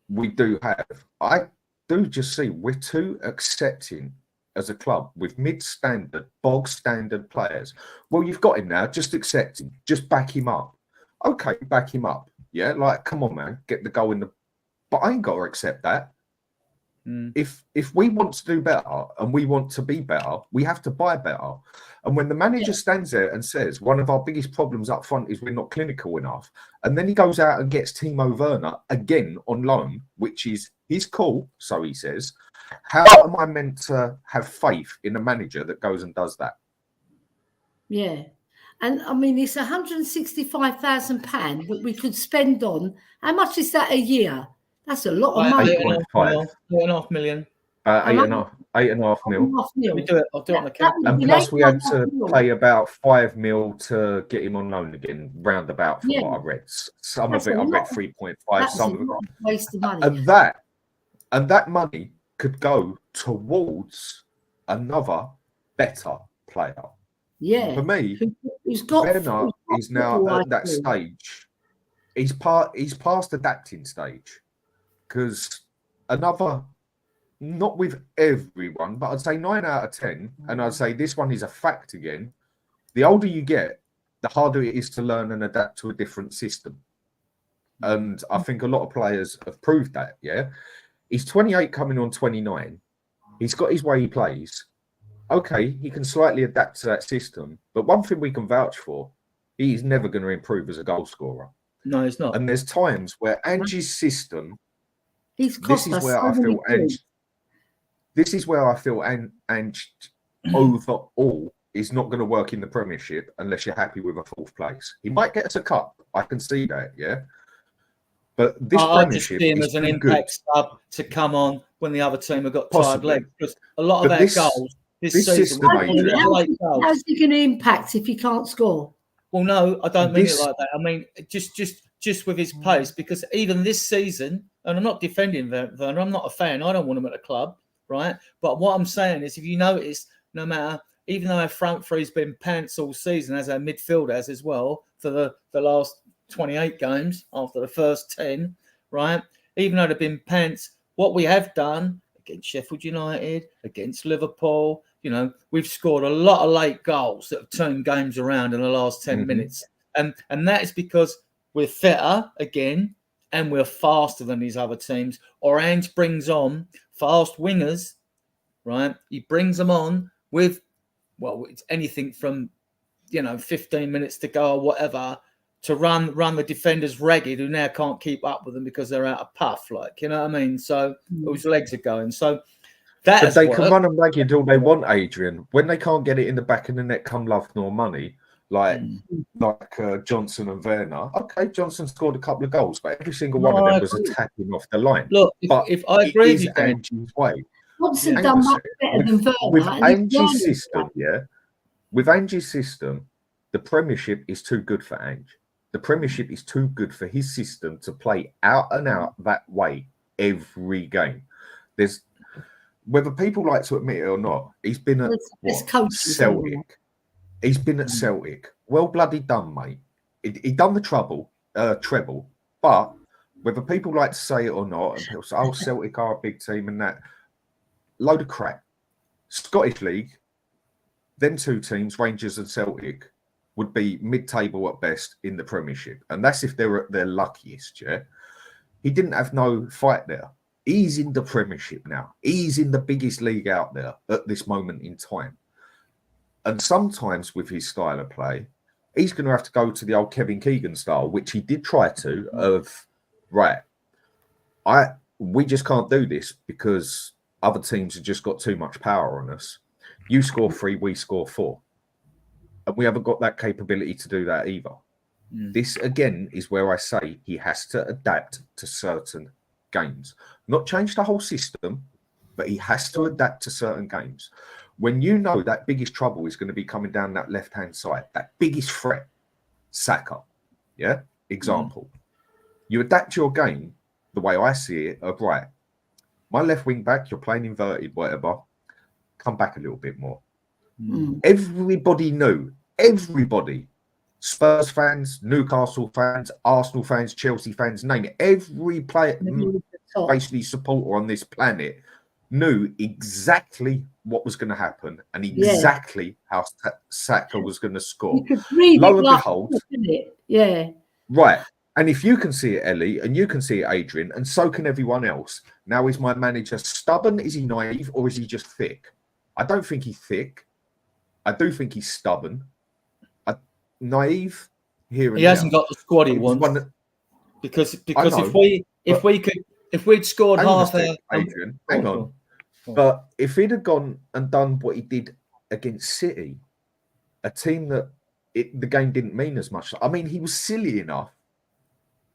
[SPEAKER 3] we do have. I do just see we're too accepting as a club with mid-standard, bog-standard players. Well, you've got him now. Just accept him. Just back him up. Okay, back him up. Yeah, like, come on, man. Get the goal in the... But I ain't got to accept that. If we want to do better and we want to be better, we have to buy better. And when the manager stands there and says one of our biggest problems up front is we're not clinical enough, and then he goes out and gets Timo Werner again on loan, which is his call, so he says, how am I meant to have faith in a manager that goes and does that?
[SPEAKER 1] Yeah. And I mean, it's £165,000 that we could spend on. How much is that a year? That's a lot of money.
[SPEAKER 4] 8.5 million.
[SPEAKER 3] 8.5 mil.
[SPEAKER 4] I'll do it on the account.
[SPEAKER 3] And plus we had to pay about 5 mil to get him on loan again, roundabout from what I read. Some of it I read 3.5, some of it.
[SPEAKER 1] Waste of money.
[SPEAKER 3] And that money could go towards another better player.
[SPEAKER 1] Yeah.
[SPEAKER 3] For me, Werner is now at that stage. He's past adapting stage. Because not with everyone, but I'd say 9 out of 10, and I'd say this one is a fact again. The older you get, the harder it is to learn and adapt to a different system. And I think a lot of players have proved that, yeah? He's 28 coming on 29. He's got his way he plays. Okay, he can slightly adapt to that system. But one thing we can vouch for, he's never going to improve as a goal scorer.
[SPEAKER 4] No, he's not.
[SPEAKER 3] And there's times where Ange's system...
[SPEAKER 1] This is where
[SPEAKER 3] I feel Ange overall is not going to work in the Premiership unless you're happy with a 4th place. He might get us a cup. I can see that, yeah. But this Premiership
[SPEAKER 4] just see him as an impact sub to come on when the other team have got tired legs. Because a lot of our goals this season.
[SPEAKER 1] How's he going to impact if he can't score?
[SPEAKER 4] Well, no, I don't mean it like that. I mean just with his pace, because even this season, and I'm not defending Werner, I'm not a fan. I don't want him at the club, right? But what I'm saying is, if you notice, no matter, even though our front three's been pants all season, as our midfield has as well, for the last 28 games after the first 10, right? Even though they've been pants, what we have done against Sheffield United, against Liverpool, you know, we've scored a lot of late goals that have turned games around in the last 10 minutes. And that is because we're fitter again, and we're faster than these other teams. Or Ange brings on fast wingers, right? He brings them on with, well, it's anything from, 15 minutes to go or whatever, to run the defenders ragged, who now can't keep up with them because they're out of puff, like, you know what I mean? So whose legs are going. So that
[SPEAKER 3] but they can run them ragged all they want, Adrian. When they can't get it in the back of the net, come love nor money, like Johnson and Werner. Okay, Johnson scored a couple of goals, but every single one of them was attacking off the line.
[SPEAKER 4] Look, if I agree with you,
[SPEAKER 3] Ange's way.
[SPEAKER 1] Johnson done much better than Werner.
[SPEAKER 3] With Ange's system, With Ange's system, the Premiership is too good for Ange. The Premiership is too good for his system to play out and out that way every game. There's, whether people like to admit it or not, he's been at Celtic. He's been at Celtic. Well bloody done, mate. He done the treble, but whether people like to say it or not, and people say, oh, Celtic are a big team and that, load of crap. Scottish League, them two teams, Rangers and Celtic, would be mid-table at best in the Premiership. And that's if they're at their luckiest, yeah? He didn't have no fight there. He's in the Premiership now. He's in the biggest league out there at this moment in time. And sometimes with his style of play, he's going to have to go to the old Kevin Keegan style, which he did try to, of, right, we just can't do this because other teams have just got too much power on us. You score 3, we score 4. And we haven't got that capability to do that either. This, again, is where I say he has to adapt to certain games. Not change the whole system, but he has to adapt to certain games. When you know that biggest trouble is going to be coming down that left-hand side, that biggest threat, Saka, yeah? Example. You adapt your game the way I see it of, right, my left wing back, you're playing inverted, whatever, come back a little bit more. Everybody knew, everybody, Spurs fans, Newcastle fans, Arsenal fans, Chelsea fans, name it, every player, basically supporter on this planet knew exactly what was going to happen and exactly how Saka was going to score. Lo and behold, right. And if you can see it, Ellie, and you can see it, Adrian, and so can everyone else. Now, is my manager stubborn? Is he naive, or is he just thick? I don't think he's thick. I do think he's stubborn. Naive here and
[SPEAKER 4] he hasn't got the squad he wants. Because if we'd scored half our
[SPEAKER 3] Adrian, hang on. But if he'd have gone and done what he did against City, a team that the game didn't mean as much. I mean, he was silly enough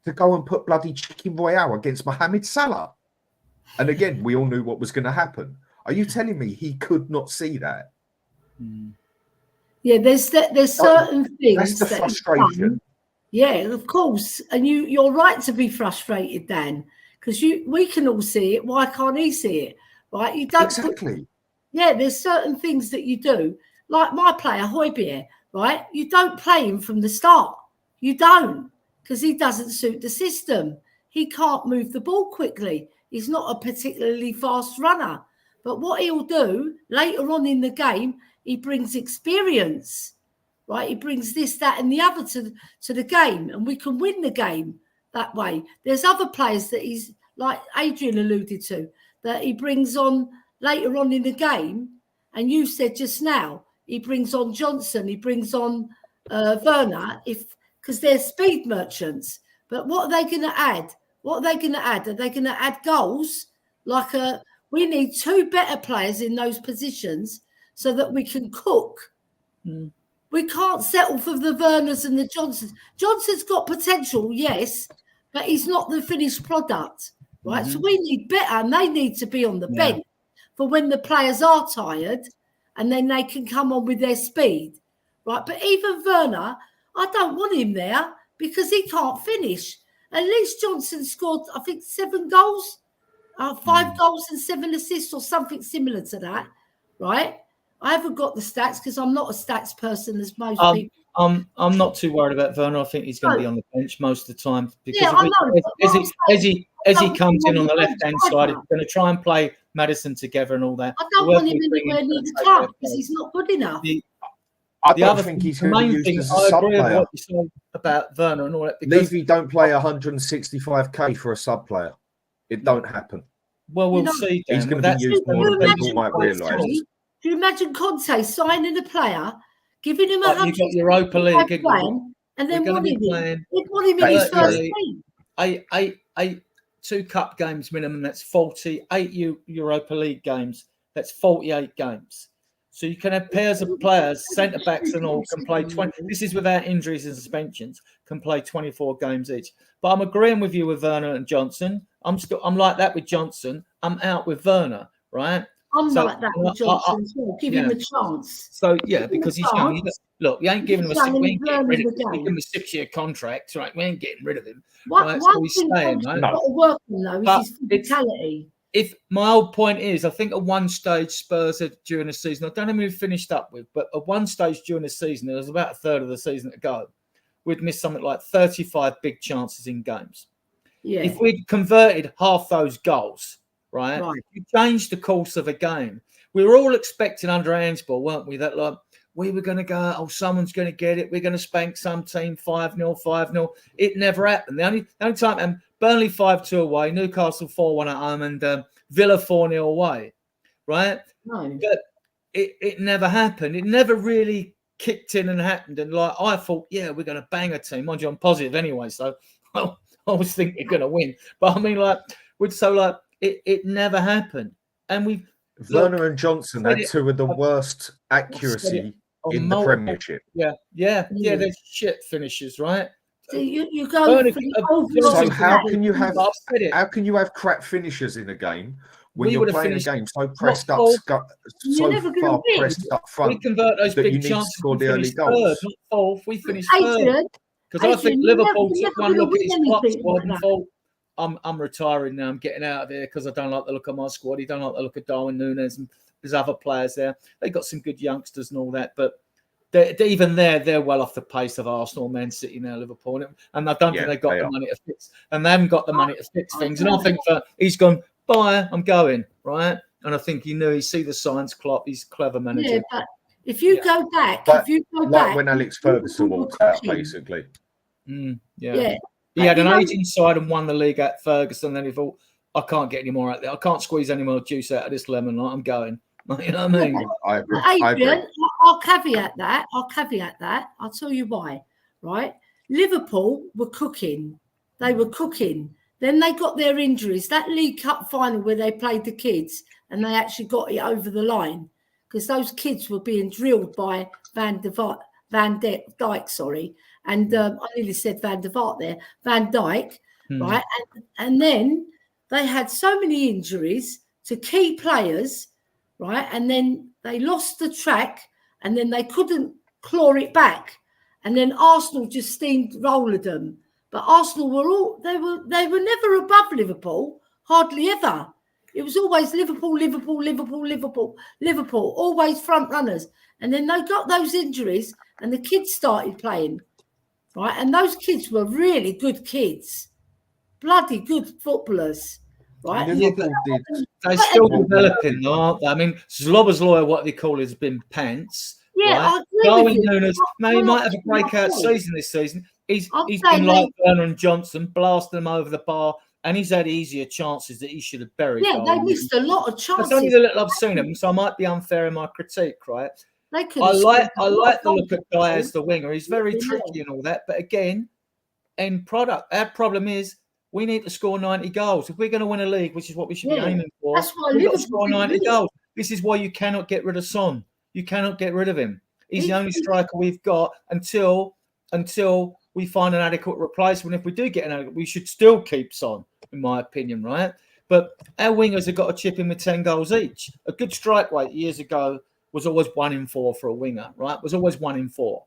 [SPEAKER 3] to go and put bloody Chicken Royale against Mohamed Salah. And again, we all knew what was going to happen. Are you telling me he could not see that?
[SPEAKER 1] Yeah, there's certain things.
[SPEAKER 3] That's the frustration.
[SPEAKER 1] Yeah, of course. And you're right to be frustrated, Dan, because we can all see it. Why can't he see it? Right? You don't
[SPEAKER 3] exactly.
[SPEAKER 1] There's certain things that you do. Like my player, Højbjerg, right? You don't play him from the start. You don't, because he doesn't suit the system. He can't move the ball quickly. He's not a particularly fast runner. But what he'll do later on in the game, he brings experience, right? He brings this, that, and the other to the game, and we can win the game that way. There's other players that he's, like Adrian alluded to, that he brings on later on in the game, and you said just now, he brings on Johnson, he brings on Werner, because they're speed merchants. But what are they going to add? What are they going to add? Are they going to add goals? We need 2 better players in those positions so that we can cook. We can't settle for the Werners and the Johnsons. Johnson's got potential, yes, but he's not the finished product, right? So we need better, and they need to be on the bench for when the players are tired, and then they can come on with their speed, right? But even Werner, I don't want him there because he can't finish. At least Johnson scored, I think, 7 goals, 5 goals and 7 assists or something similar to that, right? I haven't got the stats because I'm not a stats person as most people.
[SPEAKER 4] I'm not too worried about Werner. I think he's going to be on the bench most of the time because as he comes in on the left-hand side, he's going to try and play Maddison together and all that.
[SPEAKER 1] I don't want him anywhere near the club because he's not good enough.
[SPEAKER 3] I don't think he's going to be used as a sub player.
[SPEAKER 4] What you said about Werner and all that.
[SPEAKER 3] Levy don't play 165k for a sub player. It don't happen.
[SPEAKER 4] Well, we'll see. Dan.
[SPEAKER 3] He's going to be used more than people might realise.
[SPEAKER 1] Do you imagine Conte signing a player, giving him a
[SPEAKER 4] you got Europa League
[SPEAKER 1] and then wanting him in his first team?
[SPEAKER 4] 2 cup games minimum. That's 48 Europa League games. That's 48 games. So you can have pairs of players, centre backs and all, can play 20. This is without injuries and suspensions. Can play 24 games each. But I'm agreeing with you with Werner and Johnson. I'm like that with Johnson. I'm out with Werner, right?
[SPEAKER 1] I'm
[SPEAKER 4] So,
[SPEAKER 1] like that with Johnson as well. Give him a chance.
[SPEAKER 4] So yeah, because he's young. Look, you ain't giving him we ain't getting rid of him. We give him a 6-year contract, right? We ain't getting rid of him.
[SPEAKER 1] One thing
[SPEAKER 4] right?
[SPEAKER 1] got to work on though is his physicality.
[SPEAKER 4] If my whole point is, I think at one stage Spurs had during the season, I don't know who we finished up with, but at one stage during the season, there was about a third of the season to go. We'd missed something like 35 big chances in games.
[SPEAKER 1] Yeah.
[SPEAKER 4] If we'd converted half those goals, right. You changed the course of a game. We were all expecting under Ansball, weren't we, that like we were going to go, someone's going to get it. We're going to spank some team 5-0, 5-0. It never happened. The only time, and Burnley 5-2 away, Newcastle 4-1 at home, and Villa 4-0 away, right?
[SPEAKER 1] No.
[SPEAKER 4] But it never happened. It never really kicked in and happened. And like I thought, we're going to bang a team. Mind you, I'm positive anyway, so I always think they're going to win. But I mean, it never happened. And
[SPEAKER 3] Werner and Johnson had two of the worst accuracy in the Premiership.
[SPEAKER 4] Yeah. They're shit finishes, right?
[SPEAKER 1] So you go.
[SPEAKER 3] So how can you have crap finishers in a game when you're playing a game so pressed up, so far pressed up front?
[SPEAKER 4] We convert those big chances.
[SPEAKER 3] Score the early goals.
[SPEAKER 4] Not fourth. We finished third. Because I think Liverpool took one look at his top squad and thought, I'm retiring now. I'm getting out of here because I don't like the look of my squad. He don't like the look of Darwin Núñez and there's other players there. They got some good youngsters and all that, but even they're well off the pace of Arsenal, Man City now, Liverpool, and I don't think they've got the money to fix. And they haven't got the money to fix things. And I think he's gone, bye, I'm going, right? And I think he see the signs. Klopp, he's a clever manager.
[SPEAKER 1] Yeah, but if you go back,
[SPEAKER 3] when Alex Ferguson walked out, basically.
[SPEAKER 1] Yeah.
[SPEAKER 4] He had an aging side and won the league at Ferguson. Then he thought, I can't get any more out there. I can't squeeze any more juice out of this lemon. I'm going. You know what I mean?
[SPEAKER 3] I agree.
[SPEAKER 1] Adrian, I'll caveat that. I'll tell you why. Right? Liverpool were cooking. They were cooking. Then they got their injuries. That League Cup final where they played the kids and they actually got it over the line because those kids were being drilled by Van Dijk, sorry. And I nearly said Van der Vaart there, Van Dijk, right? And then they had so many injuries to key players, right? And then they lost the track and then they couldn't claw it back. And then Arsenal just steamrolled them. But Arsenal they were never above Liverpool, hardly ever. It was always Liverpool, always front runners. And then they got those injuries and the kids started playing. Right, and those kids were really good kids, bloody good footballers, right?
[SPEAKER 4] They're still developing, aren't they? I mean, Zlobazloi, what they call, has been pants.
[SPEAKER 1] Yeah,
[SPEAKER 4] right? Darwin Núñez. Now he might have a breakout season this season. He's been like Werner and Johnson, blasting them over the bar, and he's had easier chances that he should have buried.
[SPEAKER 1] Yeah, they missed a lot of chances.
[SPEAKER 4] That's only the little I've seen them, so I might be unfair in my critique, right? I like the look at Guy as the winger. He's very tricky and all that. But again, end product. Our problem is we need to score 90 goals. If we're going to win a league, which is what we should be aiming for, we've got to score 90 goals. This is why you cannot get rid of Son. You cannot get rid of him. He's the only striker we've got until we find an adequate replacement. If we do get we should still keep Son, in my opinion, right? But our wingers have got to chip in with 10 goals each. A good strike rate years ago was always 1 in 4 for a winger, right? Was always 1 in 4.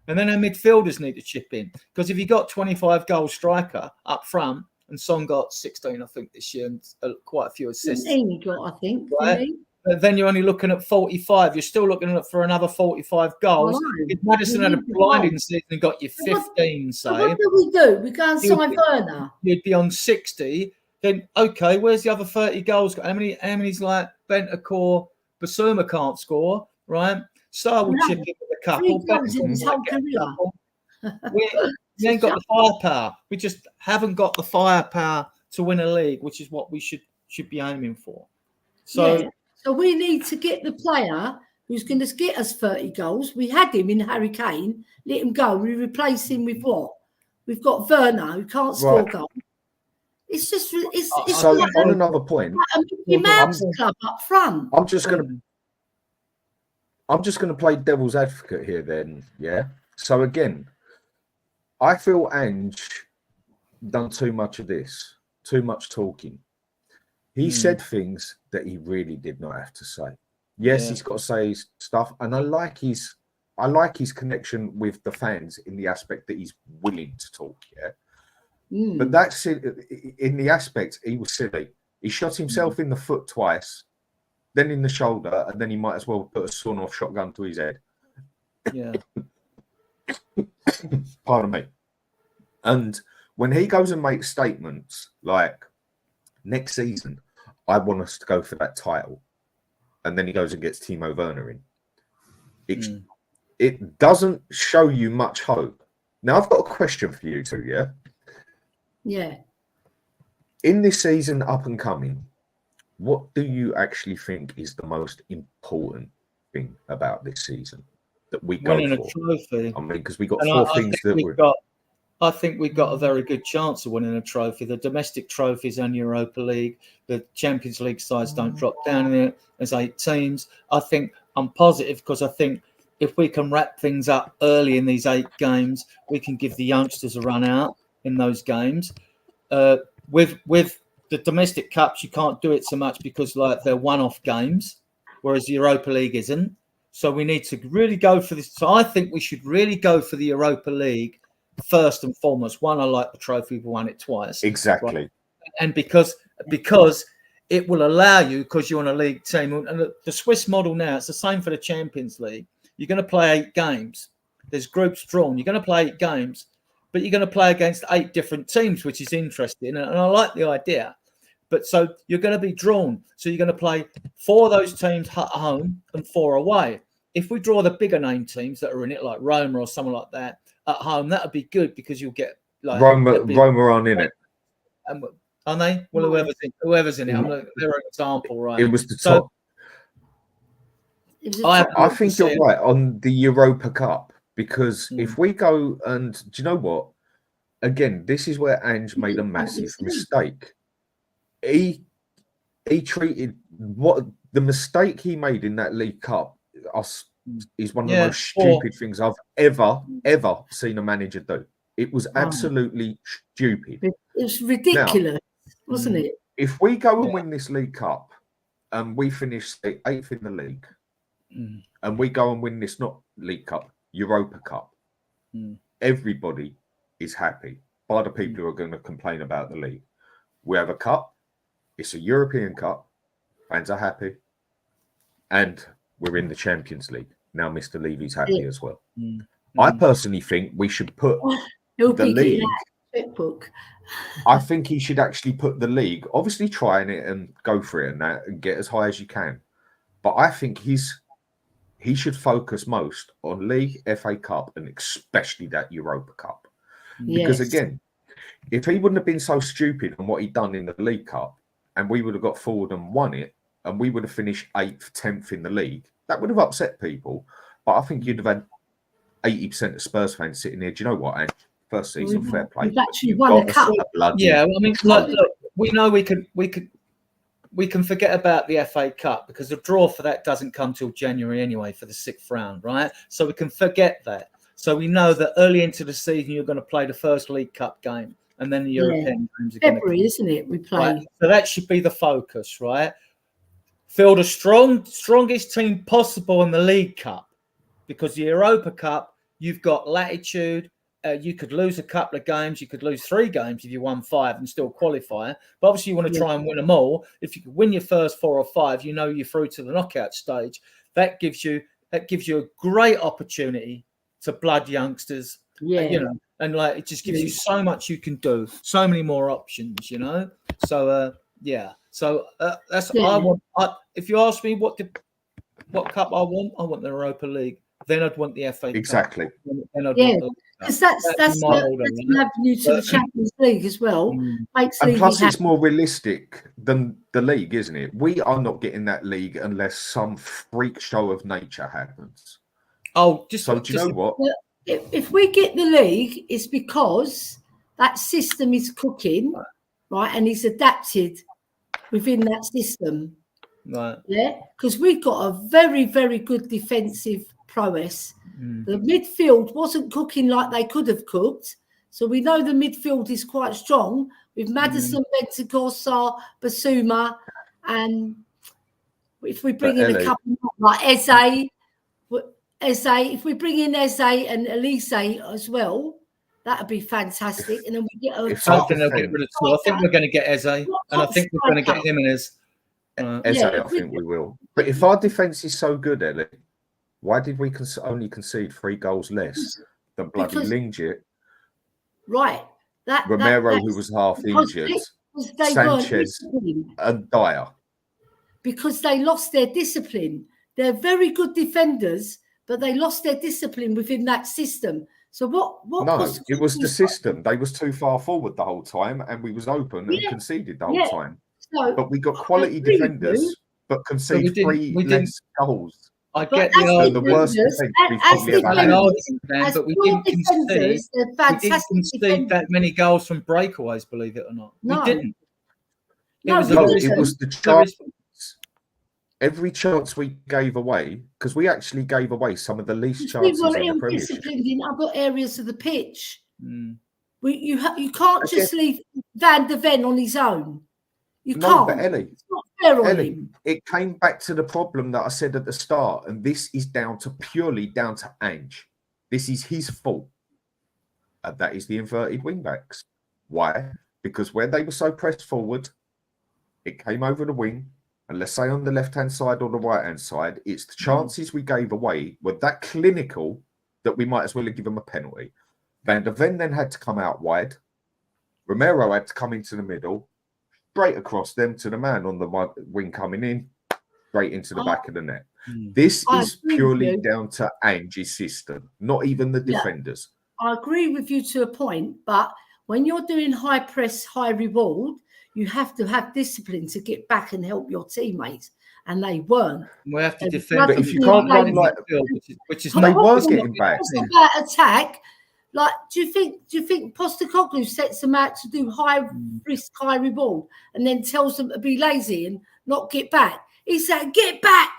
[SPEAKER 4] And then our midfielders need to chip in. Because if you got 25 goal striker up front, and Son got 16, I think, this year, and quite a few assists.
[SPEAKER 1] He got, I think.
[SPEAKER 4] Right? But then you're only looking at 45. You're still looking for another 45 goals. If Maddison had a blinding season and got you 15, say.
[SPEAKER 1] What do we do? We go and sign Werner.
[SPEAKER 4] You'd be on 60. Then, okay, where's the other 30 goals? How many's like Bentancur, Basuma can't score, right? Sarr will chip in with a couple. We ain't got the firepower. We just haven't got the firepower to win a league, which is what we should be aiming for. So we need to get the player who's going to get us 30 goals. We had him in Harry Kane. Let him go. We replace him with what? We've got Werner, who can't score goals. It's just it's
[SPEAKER 3] so like on another point.
[SPEAKER 1] A Mickey Mouse club up front.
[SPEAKER 3] I'm just gonna play devil's advocate here then, yeah. So again, I feel Ange done too much of this, too much talking. He said things that he really did not have to say. Yes, he's got to say his stuff, and I like his connection with the fans in the aspect that he's willing to talk. Yeah, but that's it. In the aspect, he was silly. He shot himself in the foot twice, then in the shoulder, and then he might as well put a sawn-off shotgun to his head.
[SPEAKER 4] Yeah.
[SPEAKER 3] Pardon me. And when he goes and makes statements like, next season, I want us to go for that title, and then he goes and gets Timo Werner in, it doesn't show you much hope. Now, I've got a question for you two, yeah?
[SPEAKER 1] Yeah.
[SPEAKER 3] In this season up and coming, what do you actually think is the most important thing about this season that we go
[SPEAKER 4] winning
[SPEAKER 3] for?
[SPEAKER 4] A trophy.
[SPEAKER 3] I mean, because we got
[SPEAKER 4] And
[SPEAKER 3] four things that we're...
[SPEAKER 4] I think we've got a very good chance of winning a trophy. The domestic trophies and Europa League, the Champions League sides don't drop down in it. There's 8 teams. I think I'm positive because I think if we can wrap things up early in these 8 games, we can give the youngsters a run out in those games. With the domestic cups, you can't do it so much because like they're one-off games, whereas the Europa League isn't. So we need to really go for this. So I think we should really go for the Europa League first and foremost. One, I like the trophy, we won it twice.
[SPEAKER 3] Exactly.
[SPEAKER 4] Right? And because it will allow you, because you're on a league team, and the Swiss model now, it's the same for the Champions League. You're going to play 8 games. There's groups drawn. You're going to play 8 games, but you're going to play against 8 different teams, which is interesting. And I like the idea. But so you're going to be drawn. So you're going to play 4 of those teams at home and 4 away. If we draw the bigger name teams that are in it, like Roma or someone like that, at home, that would be good because you'll get like
[SPEAKER 3] Roma aren't in it.
[SPEAKER 4] Aren't they? Well, whoever's in it, they're an example, right?
[SPEAKER 3] It was the top. I think you're right on the Europa Cup because if we go and do you know what? Again, this is where Ange made a massive mistake. He treated the mistake he made in that League Cup is one of the most stupid things I've ever seen a manager do. It was absolutely stupid.
[SPEAKER 1] It was ridiculous, wasn't it?
[SPEAKER 3] If we go and win this League Cup and we finish 8th in the league, and we go and win this not League Cup, Europa Cup, everybody is happy. By the people who are going to complain about the league, we have a cup. It's a European Cup. Fans are happy, and we're in the Champions League now. Mr. Levy's happy as well. I personally think we should put the league.
[SPEAKER 1] Checkbook.
[SPEAKER 3] I think he should actually put the league, obviously trying it and go for it and that and get as high as you can. But I think he should focus most on League, FA Cup, and especially that Europa Cup. Because again, if he wouldn't have been so stupid on what he'd done in the League Cup, and we would have got forward and won it, and we would have finished 8th, 10th in the league, that would have upset people. But I think you'd have had 80% of Spurs fans sitting there. Do you know what, Ange? First season, fair play.
[SPEAKER 1] We've actually won a cup.
[SPEAKER 4] Yeah, I mean, look, we know we can forget about the FA Cup because the draw for that doesn't come till January anyway for the 6th round, right? So we can forget that. So we know that early into the season you're going to play the first League Cup game, and then the European games are
[SPEAKER 1] February, isn't it? We play.
[SPEAKER 4] Right? So that should be the focus, right? Field the strongest team possible in the League Cup, because the Europa Cup you've got latitude. You could lose a couple of games. You could lose 3 games if you won 5 and still qualify. But obviously, you want to try and win them all. If you could win your first 4 or 5, you know you're through to the knockout stage. That gives you a great opportunity to blood youngsters. You know, and like it just gives you so much you can do, so many more options. You know, so So that's I want. If you ask me what cup I want the Europa League. Then I'd want the FA Cup.
[SPEAKER 3] Exactly.
[SPEAKER 1] Because that's an avenue to the Champions League as well.
[SPEAKER 3] And plus, it's more realistic than the league, isn't it? We are not getting that league unless some freak show of nature happens.
[SPEAKER 4] Oh,
[SPEAKER 3] do you know what?
[SPEAKER 1] If we get the league, it's because that system is cooking, right, and it's adapted within that system.
[SPEAKER 4] Right.
[SPEAKER 1] Yeah, because we've got a very, very good defensive prowess. The midfield wasn't cooking like they could have cooked, so we know the midfield is quite strong. with Maddison, Bentancur, Basuma, and if we bring in a couple more, like Eze, if we bring in Eze and Elise as well, that would be fantastic. And then we get
[SPEAKER 3] if
[SPEAKER 4] I think they'll get rid of two. I think we're going to get Eze, and I think we're going to get Jimenez.
[SPEAKER 3] Eze, I think we will. But if our defence is so good, Ellie, why did we only concede 3 goals less than bloody Lingit?
[SPEAKER 1] Right.
[SPEAKER 3] Romero, who was half injured, Sanchez and Dyer.
[SPEAKER 1] Because they lost their discipline. They're very good defenders, but they lost their discipline within that system. So what
[SPEAKER 3] No, it was the system. They was too far forward the whole time, and we was open and conceded the whole time.
[SPEAKER 1] So,
[SPEAKER 3] but we got quality defenders, but conceded 3 less goals.
[SPEAKER 4] I get the
[SPEAKER 3] worst defense we've probably ever had.
[SPEAKER 4] But we didn't concede that many goals from breakaways, believe it or not.
[SPEAKER 1] No.
[SPEAKER 4] We didn't.
[SPEAKER 3] It was the chance. Every chance we gave away, because we actually gave away some of the least chances in the Premiership.
[SPEAKER 1] Disciplined in other areas of the pitch. You can't just leave Van der Ven on his own. You can't.
[SPEAKER 3] But Ellie,
[SPEAKER 1] it's not fair on him.
[SPEAKER 3] It came back to the problem that I said at the start, and this is purely down to Ange. This is his fault. And that is the inverted wing backs. Why? Because when they were so pressed forward, it came over the wing. And let's say on the left-hand side or the right-hand side, it's the chances we gave away were that clinical that we might as well have given them a penalty. Van der Ven then had to come out wide. Romero had to come into the middle, straight across them to the man on the wing coming in, straight into the back of the net. This is purely down to Ange's system, not even the defenders.
[SPEAKER 1] I agree with you to a point, but when you're doing high press, high reward, you have to have discipline to get back and help your teammates, and they weren't.
[SPEAKER 4] We have to defend.
[SPEAKER 3] But if you can't run like,
[SPEAKER 4] which is
[SPEAKER 3] they were getting back.
[SPEAKER 1] About attack, like do you think Postecoglou sets them out to do high risk, high reward, and then tells them to be lazy and not get back? He said, "Get back,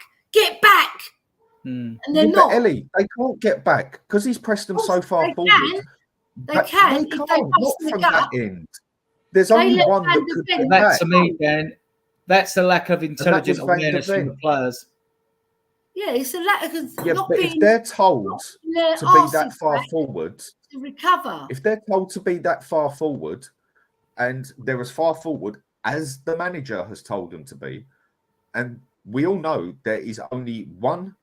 [SPEAKER 1] and they're not."
[SPEAKER 3] Ellie, they can't get back because he's pressed them so far forward.
[SPEAKER 1] They can.
[SPEAKER 3] They can't. Not from that end. There's only one that could get back.
[SPEAKER 4] To me, Dan, that's a lack of intelligent awareness from the players.
[SPEAKER 1] Yeah, it's a lack of
[SPEAKER 3] if they're told to be that far forward,
[SPEAKER 1] to recover.
[SPEAKER 3] If they're told to be that far forward, and they're as far forward as the manager has told them to be, and we all know there is only one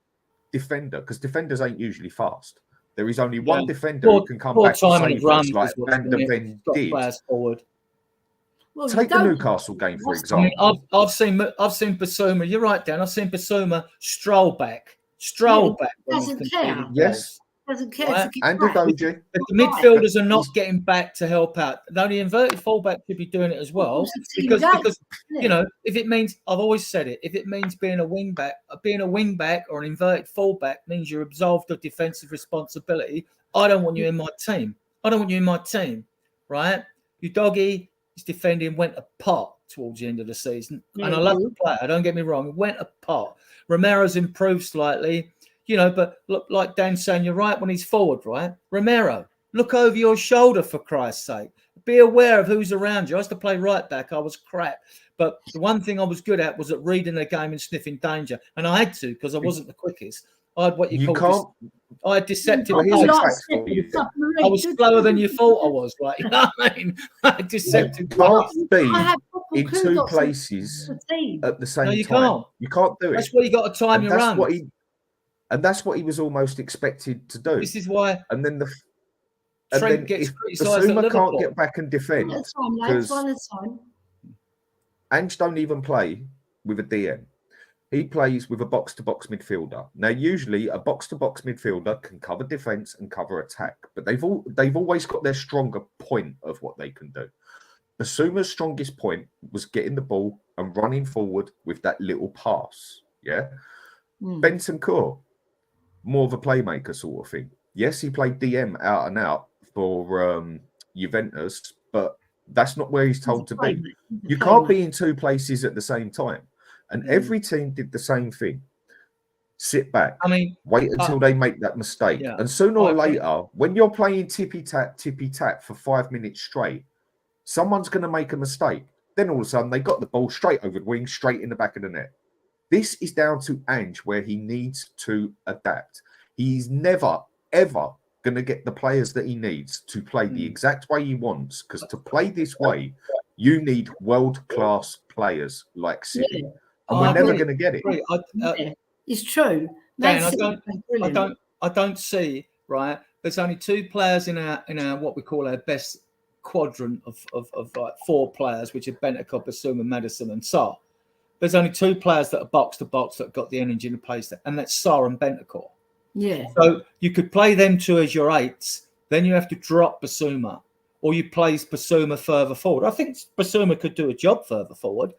[SPEAKER 3] defender, because defenders ain't usually fast. There is only one defender who can come back and save us, like Van der Ven did.
[SPEAKER 1] Well,
[SPEAKER 3] take the Newcastle game, for example.
[SPEAKER 4] I mean, I've seen Basuma. You're right, Dan. I've seen Basuma stroll back.
[SPEAKER 1] Doesn't care.
[SPEAKER 3] Yes.
[SPEAKER 1] Doesn't care.
[SPEAKER 4] Right.
[SPEAKER 3] And Udogie.
[SPEAKER 4] But the midfielders are not getting back to help out. The only inverted fullback should be doing it as well. Because you know, if it means, I've always said it, if it means being a wing back or an inverted fullback means you're absolved of defensive responsibility, I don't want you in my team. Right? Udogie, his defending went apart towards the end of the season. And I love the player, don't get me wrong, it went apart. Romero's improved slightly, you know, but look, like Dan's saying, you're right when he's forward, right? Romero, look over your shoulder for Christ's sake. Be aware of who's around you. I used to play right back. I was crap. But the one thing I was good at was at reading the game and sniffing danger. And I had to, because I wasn't the quickest. I had what you call I had deceptive. I was slower than you thought I was, right? You know what I mean? I had deceptive.
[SPEAKER 3] You can't be in two places at the same time. You can't do it.
[SPEAKER 4] That's why you got to time your run.
[SPEAKER 3] And that's what he was almost expected to do.
[SPEAKER 4] This is why.
[SPEAKER 3] And then
[SPEAKER 4] Trent gets criticised.
[SPEAKER 3] Basuma can't get back and defend.
[SPEAKER 1] That's fine.
[SPEAKER 3] Ange don't even play with a DM. He plays with a box-to-box midfielder. Now, usually a box-to-box midfielder can cover defence and cover attack, but they've always got their stronger point of what they can do. Basuma's strongest point was getting the ball and running forward with that little pass. Yeah, Bentancur, more of a playmaker sort of thing. Yes, he played DM out and out for Juventus, but that's not where he's told to be. You can't be in two places at the same time. And every team did the same thing. Sit back. Wait until they make that mistake. Yeah. And sooner or later, when you're playing tippy-tap for 5 minutes straight, Someone's going to make a mistake. Then all of a sudden, they got the ball straight over the wing, straight in the back of the net. This is down to Ange, where he needs to adapt. He's never, ever going to get the players that he needs to play the exact way he wants, because to play this way, you need world-class players like City.
[SPEAKER 1] Yeah.
[SPEAKER 3] And we're never going to get it.
[SPEAKER 1] It's true.
[SPEAKER 4] Dan, I don't see, right? There's only 2 players in our what we call our best quadrant of like 4 players, which are Bentancur, Basuma, Maddison, and Sarr. There's only 2 players that are box to box that have got the energy to place that, and that's Sarr and Bentancur.
[SPEAKER 1] Yeah.
[SPEAKER 4] So you could play them 2 as your 8s, then you have to drop Basuma, or you place Basuma further forward. I think Basuma could do a job further forward,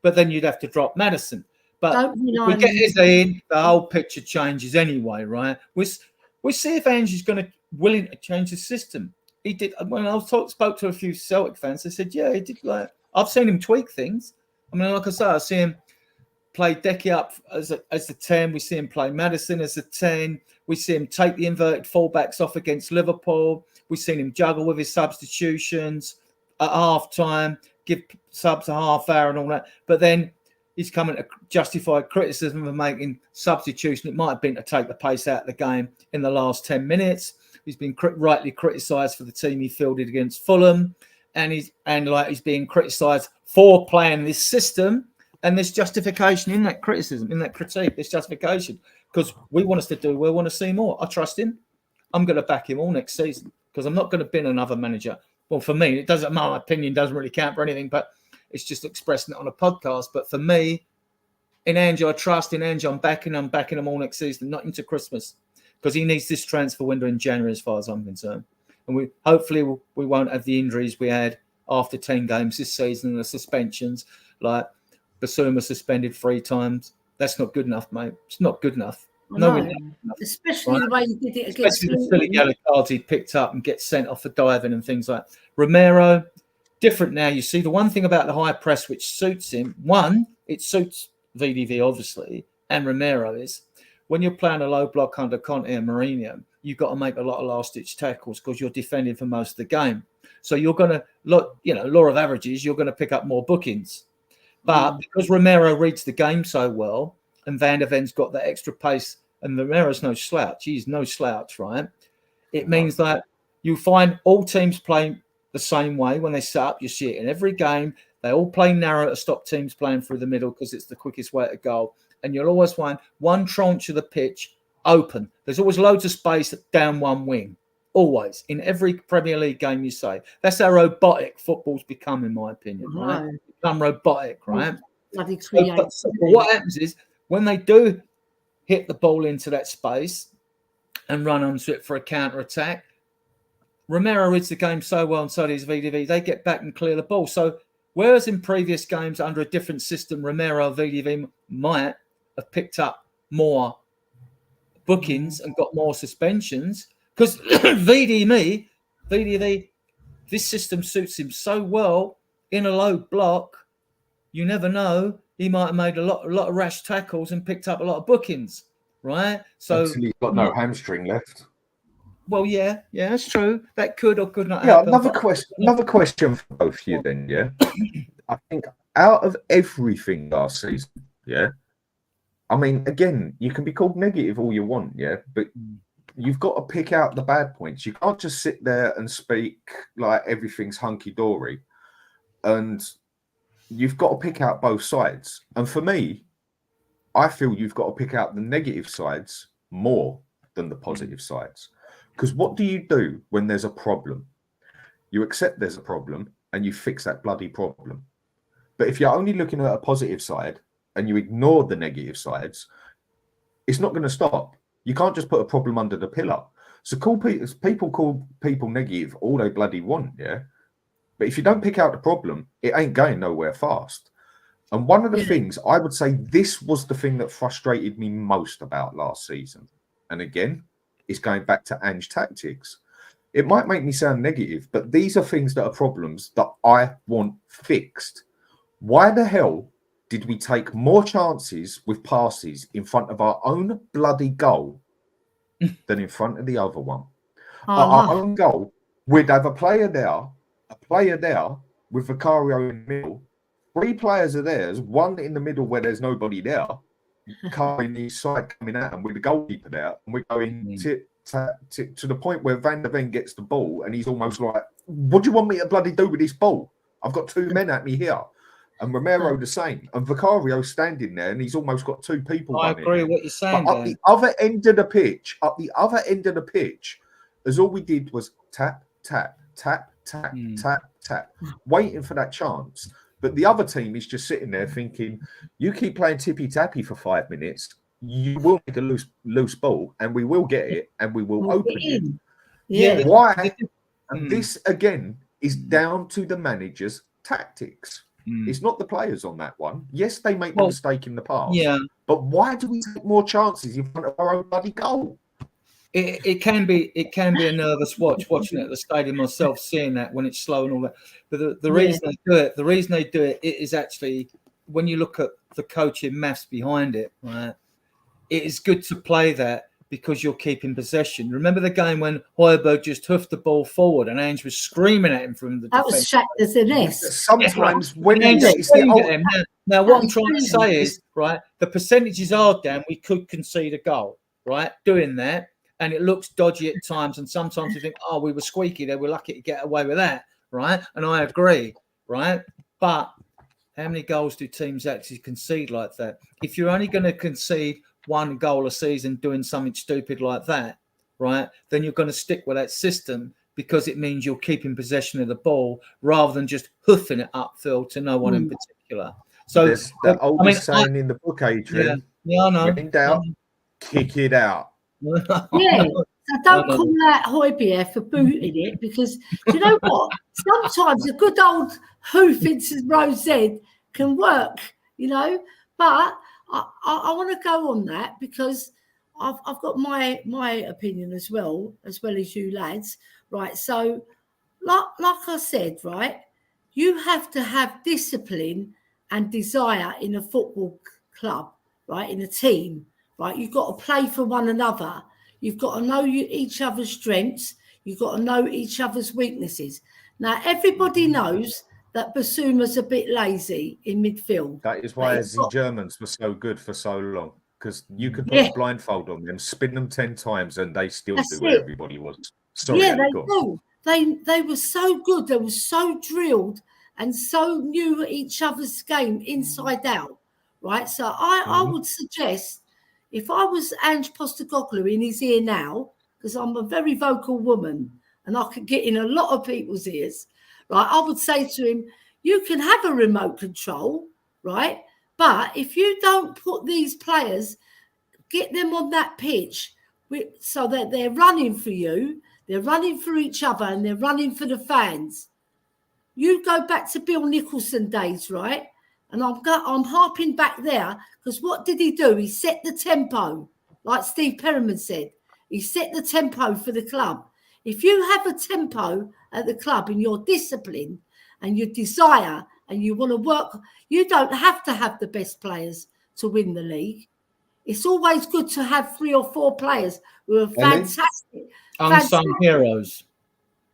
[SPEAKER 4] but then you'd have to drop Maddison. But if we get his in, the whole picture changes anyway, right? We see if Ange is going to willing to change the system. He did. When I spoke to a few Celtic fans, they said, yeah, he did. Like, I've seen him tweak things. I mean, like I say, I see him play Decky up as the 10. We see him play Maddison as a 10. We see him take the inverted fullbacks off against Liverpool. We've seen him juggle with his substitutions at half-time, give subs a half hour and all that. But then he's coming to justify criticism of making substitution. It might have been to take the pace out of the game in the last 10 minutes. He's been rightly criticised for the team he fielded against Fulham, and he's being criticised for playing this system. And there's justification in that criticism, in that critique. There's justification because we want to see more. I trust him. I'm going to back him all next season because I'm not going to bin another manager. Well, for me, it doesn't. My opinion doesn't really count for anything, but it's just expressing it on a podcast. But for me, in Ange, I trust. In Ange, I'm backing him all next season, not into Christmas, because he needs this transfer window in January, as far as I'm concerned. And we won't have the injuries we had after 10 games this season and the suspensions. Like Basuma suspended 3 times. That's not good enough, mate. It's not good enough.
[SPEAKER 1] Especially the way you did it against
[SPEAKER 4] the silly yellow cards he picked up and gets sent off for diving and things like that. Romero, different now. You see, the one thing about the high press which suits him, one, it suits VDV obviously, and Romero is when you're playing a low block under Conte and Mourinho, you've got to make a lot of last-ditch tackles because you're defending for most of the game. So you're going to look, law of averages, you're going to pick up more bookings. But because Romero reads the game so well, and Van der Ven's got that extra pace, and Romero's no slouch. He's no slouch, right? It means that you find all teams playing the same way when they set up. You see it in every game. They all play narrow to stop teams playing through the middle because it's the quickest way to goal. And you'll always find one tranche of the pitch open. There's always loads of space down one wing. Always. In every Premier League game you say. That's how robotic football's become, in my opinion, right? It's become robotic, right? So what happens is when they do hit the ball into that space and run onto it for a counter-attack, Romero reads the game so well and so does VDV, they get back and clear the ball. So whereas in previous games under a different system, Romero, VDV might have picked up more bookings and got more suspensions because VDV, this system suits him so well in a low block, you never know. He might have made a lot of rash tackles and picked up a lot of bookings, right? So
[SPEAKER 3] he's got no hamstring left.
[SPEAKER 4] Well, yeah, that's true. That could or could not
[SPEAKER 3] happen.
[SPEAKER 4] Another
[SPEAKER 3] question for both of you then, yeah? I think out of everything last season, yeah? I mean, again, you can be called negative all you want, yeah? But you've got to pick out the bad points. You can't just sit there and speak like everything's hunky-dory. And you've got to pick out both sides. And for me, I feel you've got to pick out the negative sides more than the positive sides. Because what do you do when there's a problem? You accept there's a problem and you fix that bloody problem. But if you're only looking at a positive side and you ignore the negative sides, it's not going to stop. You can't just put a problem under the pillar. So people call people negative all they bloody want, yeah? But if you don't pick out the problem, it ain't going nowhere fast. And one of the things, I would say this was the thing that frustrated me most about last season. And again, it's going back to Ange tactics. It might make me sound negative, but these are things that are problems that I want fixed. Why the hell did we take more chances with passes in front of our own bloody goal than in front of the other one? Our own goal, we'd have a player there with Vicario in the middle. 3 players are theirs, one in the middle where there's nobody there, covering the side coming out, and with the goalkeeper there, and we're going to the point where Van der Ven gets the ball, and he's almost like, "What do you want me to bloody do with this ball? I've got 2 men at me here." And Romero the same, and Vicario standing there, and he's almost got 2 people.
[SPEAKER 4] I agree with what you're saying.
[SPEAKER 3] But up the other end of the pitch, as all we did was tap, tap, tap, tap, tap, tap, waiting for that chance. But the other team is just sitting there thinking, you keep playing tippy-tappy for 5 minutes, you will make a loose ball, and we will get it, and we will open it.
[SPEAKER 1] Yeah.
[SPEAKER 3] Why? And this, again, is down to the manager's tactics. It's not the players on that one. Yes, they make the mistake in the past.
[SPEAKER 4] Yeah.
[SPEAKER 3] But why do we take more chances in front of our own bloody goal?
[SPEAKER 4] It can be a nervous watching it at the stadium myself, seeing that when it's slow and all that. But the reason they do it is actually, when you look at the coaching maths behind it, right? It is good to play that because you're keeping possession. Remember the game when Højbjerg just hoofed the ball forward and Ange was screaming at him from the
[SPEAKER 1] defense? That was Shakhtar's Ines.
[SPEAKER 3] Sometimes when
[SPEAKER 4] now what I'm trying to say is, right, the percentages are down. We could concede a goal, right, doing that. And it looks dodgy at times. And sometimes you think, oh, we were squeaky. They were lucky to get away with that, right? And I agree, right? But how many goals do teams actually concede like that? If you're only going to concede 1 goal a season doing something stupid like that, right, then you're going to stick with that system because it means you're keeping possession of the ball rather than just hoofing it upfield to no one in particular. So
[SPEAKER 3] there's that old saying in the book, Adrian.
[SPEAKER 4] Yeah, I know.
[SPEAKER 3] When in doubt, kick it out.
[SPEAKER 1] Yeah, so don't call that Højbjerg for booting it, because do you know what? Sometimes a good old hoof into Rose Z can work, you know. But I want to go on that because I've got my opinion as well as you lads, right? So, like I said, right, you have to have discipline and desire in a football club, right, in a team. Right, you've got to play for one another. You've got to know each other's strengths. You've got to know each other's weaknesses. Now, everybody knows that Basuma's a bit lazy in midfield.
[SPEAKER 3] That is why the Germans were so good for so long, because you could put a blindfold on them, spin them 10 times, and they still do what everybody wants. Sorry,
[SPEAKER 1] yeah, they do. They were so good. They were so drilled and so knew each other's game inside out. Right, so I would suggest, if I was Ange Postecoglou in his ear now, because I'm a very vocal woman and I could get in a lot of people's ears, right, I would say to him, you can have a remote control, right? But if you don't put these players, get them on that pitch so that they're running for you, they're running for each other, and they're running for the fans. You go back to Bill Nicholson days, right? And I'm harping back there because what did he do? He set the tempo, like Steve Perryman said. He set the tempo for the club. If you have a tempo at the club and your discipline and your desire and you want to work, you don't have to have the best players to win the league. It's always good to have 3 or 4 players who are fantastic.
[SPEAKER 4] Unsung heroes.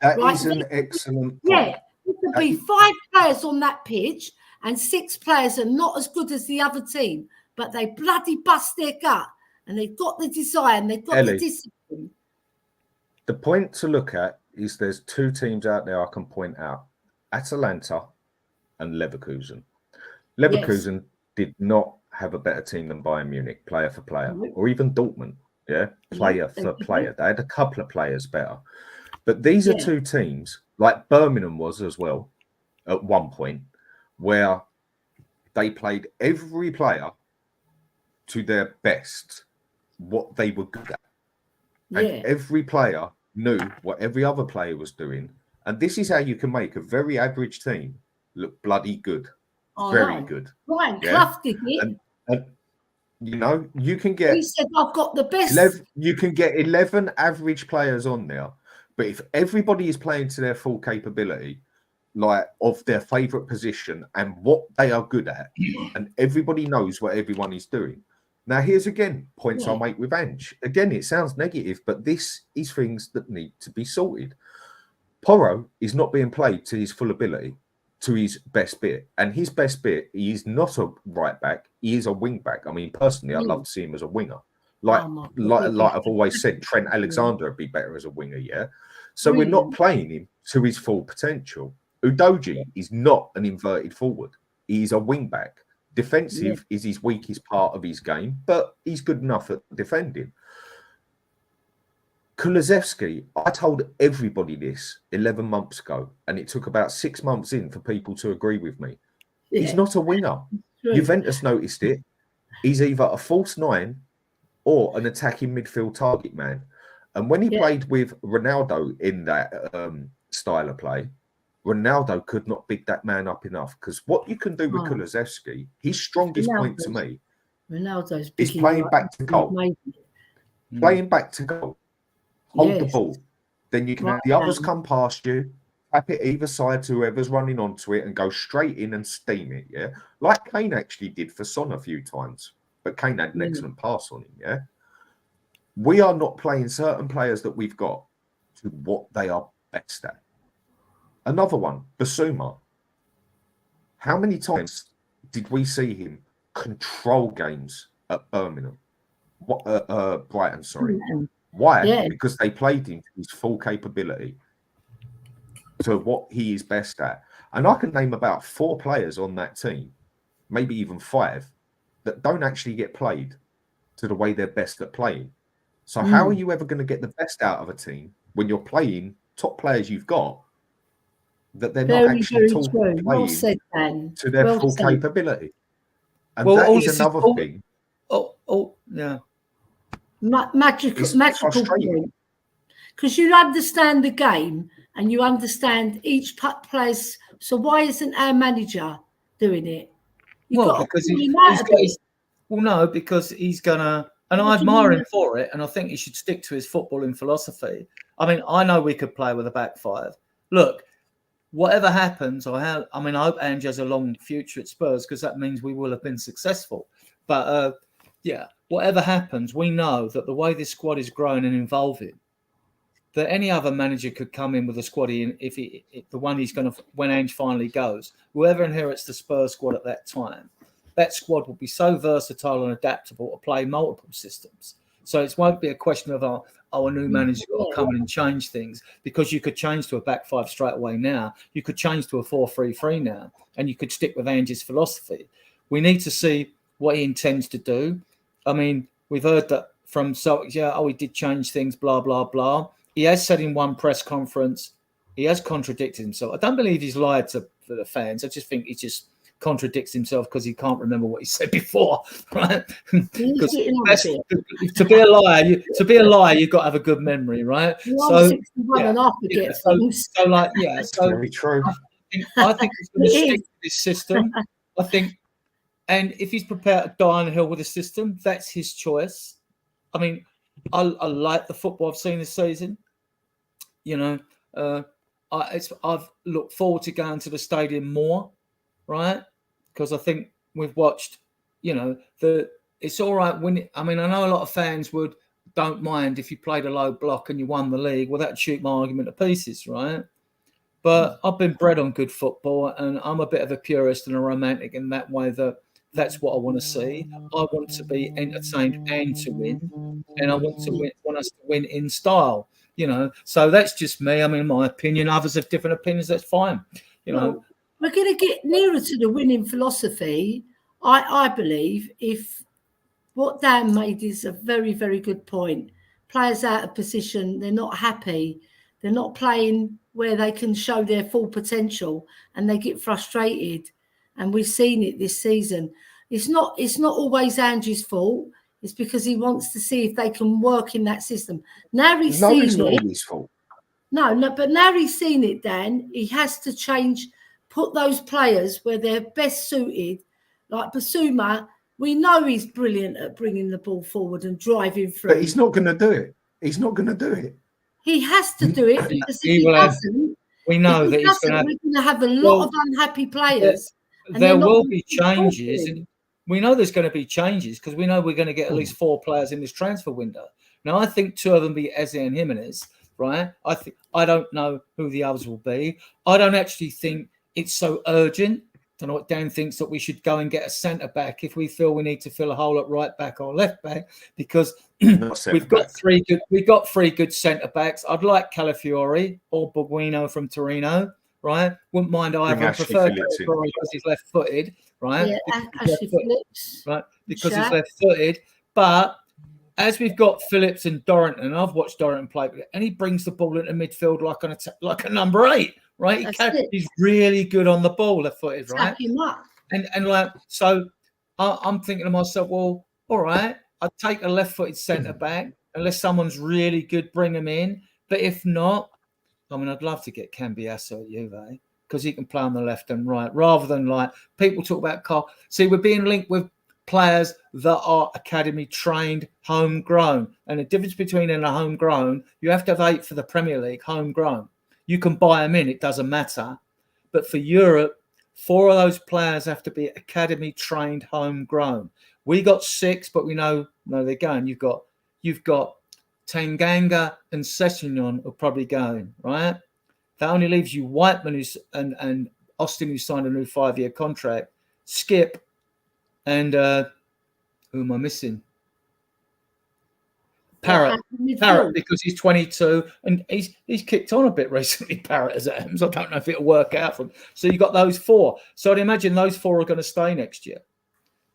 [SPEAKER 3] That is an excellent point.
[SPEAKER 1] Yeah, there could be 5 players on that pitch and 6 players are not as good as the other team, but they bloody bust their gut and they've got the desire and they've got the discipline.
[SPEAKER 3] The point to look at is there's 2 teams out there I can point out, Atalanta and Leverkusen. Leverkusen did not have a better team than Bayern Munich, player for player, or even Dortmund, player for player. They had a couple of players better. But these are 2 teams, like Birmingham was as well, at one point, where they played every player to their best, what they were good at. And every player knew what every other player was doing. And this is how you can make a very average team look bloody good. Very good.
[SPEAKER 1] Ryan Clough did it.
[SPEAKER 3] And, you know, you can get...
[SPEAKER 1] He said, I've got the best.
[SPEAKER 3] You can get 11 average players on there. But if everybody is playing to their full capability, like of their favourite position and what they are good at, and everybody knows what everyone is doing. Now, here's again points I'll make with Ange. Again, it sounds negative, but this is things that need to be sorted. Porro is not being played to his full ability. to his best bit. And his best bit, he is not a right back, he is a wing back. I mean, personally, I'd love to see him as a winger. Like I've always said, Trent Alexander would be better as a winger, yeah? So we're not playing him to his full potential. Udogie is not an inverted forward. He's a wing back. Defensive is his weakest part of his game, but he's good enough at defending. Kulusevski, I told everybody this 11 months ago, and it took about 6 months in for people to agree with me. Yeah. He's not a winger. Juventus noticed it. He's either a false nine or an attacking midfield target man. And when he played with Ronaldo in that style of play, Ronaldo could not big that man up enough. Because what you can do with Kulusevski, his strongest point to me is playing back to goal. Playing back to goal. Hold the ball. Then you can have the others come past you, tap it either side to whoever's running onto it and go straight in and steam it, yeah? Like Kane actually did for Son a few times. But Kane had an excellent pass on him, yeah? We are not playing certain players that we've got to what they are best at. Another one, Basuma. How many times did we see him control games at Birmingham? Brighton, sorry. Why? Yeah. Because they played him to his full capability, to what he is best at. And I can name about 4 players on that team, maybe even 5, that don't actually get played to the way they're best at playing. So how are you ever going to get the best out of a team when you're playing top players you've got that they're not actually taught to play to their full capability? And that is another thing.
[SPEAKER 1] Yeah. Magical point. Because you understand the game and you understand each player's. So why isn't our manager doing it?
[SPEAKER 4] Because he's gonna. And I admire him for it, and I think he should stick to his footballing philosophy. I mean, I know we could play with a back 5. Look, whatever happens, I hope Ange has a long future at Spurs because that means we will have been successful. But whatever happens, we know that the way this squad is growing and evolving, that any other manager could come in with a squad if the one he's going to, when Ange finally goes, whoever inherits the Spurs squad at that time, that squad will be so versatile and adaptable to play multiple systems. So it won't be a question of, a new manager got to come in and change things, because you could change to a back 5 straight away now. You could change to a 4-3-3 now, and you could stick with Ange's philosophy. We need to see what he intends to do. I mean, we've heard that from he did change things, blah, blah, blah. He has said in one press conference, he has contradicted himself. I don't believe he's lied to the fans. I just think he just contradicts himself because he can't remember what he said before, right? Because to be a liar, you've got to have a good memory, right?
[SPEAKER 1] So 61 and I forget things.
[SPEAKER 3] Very true.
[SPEAKER 4] I think he's going to stick to this system. I think, and if he's prepared to die on the hill with the system, that's his choice. I mean, I like the football I've seen this season. You know, I've looked forward to going to the stadium more. Right, because I think we've watched, it's all right when I know a lot of fans don't mind if you played a low block and you won the league. Well, that'd shoot my argument to pieces, right? But I've been bred on good football, and I'm a bit of a purist and a romantic in that way. That's what I want to see. I want to be entertained and to win, and I want us to win in style. So that's just me. I mean, my opinion. Others have different opinions. That's fine.
[SPEAKER 1] We're going to get nearer to the winning philosophy, I believe, if what Dan made is a very, very good point. Players out of position, they're not happy. They're not playing where they can show their full potential, and they get frustrated. And we've seen it this season. It's not always Ange's fault. It's because he wants to see if they can work in that system. Now he's seen it.
[SPEAKER 3] It's not his fault.
[SPEAKER 1] No, but now he's seen it, Dan. He has to change. Put those players where they're best suited. Like Basuma, we know he's brilliant at bringing the ball forward and driving through.
[SPEAKER 3] But he's not going to do it. He's not going to do it.
[SPEAKER 1] He has to do it because if he doesn't,
[SPEAKER 4] we know that
[SPEAKER 1] we're going to have a lot of unhappy players.
[SPEAKER 4] There will be changes. And we know there's going to be changes because we know we're going to get at least 4 players in this transfer window. Now, I think 2 of them be Eze and Jimenez, right? I don't know who the others will be. I don't actually think it's so urgent. I don't know what Dan thinks, that we should go and get a centre back if we feel we need to fill a hole at right back or left back, because we've got three good centre backs. I'd like Calafiori or Buguino from Torino, right? Wouldn't mind either. I prefer Calafiori because he's left-footed, right?
[SPEAKER 1] Yeah, Ashley Phillips,
[SPEAKER 4] right? Because he's left-footed. But as we've got Phillips and Dorrington, I've watched Dorrington play, and he brings the ball into midfield like a number 8, right? He's really good on the ball, left-footed, right?
[SPEAKER 1] Him up.
[SPEAKER 4] And like, so I'm thinking to myself, well, all right, I'd take a left-footed centre back unless someone's really good, bring him in. But if not, I mean, I'd love to get Cambiasso at Juve because he can play on the left and right, rather than like people talk about Carl. See, we're being linked with players that are academy trained, homegrown, and the difference between a homegrown, you have to have 8 for the Premier League, homegrown. You can buy them in, it doesn't matter. But for Europe, 4 of those players have to be academy trained, homegrown. We got 6, but we know they're going. You've got Tanganga and Sessegnon are probably going, right? That only leaves you Whiteman and Austin, who signed a new 5-year contract, Skip, and who am I missing? Parrott, because he's 22 and he's kicked on a bit recently. Parrott as Adams. I don't know if it'll work out for him. So you got those 4. So I'd imagine those 4 are going to stay next year.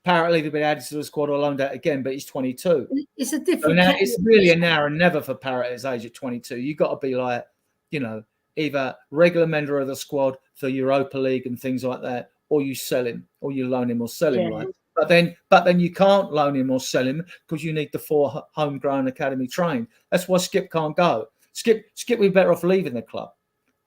[SPEAKER 4] Parrott will either be added to the squad or loaned out again, but he's 22.
[SPEAKER 1] It's a different.
[SPEAKER 4] So now it's really a now and never for Parrott at his age of 22. You got to be like, either regular member of the squad for Europa League and things like that, or you sell him, or you loan him or sell him, right? But then you can't loan him or sell him because you need the 4 homegrown academy trained. That's why Skip can't go. Skip would be better off leaving the club.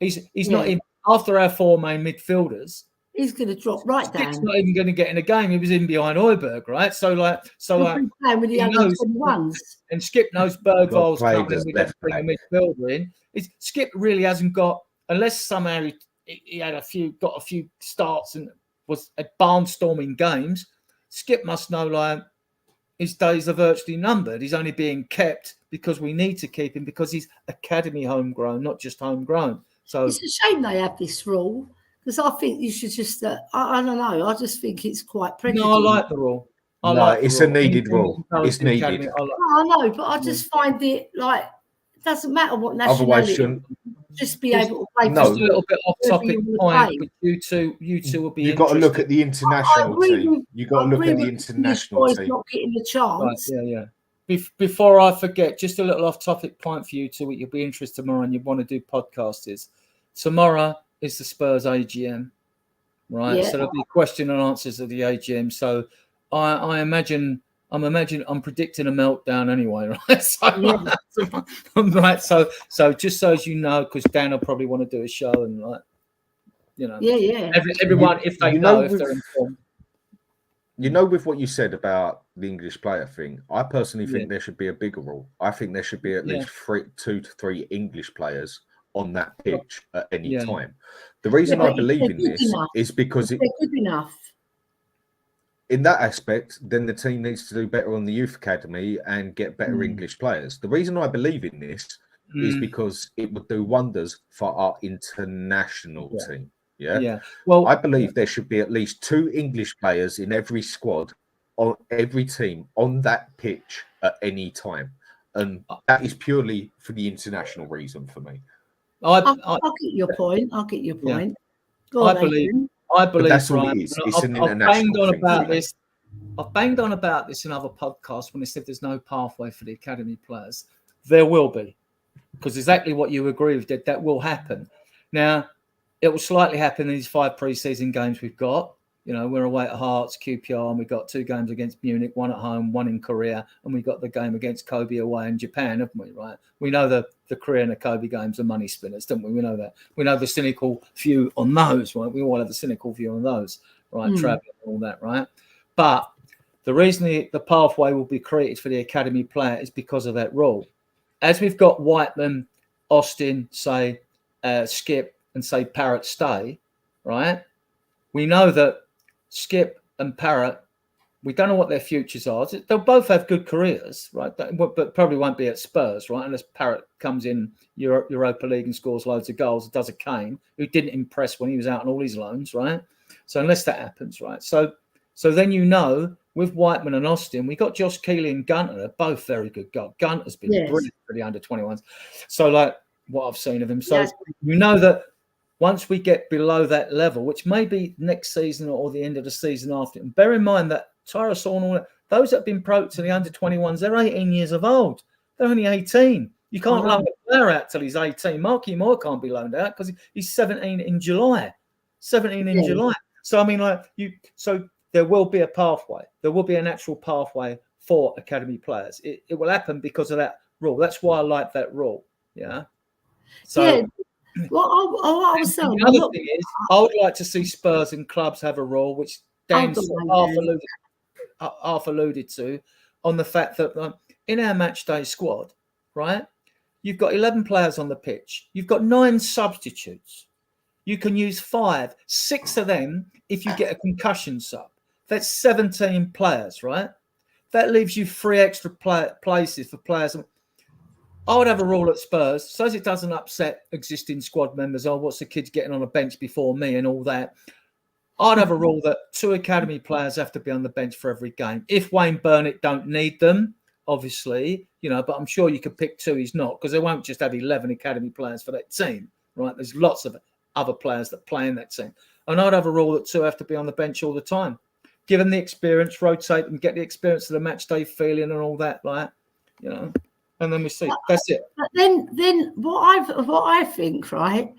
[SPEAKER 4] He's not in after our 4 main midfielders.
[SPEAKER 1] He's going to drop right down.
[SPEAKER 4] Skip's not even going to get in a game. He was in behind Højbjerg, right? So
[SPEAKER 1] playing with the under 21s.
[SPEAKER 4] And Skip knows Bergvall's coming. We don't bring a midfielder in. Skip really hasn't got, unless somehow he had got a few starts and was at barnstorming games. Skip must know like his days are virtually numbered. He's only being kept because we need to keep him because he's academy homegrown, not just homegrown. So
[SPEAKER 1] it's a shame they have this rule because I think you should just. I don't know. I just think it's quite prejudiced.
[SPEAKER 4] No, I like the rule.
[SPEAKER 3] It's a needed rule. It's needed.
[SPEAKER 1] I know, but I just find it like it doesn't matter what nationality. Just be able to play.
[SPEAKER 4] Just a little bit off topic point, but you two will be.
[SPEAKER 3] You've got to look at the international team. You've got to look at the international team.
[SPEAKER 1] Not getting the chance.
[SPEAKER 4] Right, yeah. Before I forget, just a little off topic point for you two. What you'll be interested tomorrow, and you want to do podcast is tomorrow is the Spurs AGM, right?
[SPEAKER 1] Yeah.
[SPEAKER 4] So there'll be question and answers at the AGM. So I'm predicting a meltdown anyway, right? So just so as you know, because Dan will probably want to do a show and everyone if they know if they're informed.
[SPEAKER 3] With what you said about the English player thing, I personally think there should be a bigger rule. I think there should be at least 2 to 3 English players on that pitch at any time. The reason I believe in this is because
[SPEAKER 1] they're good enough.
[SPEAKER 3] In that aspect, then the team needs to do better on the youth academy and get better English players. The reason I believe in this is because it would do wonders for our international team. Yeah. Well, I believe there should be at least 2 English players in every squad, on every team on that pitch at any time. And that is purely for the international reason for me.
[SPEAKER 1] I'll get your point. Yeah.
[SPEAKER 4] I believe
[SPEAKER 3] that's all it is. It's an international thing.
[SPEAKER 4] I've banged on about this in other podcasts when they said there's no pathway for the academy players. There will be, because exactly what you agree with, that will happen. Now, it will slightly happen in these 5 pre-season games we've got. We're away at Hearts, QPR, and we've got 2 games against Munich, 1 at home, 1 in Korea, and we've got the game against Kobe away in Japan, haven't we, right? We know the Korea and the Kobe games are money spinners, don't we? We know that. We know the cynical view on those, right? We all have the cynical view on those, right? Traveling and all that, right? But the reason the pathway will be created for the academy player is because of that rule. As we've got Whiteman, Austin, say, Skip, and say Parrott stay, right? We know that Skip and Parrott We don't know what their futures are. They'll both have good careers, right? But probably won't be at Spurs, right? Unless Parrott comes in Europa League and scores loads of goals, does a Kane, who didn't impress when he was out on all his loans, right? So unless that happens, right? So then with Whiteman and Austin, we got Josh Keeley and Gunter. They're both very good guys. Gunter's been brilliant for the under-21s. So like what I've seen of him. So you know that once we get below that level, which may be next season or the end of the season after, and bear in mind that Tyrosol and all that, those that have been pro to the under-21s, they're 18 years of old. They're only 18. You can't loan a player out till he's 18. Marky Moore can't be loaned out because he's 17 in July. 17 in July. So, I mean, so there will be a pathway. There will be a natural pathway for academy players. It will happen because of that rule. That's why I like that rule. Yeah. So,
[SPEAKER 1] well, I was saying,
[SPEAKER 4] the other thing is, I would like to see Spurs and clubs have a rule, which Dan half alluded to, on the fact that in our match day squad, right, you've got 11 players on the pitch. You've got 9 substitutes. You can use 5, 6 of them if you get a concussion sub. That's 17 players, right? That leaves you 3 extra places for players. I would have a rule at Spurs, so as it doesn't upset existing squad members. Oh, what's the kids getting on a bench before me and all that? I'd have a rule that 2 academy players have to be on the bench for every game. If Wayne Burnett don't need them, obviously, but I'm sure you could pick 2 he's not, because they won't just have 11 academy players for that team, right? There's lots of other players that play in that team. And I'd have a rule that 2 have to be on the bench all the time. Give them the experience, rotate them, get the experience of the match day feeling and all that, right? And then we see. That's it.
[SPEAKER 1] But then what I think, right,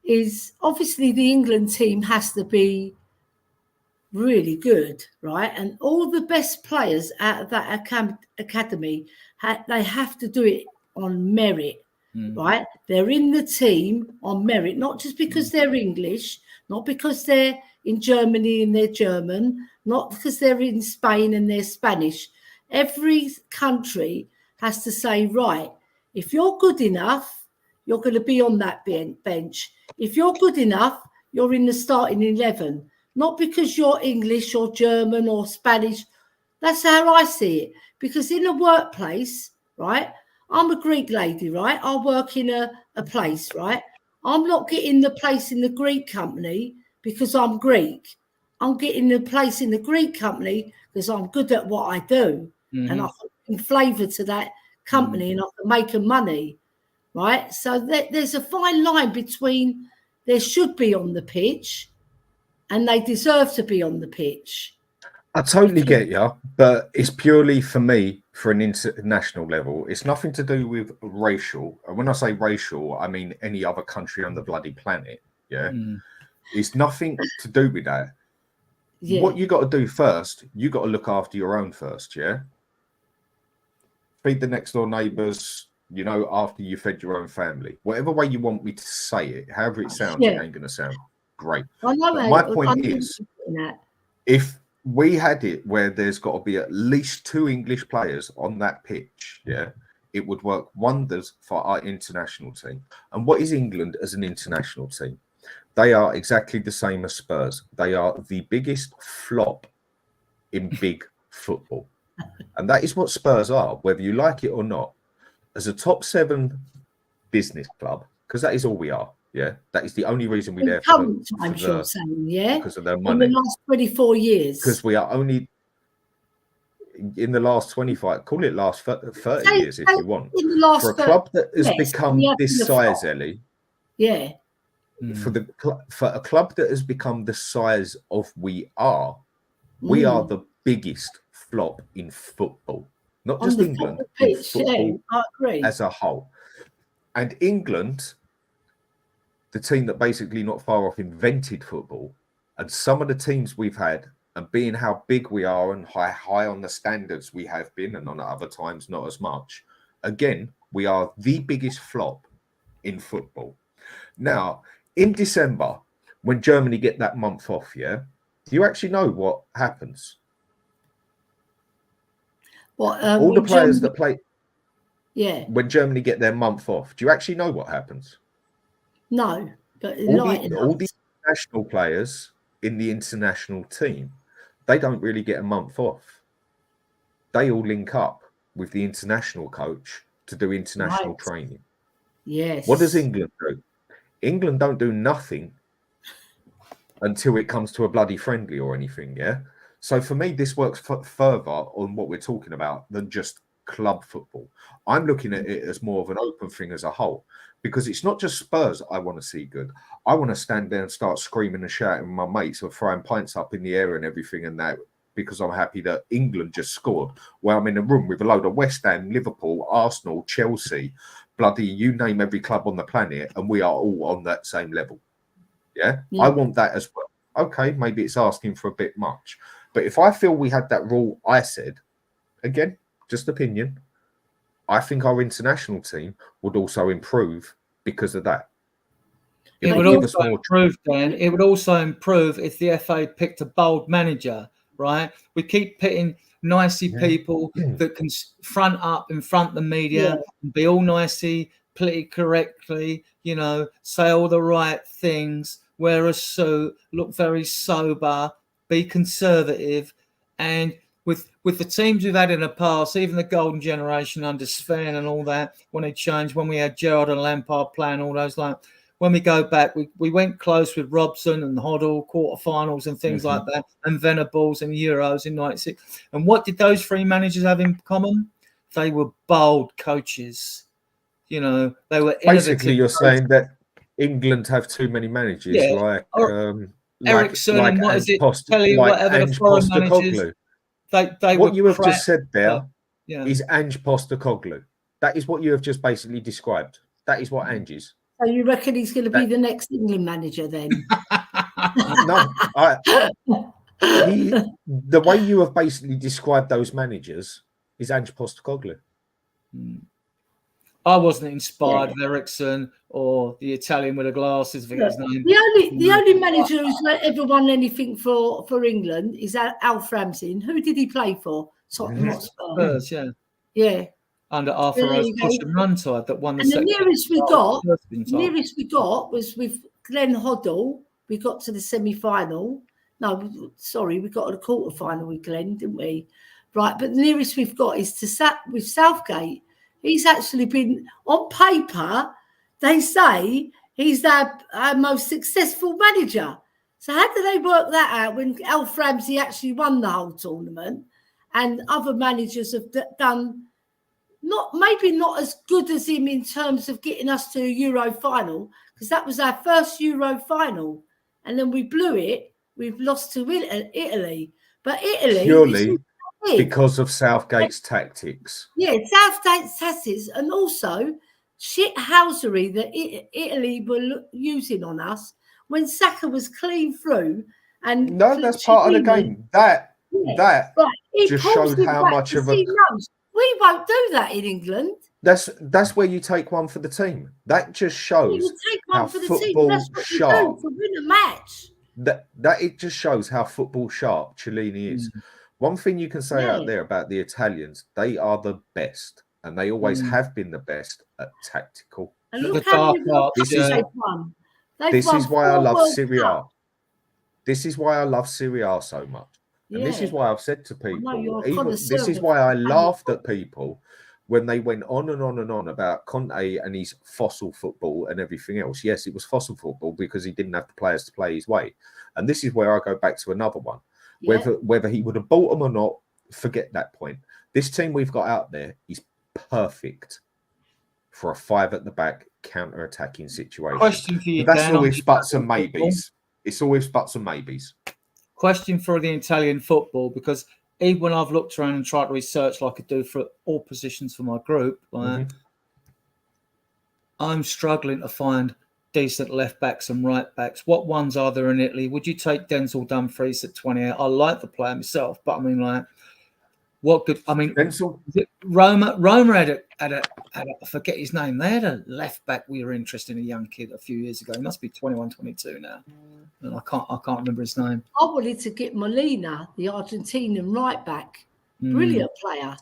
[SPEAKER 1] is obviously the England team has to be really good, right? And all the best players out of that academy, they have to do it on merit, right? They're in the team on merit, not just because they're English, not because they're in Germany and they're German, not because they're in Spain and they're Spanish. Every country has to say, right, if you're good enough, you're going to be on that bench. If you're good enough, you're in the starting 11. Not because you're English or German or Spanish. That's how I see it. Because in a workplace, right, I'm a Greek lady, right? I work in a place, right? I'm not getting the place in the Greek company because I'm Greek. I'm getting the place in the Greek company because I'm good at what I do. And I can flavour to that company and I can make them money, right? So there's a fine line between they should be on the pitch and they deserve to be on the pitch.
[SPEAKER 3] I totally get you, but it's purely for me for an international level. It's nothing to do with racial. And when I say racial, I mean any other country on the bloody planet. Yeah. It's nothing to do with that. Yeah. What you got to do first, you got to look after your own first. Yeah. Feed the next door neighbours, after you fed your own family. Whatever way you want me to say it, however it sounds, it ain't going to sound great. My point is, if we had it where there's got to be at least 2 English players on that pitch, it would work wonders for our international team. And what is England as an international team? They are exactly the same as Spurs. They are the biggest flop in big football. And that is what Spurs are, whether you like it or not. As a top 7 business club, because that is all we are. Yeah, that is the only reason we're there because of their money.
[SPEAKER 1] In the last 24 years.
[SPEAKER 3] Because we are only in the last 25, call it last 30 years if you want. For a club that has become this size, Ellie.
[SPEAKER 1] Yeah.
[SPEAKER 3] For a club that has become the size of we are the biggest flop in football. Not just England,
[SPEAKER 1] pitch,
[SPEAKER 3] football
[SPEAKER 1] I agree.
[SPEAKER 3] As a whole. And England, the team that basically not far off invented football, and some of the teams we've had, and being how big we are and high on the standards we have been, and on other times not as much, again, we are the biggest flop in football. Now, in December, when Germany get that month off, do you actually know what happens? All the players that play...
[SPEAKER 1] Yeah.
[SPEAKER 3] When Germany get their month off, do you actually know what happens?
[SPEAKER 1] No, but
[SPEAKER 3] all the international players in the international team, they don't really get a month off. They all link up with the international coach to do international training.
[SPEAKER 1] Yes.
[SPEAKER 3] What does England do? England don't do nothing until it comes to a bloody friendly or anything, yeah? So for me, this works further on what we're talking about than just club football. I'm looking at it as more of an open thing as a whole, because it's not just Spurs I want to see good. I want to stand there and start screaming and shouting with my mates or throwing pints up in the air and everything and that, because I'm happy that England just scored. Well, I'm in a room with a load of West Ham, Liverpool, Arsenal, Chelsea, bloody you name every club on the planet, and we are all on that same level. Yeah? I want that as well. Okay, maybe it's asking for a bit much. But if I feel we had that rule I said, again, just opinion, I think our international team would also improve because of that.
[SPEAKER 4] It would also improve, Dan. It would also improve if the FA picked a bold manager, right? We keep picking nicey people that can front up in front of the media and be all nicey, politically correctly, you know, say all the right things, wear a suit, look very sober, be conservative. And with the teams we've had in the past, even the golden generation under Sven and all that, when it changed, when we had Gerrard and Lampard playing all those, like, when we go back, we went close with Robson and Hoddle, quarterfinals and things like that, and Venables and Euros in 96. And what did those three managers have in common? They were bold coaches. You know, they were
[SPEAKER 3] basically. You're saying that England have too many managers, like
[SPEAKER 4] Ericsson,
[SPEAKER 3] like
[SPEAKER 4] and what is it?
[SPEAKER 3] Kelly,
[SPEAKER 4] like
[SPEAKER 3] whatever the foreign managers.
[SPEAKER 4] They
[SPEAKER 3] what you have
[SPEAKER 4] crap,
[SPEAKER 3] just said there is Ange Postecoglou. That is what you have just basically described. That is what Ange is.
[SPEAKER 1] So you reckon he's going to be the next England manager then?
[SPEAKER 3] No, the way you have basically described those managers is Ange Postecoglou.
[SPEAKER 4] I wasn't inspired with Ericsson or the Italian with the glasses. I think his name.
[SPEAKER 1] The only manager who's ever won anything for England is Alf Ramsey. Who did he play for? Tottenham Hotspur.
[SPEAKER 4] Spurs,
[SPEAKER 1] yeah.
[SPEAKER 4] Under Arthur Rose Bush and Runtide that won the
[SPEAKER 1] second. The nearest we got was with Glenn Hoddle. We got to the semi-final. No, sorry, we got to the quarter-final with Glenn, didn't we? Right, but the nearest we've got is with Southgate. He's actually been, on paper, they say he's our most successful manager. So how do they work that out when Alf Ramsey actually won the whole tournament and other managers have done maybe not as good as him in terms of getting us to a Euro final, because that was our first Euro final. And then we blew it. We've lost to Italy. But Italy...
[SPEAKER 3] Purely because of Southgate's tactics.
[SPEAKER 1] Yeah, Southgate's tactics, and also shithousery that Italy were using on us when Saka was clean through. And
[SPEAKER 3] no, that's part of the game. That just showed how much of a...
[SPEAKER 1] We won't do that in England.
[SPEAKER 3] That's where you take one for the team. That just shows how football sharp
[SPEAKER 1] to win a match.
[SPEAKER 3] That it just shows how football sharp Chiellini is. One thing you can say out there about the Italians, they are the best, and they always have been the best at tactical.
[SPEAKER 1] And look how they've won.
[SPEAKER 3] This is why I love Serie A. This is why I love Serie A so much. And this is why I've said to people, this is why I laughed at people when they went on and on and on about Conte and his fossil football and everything else. Yes, it was fossil football because he didn't have the players to play his way. And this is where I go back to another one. Whether he would have bought them or not, forget that point. This team we've got out there is perfect for a 5 at the back counter-attacking situation.
[SPEAKER 4] Question for you,
[SPEAKER 3] that's always buts and maybes. It's always buts and maybes.
[SPEAKER 4] Question for the Italian football, because even when I've looked around and tried to research like I do for all positions for my group, I'm struggling to find decent left backs and right backs. What ones are there in Italy? Would you take Denzel Dumfries at 28? I like the player myself, but I mean, like, what good? I mean,
[SPEAKER 3] Denzel.
[SPEAKER 4] Roma had a I forget his name. They had a left back. We were interested in a young kid a few years ago. He must be 21, 22 now. And I can't remember his name.
[SPEAKER 1] I wanted to get Molina, the Argentinian right back. Brilliant player.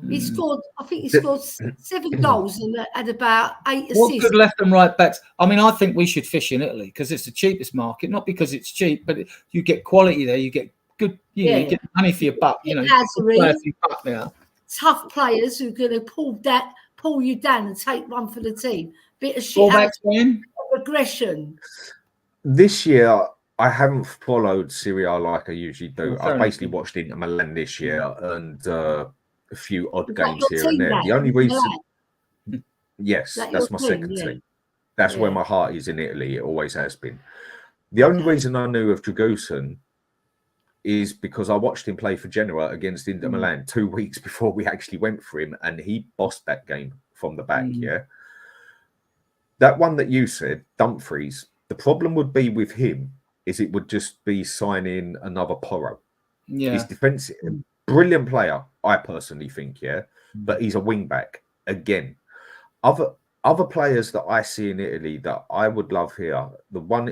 [SPEAKER 1] He scored, I think he scored 7 goals and had about 8 assists.
[SPEAKER 4] What good left and right backs? I mean, I think we should fish in Italy because it's the cheapest market, not because it's cheap, but you get quality there. You get good. You
[SPEAKER 1] Yeah.
[SPEAKER 4] get money for your buck. You know,
[SPEAKER 1] Hazard,
[SPEAKER 4] player for your buck now.
[SPEAKER 1] tough players who are going to pull you down and take one for the team. Bit of shit
[SPEAKER 4] Fullback
[SPEAKER 1] out
[SPEAKER 4] team.
[SPEAKER 1] of aggression.
[SPEAKER 3] This year, I haven't followed Serie A like I usually do.
[SPEAKER 4] Oh, fair
[SPEAKER 3] I've basically
[SPEAKER 4] enough.
[SPEAKER 3] watched Inter Milan this year and a few odd
[SPEAKER 1] Is that
[SPEAKER 3] games
[SPEAKER 1] your
[SPEAKER 3] here
[SPEAKER 1] team,
[SPEAKER 3] and there.
[SPEAKER 1] Dan?
[SPEAKER 3] The only reason,
[SPEAKER 1] Is
[SPEAKER 3] yes,
[SPEAKER 1] that
[SPEAKER 3] that's
[SPEAKER 1] your
[SPEAKER 3] my
[SPEAKER 1] team?
[SPEAKER 3] second
[SPEAKER 1] Yeah.
[SPEAKER 3] team. That's where
[SPEAKER 1] Yeah.
[SPEAKER 3] my heart is in Italy. It always has been. The only reason I knew of Dragusin is because I watched him play for Genoa against Inter Milan 2 weeks before we actually went for him, and he bossed that game from the back. Yeah, that one that you said, Dumfries. The problem would be with him is it would just be signing another Porro.
[SPEAKER 4] Yeah.
[SPEAKER 3] He's defensive, brilliant player, I personally think. Yeah, but he's a wing back again. Other players that I see in Italy that I would love here, the one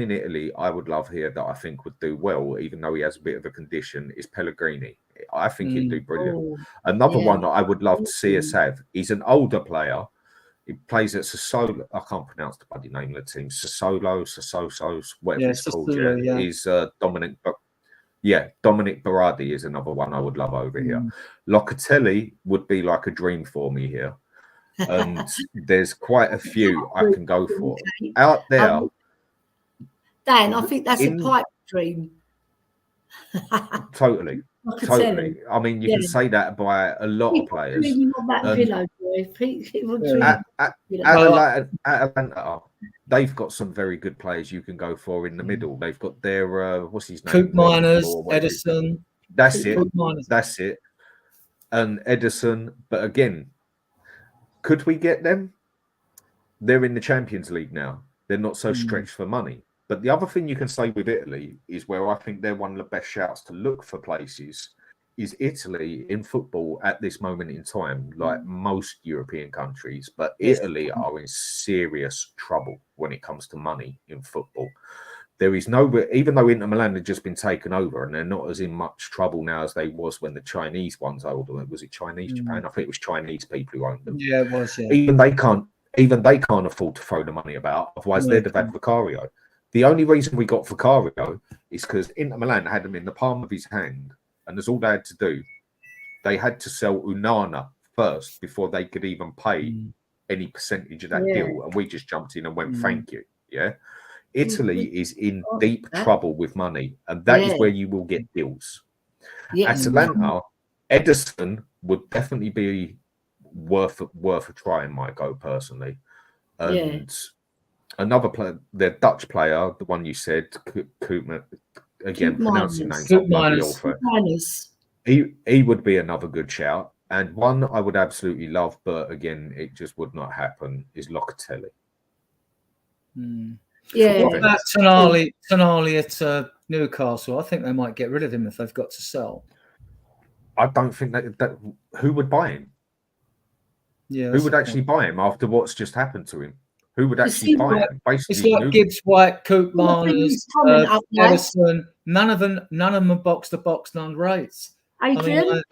[SPEAKER 3] in Italy I would love here that I think would do well, even though he has a bit of a condition, is Pellegrini. I think he'd do brilliant.
[SPEAKER 1] Oh,
[SPEAKER 3] Another
[SPEAKER 1] yeah.
[SPEAKER 3] one that I would love to see us have. He's an older player. He plays at Sassuolo. I can't pronounce the bloody name of the team. Sassuolo, whatever it's called.
[SPEAKER 4] Sassuolo, yeah.
[SPEAKER 3] He's Dominic. Dominic Berardi is another one I would love over here. Locatelli would be like a dream for me here. And there's quite a few I can go for. Out there.
[SPEAKER 1] Dan, I think that's a pipe dream.
[SPEAKER 3] Totally.
[SPEAKER 1] Locatelli.
[SPEAKER 3] I mean, you can say that by a lot of players. Atalanta, they've got some very good players you can go for in the middle. They've got their what's his name?
[SPEAKER 4] Coop Miners, Edison.
[SPEAKER 3] That's it. And Edison. But again, could we get them? They're in the Champions League now. They're not so stretched for money. But the other thing you can say with Italy is where I think they're one of the best shouts to look for places is Italy in football at this moment in time, like most European countries. But Italy are in serious trouble when it comes to money in football. There is even though Inter Milan had just been taken over and they're not as in much trouble now as they was when the Chinese ones owned them. Was it Chinese, Japan? I think it was Chinese people who owned them.
[SPEAKER 4] Yeah, it was, yeah.
[SPEAKER 3] Even they can't afford to throw the money about. Otherwise, they'd have had Vicario. The only reason we got Vicario is because Inter Milan had him in the palm of his hand, and that's all they had to do. They had to sell Unana first before they could even pay any percentage of that deal, and we just jumped in and went, "Thank you." Yeah, Italy is in deep trouble with money, and that is where you will get deals. Atalanta, Edison would definitely be worth a try in my go personally, and. Another player, the Dutch player, the one you said, Koopman, again, pronouncing names. He would be another good shout. And one I would absolutely love, but again, it just would not happen, is Locatelli.
[SPEAKER 1] Yeah.
[SPEAKER 4] What about Tonali at Newcastle? I think they might get rid of him if they've got to sell.
[SPEAKER 3] I don't think that who would buy him?
[SPEAKER 4] Yeah,
[SPEAKER 3] who would actually buy him after what's just happened to him? Who would actually buy him?
[SPEAKER 4] Basically, it's like Gibbs White, Coop Miners, Edison. None of them are box to box, none rates.
[SPEAKER 1] Adrian,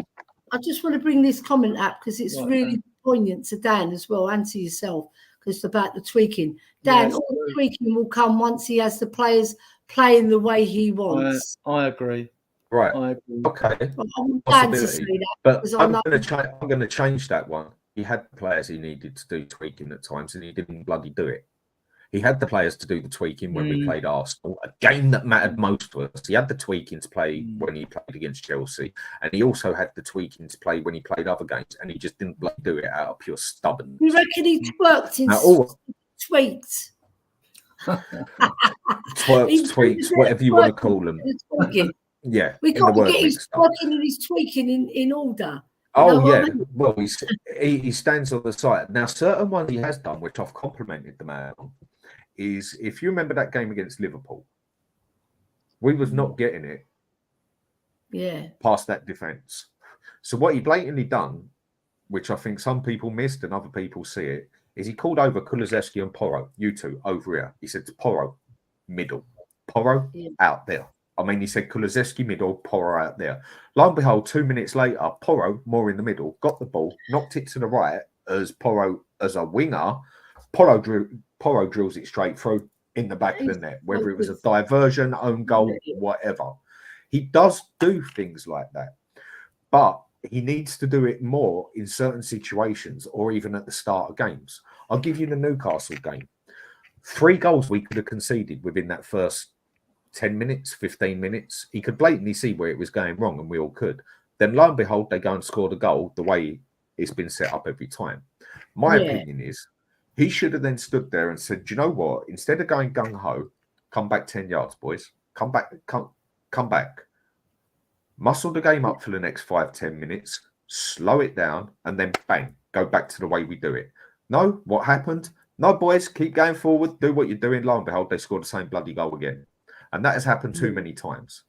[SPEAKER 1] I just want to bring this comment up because it's really poignant to Dan as well and to yourself because it's about the tweaking. Dan, all the tweaking will come once he has the players playing the way he wants.
[SPEAKER 4] I agree.
[SPEAKER 3] Right.
[SPEAKER 4] I agree.
[SPEAKER 3] Okay.
[SPEAKER 1] I want Dan to say that,
[SPEAKER 3] but I'm going to change that one. He had the players he needed to do tweaking at times, and he didn't bloody do it. He had the players to do the tweaking when we played Arsenal, a game that mattered most to us. He had the tweaking to play when he played against Chelsea, and he also had the tweaking to play when he played other games, and he just didn't bloody do it out of pure stubbornness.
[SPEAKER 1] You reckon he twerked in tweets?
[SPEAKER 3] Tweets, whatever you want to call them. Yeah,
[SPEAKER 1] we got to get his twerking and his tweaking in order.
[SPEAKER 3] Oh, yeah. Well, he stands on the side. Now, certain ones he has done, which I've complimented the man on, is if you remember that game against Liverpool, we was not getting it past that defence. So what he blatantly done, which I think some people missed and other people see it, is he called over Kulusevski and Porro, you two, over here. He said to Porro, middle. Porro, out there. I mean, he said Kulusevski middle, Porro out there. Lo and behold, 2 minutes later, Porro more in the middle, got the ball, knocked it to the right as Porro as a winger. Porro drills it straight through in the back of the net, whether it was a diversion, own goal, whatever. He does do things like that, but he needs to do it more in certain situations or even at the start of games. I'll give you the Newcastle game. 3 goals we could have conceded within that first 10 minutes, 15 minutes. He could blatantly see where it was going wrong, and we all could. Then lo and behold, they go and score the goal the way it's been set up every time. My opinion is he should have then stood there and said, do you know what? Instead of going gung-ho, come back 10 yards, boys. Come back. Muscle the game up for the next 5-10 minutes, slow it down, and then bang, go back to the way we do it. No, what happened? No, boys, keep going forward, do what you're doing. Lo and behold, they scored the same bloody goal again. And that has happened too many times.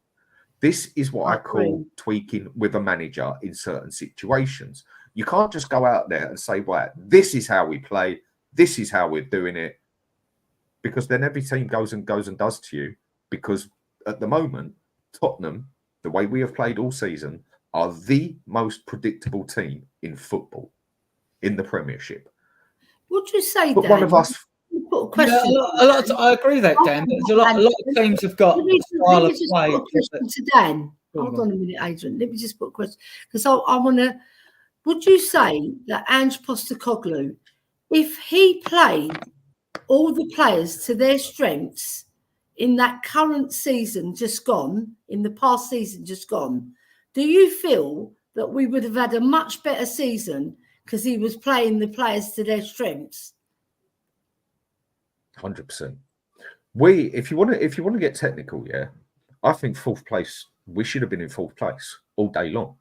[SPEAKER 3] This is what I call tweaking with a manager in certain situations. You can't just go out there and say, right, this is how we play, this is how we're doing it, because then every team goes and does to you. Because at the moment, Tottenham, the way we have played all season, are the most predictable team in football, in the Premiership.
[SPEAKER 1] Would you say,
[SPEAKER 3] but
[SPEAKER 1] Dan?
[SPEAKER 3] One of us.
[SPEAKER 1] Put a question.
[SPEAKER 4] I agree with that, Dan. There's a lot of teams have got a style of play.
[SPEAKER 1] Put a question to Dan. Hold on a minute, Adrian. Let me just put a question, because I want to. Would you say that Ange Postecoglou, if he played all the players to their strengths in that current season just gone, in the past season just gone, do you feel that we would have had a much better season because he was playing the players to their strengths?
[SPEAKER 3] 100%. If you want to get technical, yeah, I think 4th place. We should have been in 4th place all day long.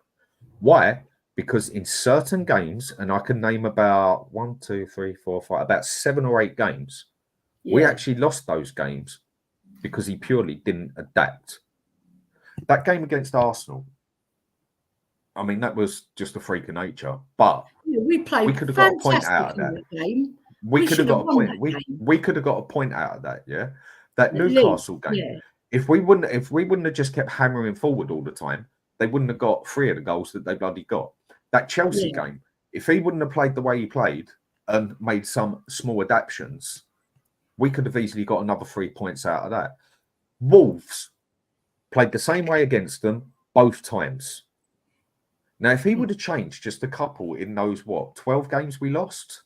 [SPEAKER 3] Why? Because in certain games, and I can name about 1, 2, 3, 4, 5, about 7 or 8 games, we actually lost those games because he purely didn't adapt. That game against Arsenal, I mean, that was just a freak of nature. But we could have got a point out of that. We could have got a point. We could have got a point out of that. Yeah, that Newcastle game. Yeah. If we wouldn't have just kept hammering forward all the time, they wouldn't have got 3 of the goals that they bloody got. That Chelsea game, if he wouldn't have played the way he played and made some small adaptations, we could have easily got another 3 points out of that. Wolves played the same way against them both times. Now, if he would have changed just a couple in those 12 games we lost,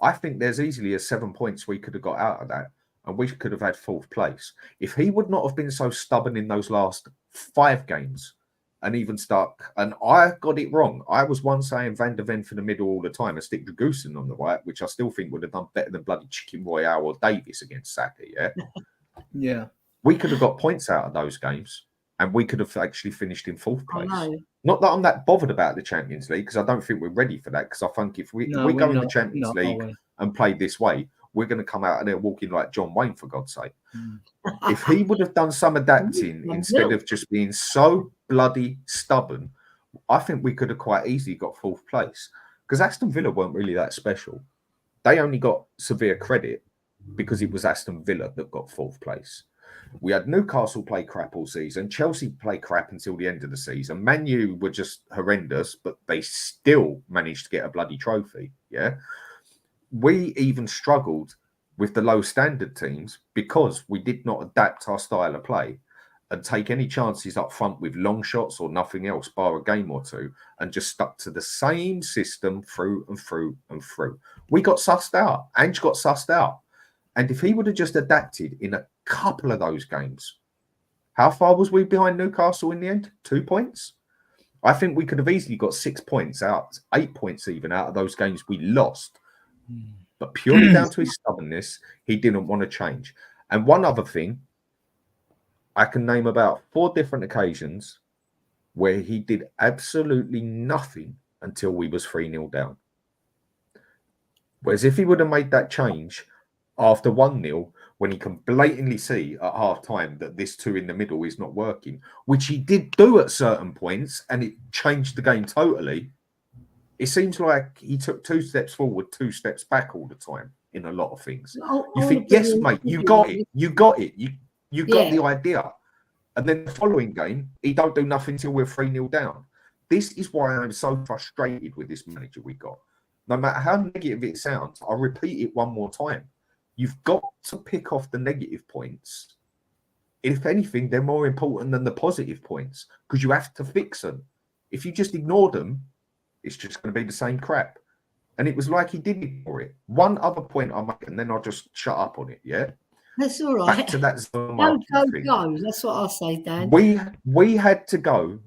[SPEAKER 3] I think there's easily 7 points we could have got out of that, and we could have had 4th place. If he would not have been so stubborn in those last 5 games and even stuck, and I got it wrong. I was one saying Van der Ven for the middle all the time and stick Dragusin on the right, which I still think would have done better than bloody Chicken Royale or Davis against Saka, yeah?
[SPEAKER 4] Yeah.
[SPEAKER 3] We could have got points out of those games, and we could have actually finished in 4th place. Not that I'm that bothered about the Champions League, because I don't think we're ready for that, because I think if we go in the Champions League and play this way, we're going to come out of there walking like John Wayne, for God's sake. If he would have done some adapting instead of just being so bloody stubborn, I think we could have quite easily got 4th place, because Aston Villa weren't really that special. They only got severe credit because it was Aston Villa that got 4th place. We had Newcastle play crap all season. Chelsea play crap until the end of the season. Man U were just horrendous, but they still managed to get a bloody trophy. Yeah. We even struggled with the low standard teams because we did not adapt our style of play and take any chances up front with long shots or nothing else, bar a game or two, and just stuck to the same system through and through and through. We got sussed out. Ange got sussed out. And if he would have just adapted in a couple of those games, how far was we behind Newcastle in the end? 2 points? I think we could have easily got 6 points out, 8 points even out of those games we lost. But purely down to his stubbornness, he didn't want to change. And one other thing, I can name about 4 different occasions where he did absolutely nothing until we was 3-0 down. Whereas if he would have made that change after 1-0, when he can blatantly see at half time that this 2 in the middle is not working, which he did do at certain points, and it changed the game totally. It seems like he took 2 steps forward, 2 steps back all the time in a lot of things. You think, yes, mate, you got it. You got the idea. And then the following game, he don't do nothing till we're 3-0 down. This is why I'm so frustrated with this manager we got. No matter how negative it sounds, I'll repeat it one more time. You've got to pick off the negative points if anything, they're more important than the positive points because you have to fix them. If you just ignore them, it's just going to be the same crap. And it was like he did ignore it. One other point I'll make, and then I'll just shut up on it, yeah?
[SPEAKER 1] That's all right.
[SPEAKER 3] Back to that zone
[SPEAKER 1] Go,
[SPEAKER 3] marking
[SPEAKER 1] go,
[SPEAKER 3] thing.
[SPEAKER 1] go. That's what I'll say, Dan.
[SPEAKER 3] We had to go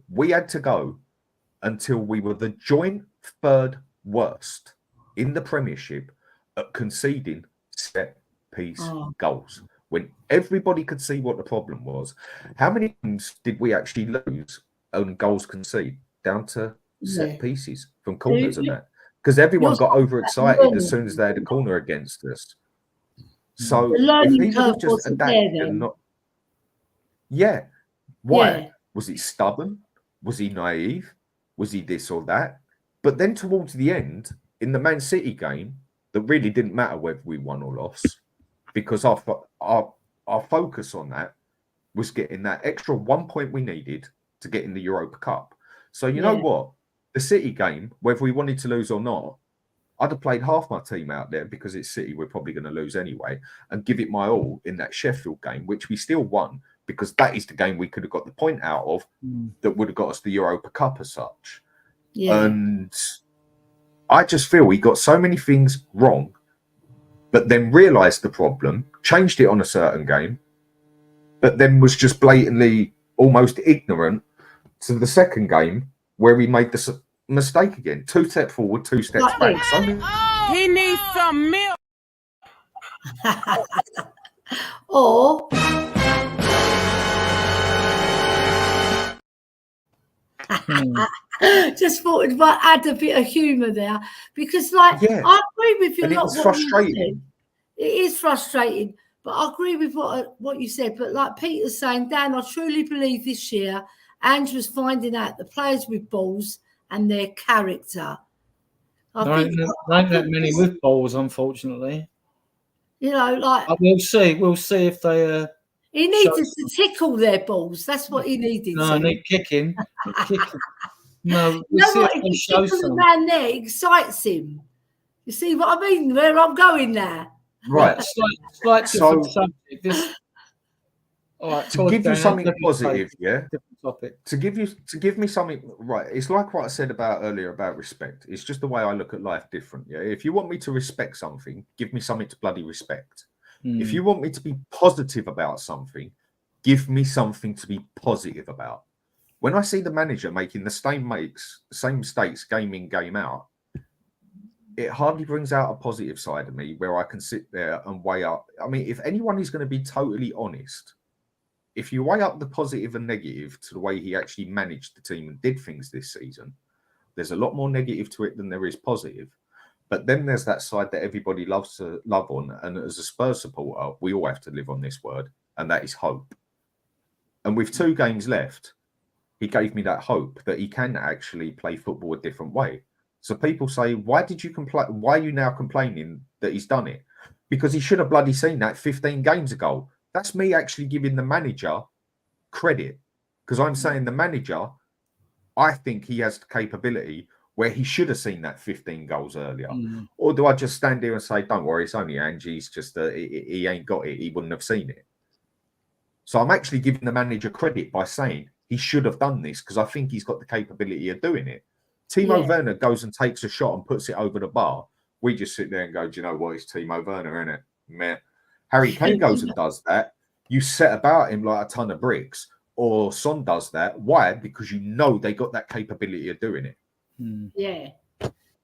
[SPEAKER 3] until we were the joint third worst in the Premiership at conceding set piece goals. When everybody could see what the problem was. How many times did we actually lose on goals conceded down to set pieces from corners and that? Because everyone got overexcited as soon as they had a corner against us. So if he would have just adapted and not, why?
[SPEAKER 1] Yeah.
[SPEAKER 3] Was he stubborn? Was he naive? Was he this or that? But then towards the end, in the Man City game, that really didn't matter whether we won or lost, because our focus on that was getting that extra 1 point we needed to get in the Europa Cup. So you know what? The City game, whether we wanted to lose or not, I'd have played half my team out there because it's City, we're probably going to lose anyway, and give it my all in that Sheffield game, which we still won because that is the game we could have got the point out of that would have got us the Europa Cup as such. Yeah. And I just feel he got so many things wrong, but then realised the problem, changed it on a certain game, but then was just blatantly almost ignorant to the second game where he made the mistake again. 2 steps forward, 2 steps back.
[SPEAKER 5] He needs some milk.
[SPEAKER 1] Or just thought it might add a bit of humour there because, like, I agree with you.
[SPEAKER 3] And it was frustrating.
[SPEAKER 1] It is frustrating, but I agree with what you said. But like Peter's saying, Dan, I truly believe this year Andrew's finding out the players with balls and their character.
[SPEAKER 4] There ain't that many with balls, unfortunately.
[SPEAKER 1] You know, like
[SPEAKER 4] we'll see. We'll see if they.
[SPEAKER 1] He needed to tickle their balls. That's what he needed.
[SPEAKER 4] No, need kicking. No,
[SPEAKER 1] you know what? If you tickle the man there, excites him. You see what I mean? Where I'm going there.
[SPEAKER 3] Right.
[SPEAKER 4] Slight different subject. This. All right,
[SPEAKER 3] to give you something positive,
[SPEAKER 4] different topic.
[SPEAKER 3] To give me something right. It's like what I said about earlier about respect. It's just the way I look at life different. Yeah. If you want me to respect something, give me something to bloody respect. If you want me to be positive about something, give me something to be positive about. When I see the manager making the same mistakes game in, game out, it hardly brings out a positive side of me where I can sit there and weigh up. I mean, if anyone is going to be totally honest, if you weigh up the positive and negative to the way he actually managed the team and did things this season, there's a lot more negative to it than there is positive. But then there's that side that everybody loves to love on. And as a Spurs supporter, we all have to live on this word, and that is hope. And with 2 games left, he gave me that hope that he can actually play football a different way. So people say, why did you complain? Why are you now complaining that he's done it? Because he should have bloody seen that 15 games ago. That's me actually giving the manager credit, because I'm saying the manager, I think he has the capability where he should have seen that 15 goals earlier. Or do I just stand here and say, don't worry, it's only Angie, he's just, he ain't got it, he wouldn't have seen it. So I'm actually giving the manager credit by saying he should have done this because I think he's got the capability of doing it. Timo Werner goes and takes a shot and puts it over the bar. We just sit there and go, do you know what, it's Timo Werner, isn't it? Meh. Harry Kane goes and does that. You set about him like a ton of bricks. Or Son does that. Why? Because you know they got that capability of doing it.
[SPEAKER 1] Yeah.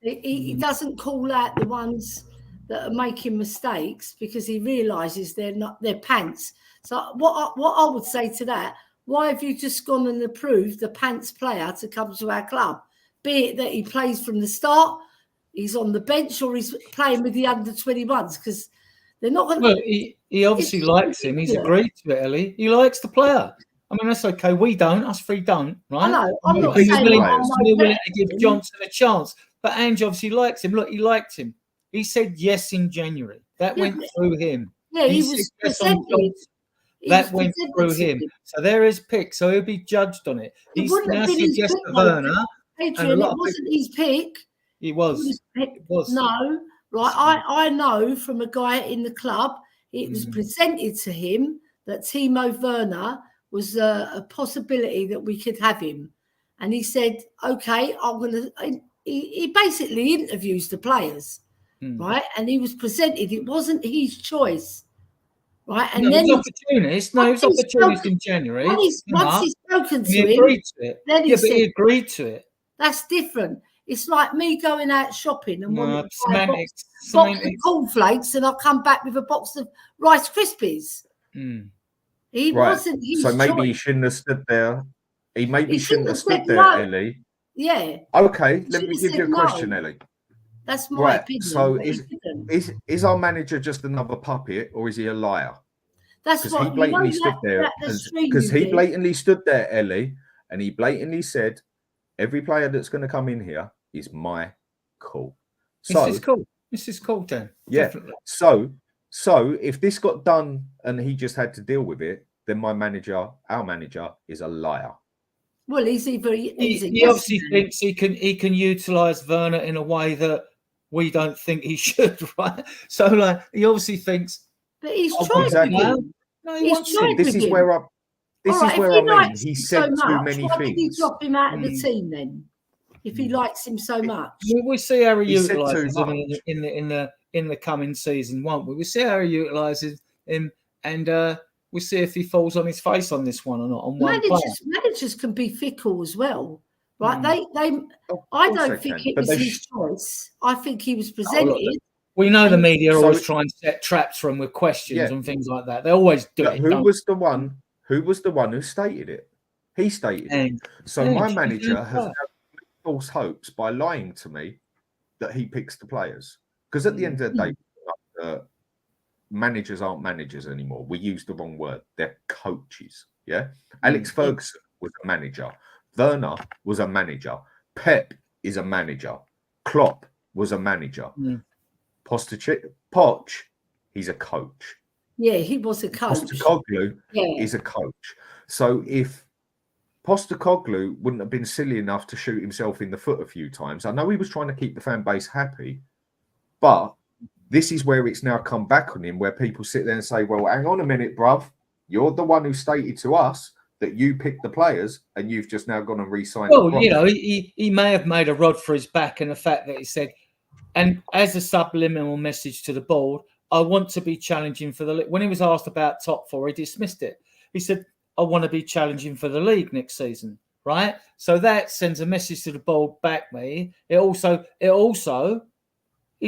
[SPEAKER 1] He doesn't call out the ones that are making mistakes because he realises they're not their pants. So what I would say to that, why have you just gone and approved the pants player to come to our club? Be it that he plays from the start, he's on the bench, or he's playing with the under-21s, because they're not going to...
[SPEAKER 4] Well, he obviously likes him. He's agreed to it, Ellie. He likes the player. I mean, that's okay. We don't. Us 3 don't, right?
[SPEAKER 1] I know. I'm not saying
[SPEAKER 4] we're willing to give Johnson a chance. But Ange obviously likes him. Look, he liked him. He said yes in January. That went through him.
[SPEAKER 1] Yeah, he was presented.
[SPEAKER 4] That went through him. So there is pick. So he'll be judged on it. He's now suggested Werner.
[SPEAKER 1] Adrian, it wasn't his pick.
[SPEAKER 4] It was. It was.
[SPEAKER 1] No, right. I know from a guy in the club, it was presented to him that Timo Werner was a possibility that we could have him. And he said, okay, I'm going to, he basically interviews the players, right? And he was presented, it wasn't his choice, right? And
[SPEAKER 4] no,
[SPEAKER 1] then
[SPEAKER 4] he was opportunist. No, he was opportunist in January.
[SPEAKER 1] Once he's spoken to
[SPEAKER 4] he
[SPEAKER 1] him,
[SPEAKER 4] agreed to it.
[SPEAKER 1] then
[SPEAKER 4] He
[SPEAKER 1] said,
[SPEAKER 4] he agreed to it.
[SPEAKER 1] that's different. It's like me going out shopping and wanting to buy a box of cornflakes, and I'll come back with a box of Rice Krispies. He wasn't his
[SPEAKER 3] So maybe
[SPEAKER 1] choice.
[SPEAKER 3] he shouldn't have stood there. He maybe shouldn't have stood there,
[SPEAKER 1] no.
[SPEAKER 3] Ellie.
[SPEAKER 1] Yeah.
[SPEAKER 3] Okay, let me give you a question, Ellie.
[SPEAKER 1] That's my opinion.
[SPEAKER 3] So is our manager just another puppet, or is he a liar?
[SPEAKER 1] That's what
[SPEAKER 3] he blatantly stood there. Because he blatantly stood there, Ellie, and he blatantly said, every player that's going to come in here is my call. So
[SPEAKER 4] this is cool. This is cool, Dan.
[SPEAKER 3] Yeah.
[SPEAKER 4] Definitely.
[SPEAKER 3] So if this got done and he just had to deal with it, then our manager is a liar.
[SPEAKER 1] Well, he
[SPEAKER 4] obviously thinks he can utilize Werner in a way that we don't think he should, right? So like he obviously thinks.
[SPEAKER 1] But he's tried with him.
[SPEAKER 4] No, he wants to.
[SPEAKER 3] This is where I mean. He said too many
[SPEAKER 1] why
[SPEAKER 3] things.
[SPEAKER 1] Did he drop him out of the team then? If he likes him so much,
[SPEAKER 4] we'll see how he utilises him in the coming season, won't we? We'll see how he utilises him, and we'll see if he falls on his face on this one or not. On
[SPEAKER 1] managers can be fickle as well, right? I don't think it was his choice. I think he was presented.
[SPEAKER 4] We know the media always try and set traps for him with questions and things like that. They always do it.
[SPEAKER 3] Who was the one who stated it? He stated it. So my manager has false hopes by lying to me that he picks the players. Because at the end of the day, managers aren't managers anymore. We use the wrong word. They're coaches. Yeah. Alex Ferguson was a manager. Werner was a manager. Pep is a manager. Klopp was a manager. Poch, he's a coach.
[SPEAKER 1] Yeah, he was a coach.
[SPEAKER 3] Postecoglou is a coach. So if Postecoglou wouldn't have been silly enough to shoot himself in the foot a few times, I know he was trying to keep the fan base happy, but this is where it's now come back on him, where people sit there and say, well, hang on a minute, bruv. You're the one who stated to us that you picked the players and you've just now gone and re-signed.
[SPEAKER 4] Well, you know, he may have made a rod for his back in the fact that he said, and as a subliminal message to the board, I want to be challenging for the league. When he was asked about top four, he dismissed it. He said, I want to be challenging for the league next season, right? So that sends a message to the board back me. He's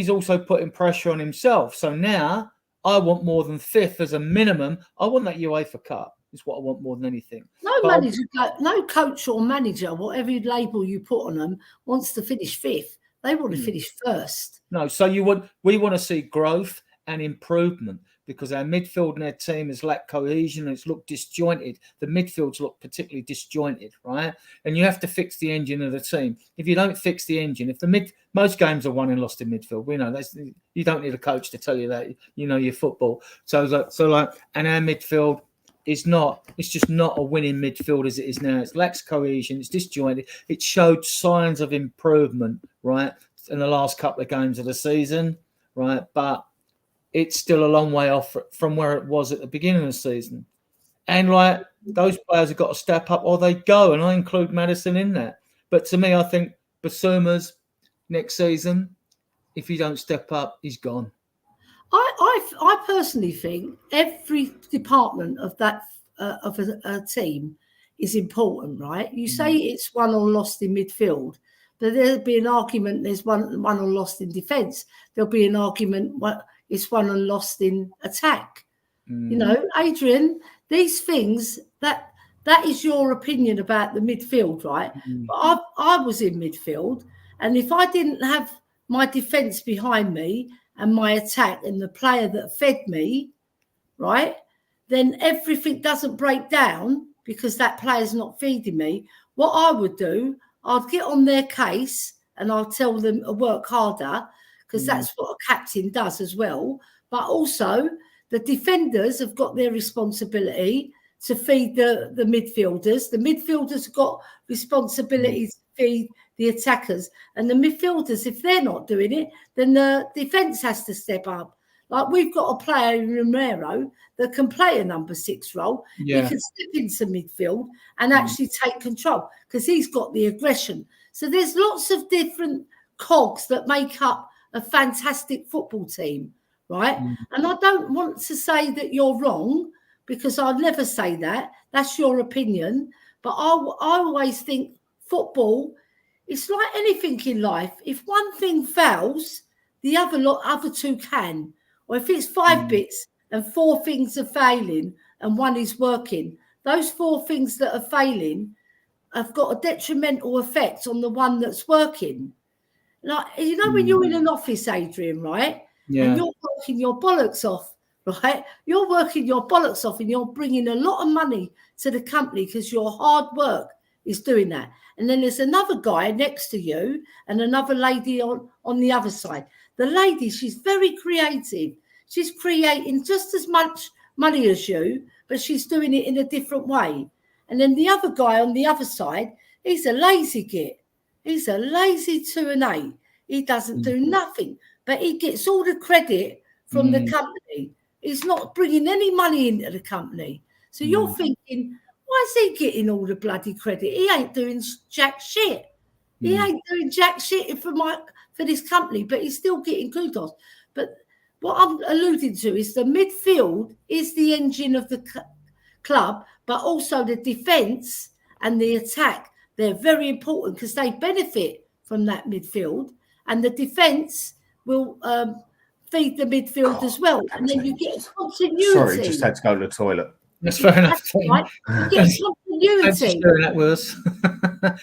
[SPEAKER 4] also putting pressure on himself. So now I want more than fifth as a minimum. I want that UEFA Cup is what I want more than anything.
[SPEAKER 1] No coach or manager, whatever label you put on them, wants to finish fifth. They want to finish first.
[SPEAKER 4] No, so we want to see growth and improvement because our midfield and our team has lacked cohesion and it's looked disjointed. The midfields look particularly disjointed, right? And you have to fix the engine of the team. If you don't fix the engine, most games are won and lost in midfield. We know you don't need a coach to tell you that. You know your football. And our midfield it's just not a winning midfield as it is now. It lacks cohesion. It's disjointed. It showed signs of improvement, right, in the last couple of games of the season, right? But it's still a long way off from where it was at the beginning of the season. And like those players have got to step up or they go. And I include Maddison in that. But to me, I think Basuma's next season, if he don't step up, he's gone.
[SPEAKER 1] I personally think every department of that of a team is important, right? You say it's won or lost in midfield, but there'll be an argument there's won or lost in defence. There'll be an argument it's won and lost in attack. You know, Adrian, these things that is your opinion about the midfield, right? But I was in midfield, and if I didn't have my defence behind me and my attack and the player that fed me, right, then everything doesn't break down because that player's not feeding me. What I would do, I'd get on their case and I'll tell them to work harder because that's what a captain does as well. But also the defenders have got their responsibility to feed the midfielders. The midfielders have got responsibilities to feed the attackers. And the midfielders, if they're not doing it, then the defence has to step up. Like we've got a player in Romero that can play a number 6 role.
[SPEAKER 4] Yeah.
[SPEAKER 1] He can step into midfield and actually take control because he's got the aggression. So there's lots of different cogs that make up a fantastic football team, right? And I don't want to say that you're wrong because I'd never say that. That's your opinion. But I always think football, it's like anything in life. If one thing fails, the other two can. Or if it's 5 bits and 4 things are failing and one is working, those 4 things that are failing have got a detrimental effect on the one that's working. Like, you know, when you're in an office, Adrian, right?
[SPEAKER 4] Yeah.
[SPEAKER 1] And you're working your bollocks off, right? You're working your bollocks off and you're bringing a lot of money to the company because your hard work is doing that. And then there's another guy next to you and another lady on the other side. The lady, she's very creative. She's creating just as much money as you, but she's doing it in a different way. And then the other guy on the other side, he's a lazy git. He's a lazy 2 and 8. He doesn't do nothing, but he gets all the credit from the company. He's not bringing any money into the company. So you're thinking, why is he getting all the bloody credit? He ain't doing jack shit. He ain't doing jack shit for this company, but he's still getting kudos. But what I'm alluding to is the midfield is the engine of the club, but also the defence and the attack. They're very important because they benefit from that midfield, and the defence will feed the midfield as well. And then you get continuity.
[SPEAKER 3] Sorry, just had to go to the toilet.
[SPEAKER 4] That's fair enough.
[SPEAKER 1] That's right. You get
[SPEAKER 4] Thanks for
[SPEAKER 1] continuity.
[SPEAKER 4] sharing that with us.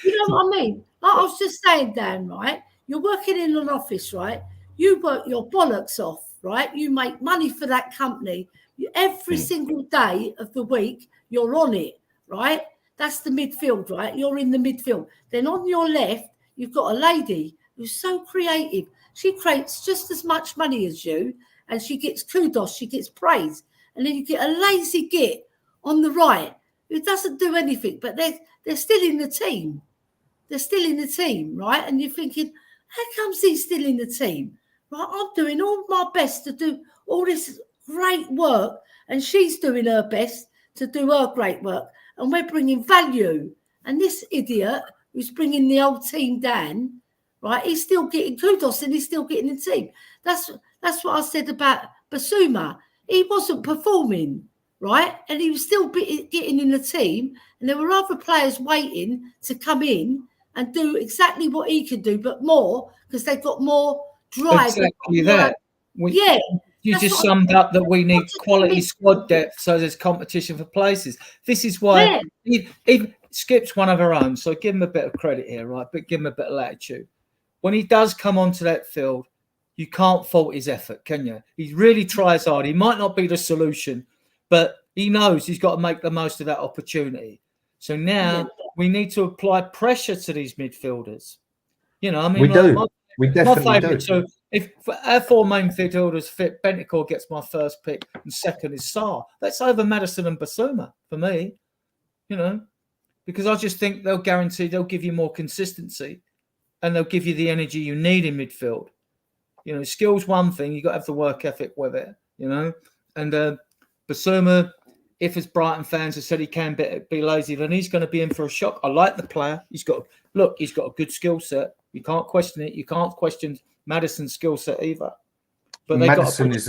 [SPEAKER 1] You know what I mean? Like I was just saying, Dan, right? You're working in an office, right? You work your bollocks off, right? You make money for that company. Every single day of the week, you're on it, right? That's the midfield, right? You're in the midfield. Then on your left, you've got a lady who's so creative. She creates just as much money as you, and she gets kudos, she gets praise. And then you get a lazy git on the right who doesn't do anything, but they're still in the team. They're still in the team, right? And you're thinking, how comes he's still in the team? Right? I'm doing all my best to do all this great work, and she's doing her best to do her great work. And we're bringing value. And this idiot who's bringing the old team down, right, he's still getting kudos and he's still getting the team. That's what I said about Basuma. He wasn't performing, right? And he was still getting in the team. And there were other players waiting to come in and do exactly what he could do, but more, because they've got more drive.
[SPEAKER 4] Exactly that. You just summed up that we need quality squad depth, so there's competition for places. This is why he Skip's one of our own, so give him a bit of credit here, right? But give him a bit of latitude. When he does come onto that field, you can't fault his effort, can you? He really tries hard. He might not be the solution, but he knows he's got to make the most of that opportunity. So now we need to apply pressure to these midfielders. You know, I mean,
[SPEAKER 3] we definitely do.
[SPEAKER 4] So if our 4 main midfielders fit, Bentancur gets my first pick, and second is Sarr. That's over Maddison and Basuma for me. You know, because I just think they'll give you more consistency, and they'll give you the energy you need in midfield. You know, skill's one thing. You got to have the work ethic with it. You know, and Basuma, if as Brighton fans have said he can be lazy, then he's going to be in for a shock. I like the player. He's got a good skill set. You can't question it. You can't question Maddison's skill set either. But
[SPEAKER 3] Maddison is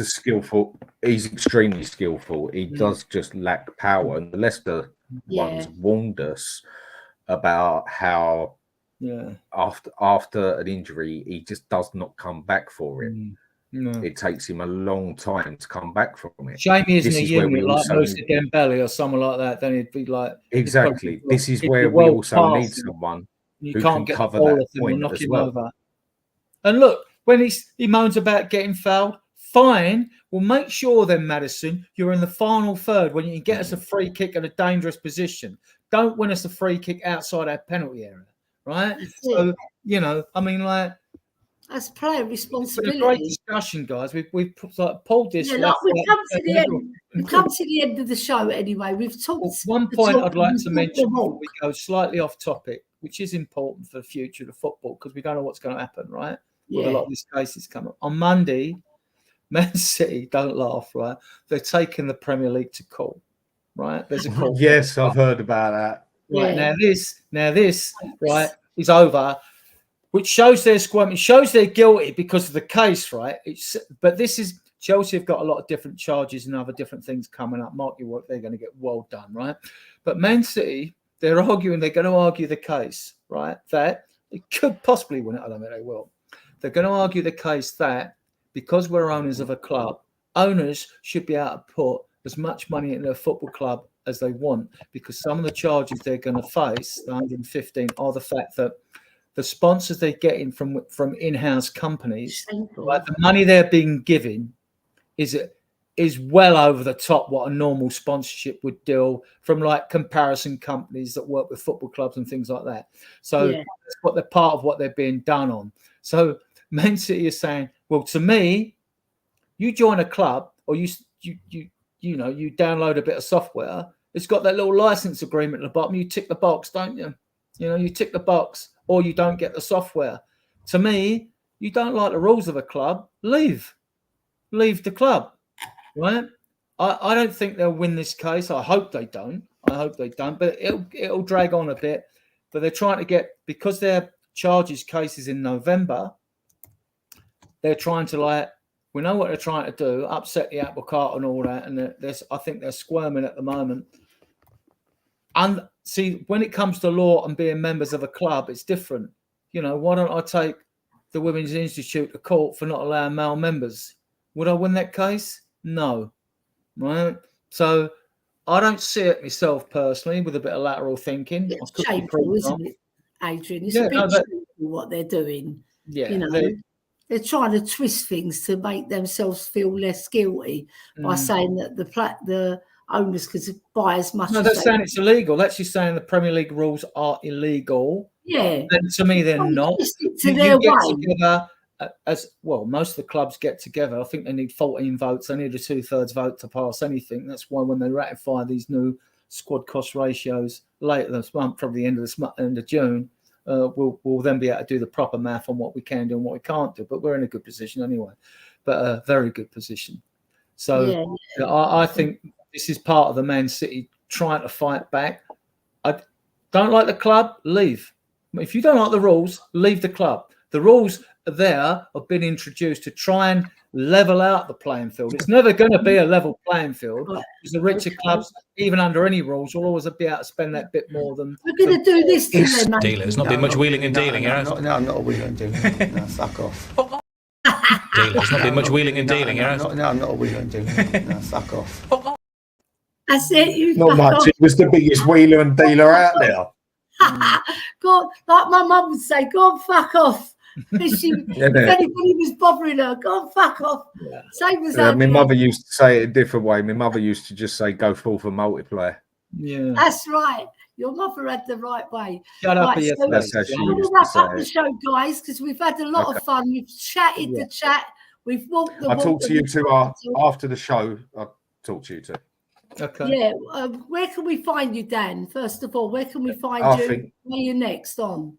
[SPEAKER 3] he's extremely skillful. He does just lack power. And the Leicester ones warned us about how after an injury, he just does not come back for it. No. It takes him a long time to come back from it.
[SPEAKER 4] Shame he isn't a unit like Moussa Dembele or someone like that. Then he'd be like...
[SPEAKER 3] Exactly. This is where we also need someone who can cover that point as well. Over.
[SPEAKER 4] And look, when he moans about getting fouled, fine. Well, make sure then, Maddison, you're in the final third when you can get us a free kick in a dangerous position. Don't win us a free kick outside our penalty area, right? So, you know, I mean, like...
[SPEAKER 1] That's player responsibility.
[SPEAKER 4] It's been a great discussion, guys. We've pulled this.
[SPEAKER 1] Yeah, we've come to the end. We've come to the end of the show anyway. We've talked.
[SPEAKER 4] One point I'd like to mention before we go slightly off topic, which is important for the future of football, because we don't know what's going to happen, right? With a lot of these cases coming up. On Monday, Man City, don't laugh, right? They're taking the Premier League to court, right? There's a court.
[SPEAKER 3] Yes, I've heard about that.
[SPEAKER 4] Right,
[SPEAKER 1] Yeah.
[SPEAKER 4] now this, right, is over, which shows they're squirming, shows they're guilty because of the case, right? But this is Chelsea have got a lot of different charges and other different things coming up. Mark your word, they're going to get well done, right? But Man City, they're going to argue the case, right? That it could possibly win it. I don't think they will. They're going to argue the case that because we're owners of a club, owners should be able to put as much money in their football club as they want, because some of the charges they're going to face, the 115, are the fact that the sponsors they're getting from in-house companies, like the money they're being given, is well over the top what a normal sponsorship would do from like comparison companies that work with football clubs and things like that. So that's what they're part of what they're being done on. So Man City is saying, well, to me, you join a club or you download a bit of software. It's got that little license agreement at the bottom. You tick the box, don't you? You tick the box, or you don't get the software. To me, you don't like the rules of a club, leave the club, right? I don't think they'll win this case. I hope they don't. But it'll drag on a bit. But they're trying to get, because their charges cases in November, they're trying to we know what they're trying to do, upset the apple cart and all that. And I think they're squirming at the moment. And see, when it comes to law and being members of a club, it's different. Why don't I take the Women's Institute to court for not allowing male members? Would I win that case? No. Right? So I don't see it myself personally with a bit of lateral thinking.
[SPEAKER 1] It's shameful, isn't it, Adrian? It's a bit shameful what they're doing.
[SPEAKER 4] Yeah.
[SPEAKER 1] They're trying to twist things to make themselves feel less guilty by saying that the owners could buy as much.
[SPEAKER 4] No, they're saying it's illegal. That's just saying the Premier League rules are illegal.
[SPEAKER 1] Yeah.
[SPEAKER 4] And to me, they're not.
[SPEAKER 1] To their way.
[SPEAKER 4] Together, as well, most of the clubs get together. I think they need 14 votes. They need a 2/3 vote to pass anything. That's why when they ratify these new squad cost ratios later this month, probably the end of this month, end of June, we'll then be able to do the proper math on what we can do and what we can't do. But we're in a good position anyway, but a very good position. So I think this is part of the Man City trying to fight back. I don't like the club, leave. If you don't like the rules, leave the club. The rules there have been introduced to try and level out the playing field. It's never going to be a level playing field because the richer clubs, even under any rules, will always be able to spend that bit more than.
[SPEAKER 1] We're going to do this to them, mate.
[SPEAKER 6] Dealer, there's not been much wheeling and dealing,
[SPEAKER 7] I'm not a wheeling and dealing. No, fuck off.
[SPEAKER 6] Dealer, there's not been much wheeling and dealing,
[SPEAKER 7] I'm not a wheeling and dealing. No, fuck off.
[SPEAKER 1] That's it. You
[SPEAKER 3] Not much. It was the biggest wheeler and dealer out there.
[SPEAKER 1] God, like my mum would say, go on, fuck off. If anybody was bothering her, go on, fuck off. Same as that.
[SPEAKER 3] My mother used to say it a different way. My mother used to just say, go full for multiplayer.
[SPEAKER 4] Yeah.
[SPEAKER 1] That's right. Your mother had the right way.
[SPEAKER 4] Shut up,
[SPEAKER 1] right, so
[SPEAKER 3] that's how she
[SPEAKER 1] we're going
[SPEAKER 3] used
[SPEAKER 1] to wrap
[SPEAKER 3] to
[SPEAKER 1] up
[SPEAKER 3] say
[SPEAKER 1] the
[SPEAKER 3] it.
[SPEAKER 1] show, guys, because we've had a lot of fun. We've chatted the chat. We've walked the walk.
[SPEAKER 3] I'll talk to you two after the show. I'll talk to you two.
[SPEAKER 4] Okay.
[SPEAKER 1] Yeah. Where can we find you, Dan? First of all, where can we find you? Where are you next on?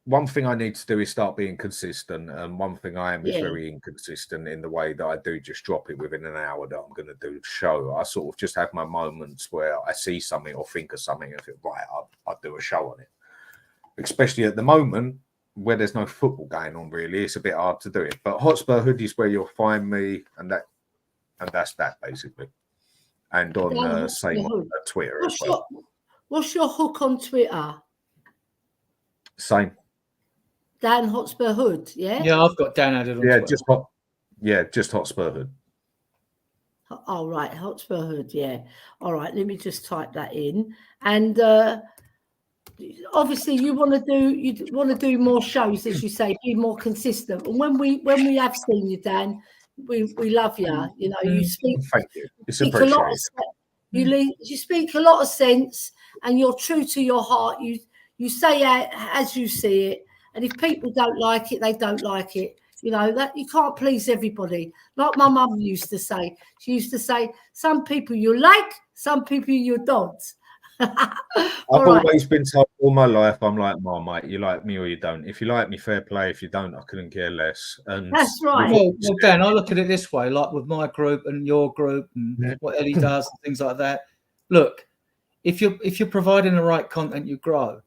[SPEAKER 3] One thing I need to do is start being consistent, and one thing I am is very inconsistent in the way that I do just drop it within an hour that I'm going to do the show. I sort of just have my moments where I see something or think of something and think, right, I'll do a show on it. Especially at the moment where there's no football going on, really, it's a bit hard to do it. But Hotspur Hood is where you'll find me, and that's that basically. And on same on Twitter as well.
[SPEAKER 1] What's your hook on Twitter?
[SPEAKER 3] Same.
[SPEAKER 1] Dan Hotspur Hood, yeah?
[SPEAKER 4] Yeah, I've got Dan added on Twitter.
[SPEAKER 3] Just Hotspur Hood.
[SPEAKER 1] Oh, right, Hotspur Hood, yeah. All right, let me just type that in. And obviously you want to do more shows, as you say, be more consistent. And when we have seen you, Dan, we love you. You know, you speak.
[SPEAKER 3] Thank you. It's
[SPEAKER 1] a lot of, you speak a lot of sense, and you're true to your heart. You say as you see it, and if people don't like it, they don't like it. You know that you can't please everybody. Like my mum used to say. She used to say, "Some people you like, some people you don't."
[SPEAKER 3] I've
[SPEAKER 1] All right.
[SPEAKER 3] always been told all my life, I'm like, Marmite, you like me or you don't. If you like me, fair play. If you don't, I couldn't care less. And
[SPEAKER 1] That's right.
[SPEAKER 4] Well, Dan, I look at it this way, like with my group and your group and what Ellie does and things like that. Look, if you're providing the right content, you grow.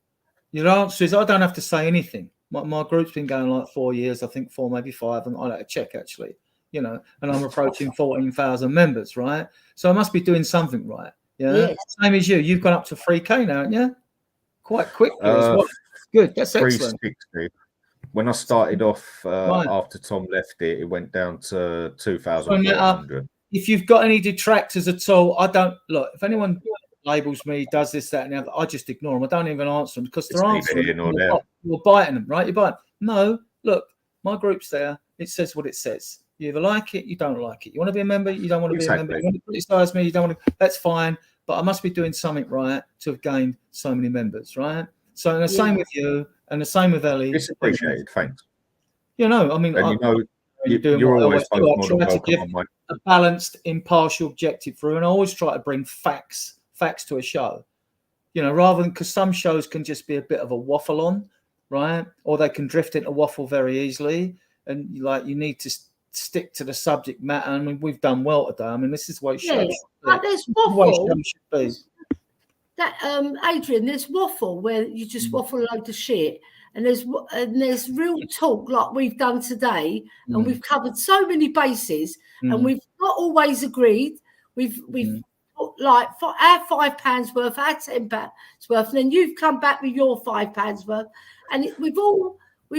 [SPEAKER 4] Your answer is I don't have to say anything. My group's been going like 4 years, I think 4, maybe 5, and I let a check actually, and I'm approaching 14,000 members, right? So I must be doing something right. Yeah.
[SPEAKER 1] Yes.
[SPEAKER 4] Same as you. You've gone up to 3K now, haven't you? Quite quickly as well. Good. That's excellent.
[SPEAKER 3] 360. When I started off after Tom left it went down to 2,400.
[SPEAKER 4] If you've got any detractors at all, I don't look. If anyone labels me, does this, that, and the other, I just ignore them. I don't even answer them because they're answering. You're biting them, right? You're biting. No, look, my group's there. It says what it says. You either like it, you don't like it. You want to be a member, you don't want to be a member. You want to criticize me, you don't want to. That's fine. But I must be doing something right to have gained so many members, right? So, and the same with you, and the same with Ellie.
[SPEAKER 3] It's appreciated. Thanks.
[SPEAKER 4] I mean,
[SPEAKER 3] and you're always more than welcome on my
[SPEAKER 4] a balanced, impartial, objective through, and I always try to bring facts to a show. Rather than because some shows can just be a bit of a waffle on, right? Or they can drift into waffle very easily, and you need to stick to the subject matter. I mean, we've done well today. I mean, this is what shows.
[SPEAKER 1] Yeah, but there's waffle. Adrian, there's waffle where you just waffle a load of shit, and there's real talk like we've done today, and we've covered so many bases, and we've not always agreed. We've like for our £5 worth, our £10 worth, and then you've come back with your £5 worth, and we've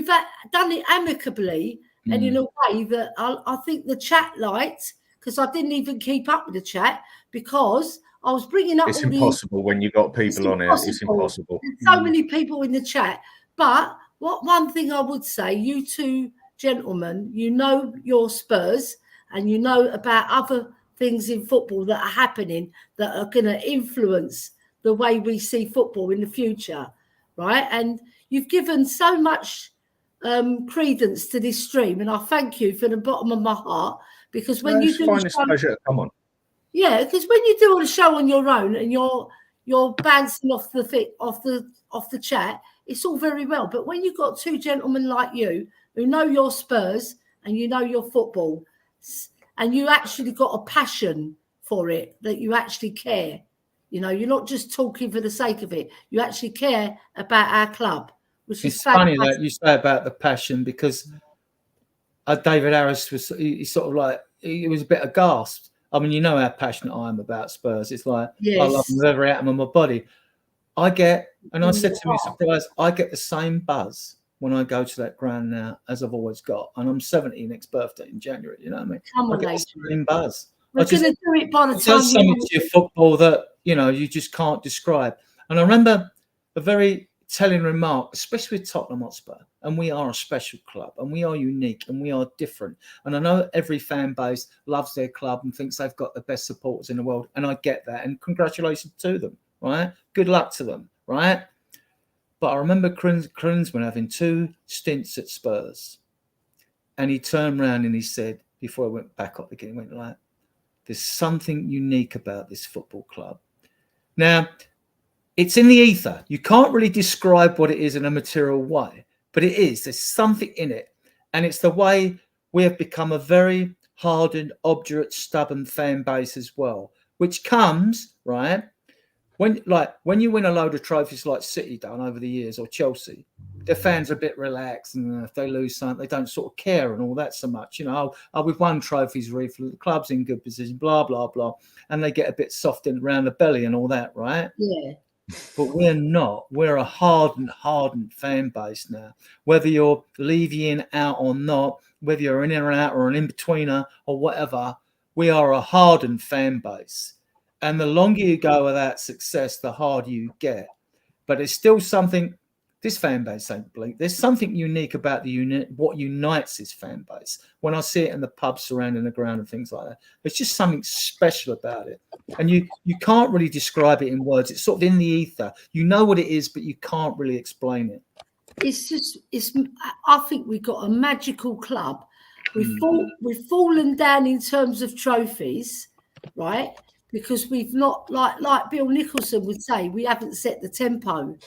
[SPEAKER 1] done it amicably and in a way that I think the chat liked, because I didn't even keep up with the chat because I was bringing up.
[SPEAKER 3] It's impossible when you've got people on it. It's impossible.
[SPEAKER 1] There's so many people in the chat. But one thing I would say, you two gentlemen, your Spurs, and you know about other things in football that are happening that are going to influence the way we see football in the future, right? And you've given so much credence to this stream, and I thank you from the bottom of my heart, because when you do
[SPEAKER 3] pleasure. Come on.
[SPEAKER 1] Yeah, because when you do a show on your own and you're bouncing off the chat, it's all very well. But when you've got two gentlemen like you who know your Spurs and you know your football, and you actually got a passion for it, that you actually care, you're not just talking for the sake of it. You actually care about our club, which is
[SPEAKER 4] funny that you say about the passion, because David Harris was sort of like, he was a bit aghast. I mean, how passionate I am about Spurs. It's like, yes. I love them with every atom of my body. I said to me, surprise, I get the same buzz when I go to that ground now as I've always got. And I'm 70 next birthday in January, you know what I mean? I get the same buzz.
[SPEAKER 1] We're going to do it by the time.
[SPEAKER 4] It does something to your football that, you just can't describe. And I remember a very telling remark, especially with Tottenham Hotspur, and we are a special club, and we are unique, and we are different. And I know every fan base loves their club and thinks they've got the best supporters in the world, and I get that. And congratulations to them, right? Good luck to them, right? But I remember Klinsmann having 2 stints at Spurs, and he turned around and he said, before I went back up again, he went like, "There's something unique about this football club." Now, it's in the ether. You can't really describe what it is in a material way, but it is. There's something in it. And it's the way we have become a very hardened, obdurate, stubborn fan base as well, which comes, right, when you win a load of trophies like City done over the years, or Chelsea, the fans are a bit relaxed, and if they lose something, they don't sort of care and all that so much. We've won trophies, the club's in good position, blah, blah, blah. And they get a bit soft around the belly and all that, right?
[SPEAKER 1] Yeah.
[SPEAKER 4] But we're not. We're a hardened fan base now. Whether you're leaving out or not, whether you're in or out or an in-betweener or whatever, we are a hardened fan base. And the longer you go without success, the harder you get. But it's still something, this fan base ain't bleak. There's something unique about what unites this fan base. When I see it in the pubs surrounding the ground and things like that, there's just something special about it. And you can't really describe it in words. It's sort of in the ether. You know what it is, but you can't really explain it.
[SPEAKER 1] I think we've got a magical club. We've fallen down in terms of trophies, right? because we've not, like Bill Nicholson would say, we haven't set the tempo.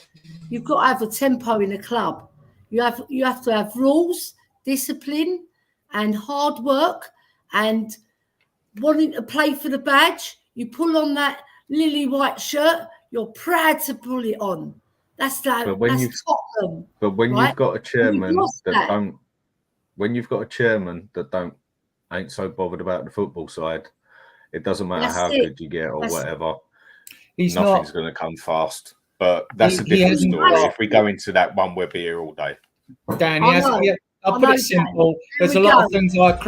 [SPEAKER 1] You've got to have a tempo in a club. You have to have rules, discipline, and hard work, and wanting to play for the badge. You pull on that lily white shirt, you're proud to pull it on. That's like Tottenham.
[SPEAKER 3] But when
[SPEAKER 1] right?
[SPEAKER 3] you've got a chairman
[SPEAKER 1] that.
[SPEAKER 3] when you've got a chairman that ain't so bothered about the football side, it doesn't matter how good you get or whatever. Nothing's going to come fast. But that's a different story. If we go into that one, we'll be here all day.
[SPEAKER 4] Dan, I'll put it simple. There's a lot of things like.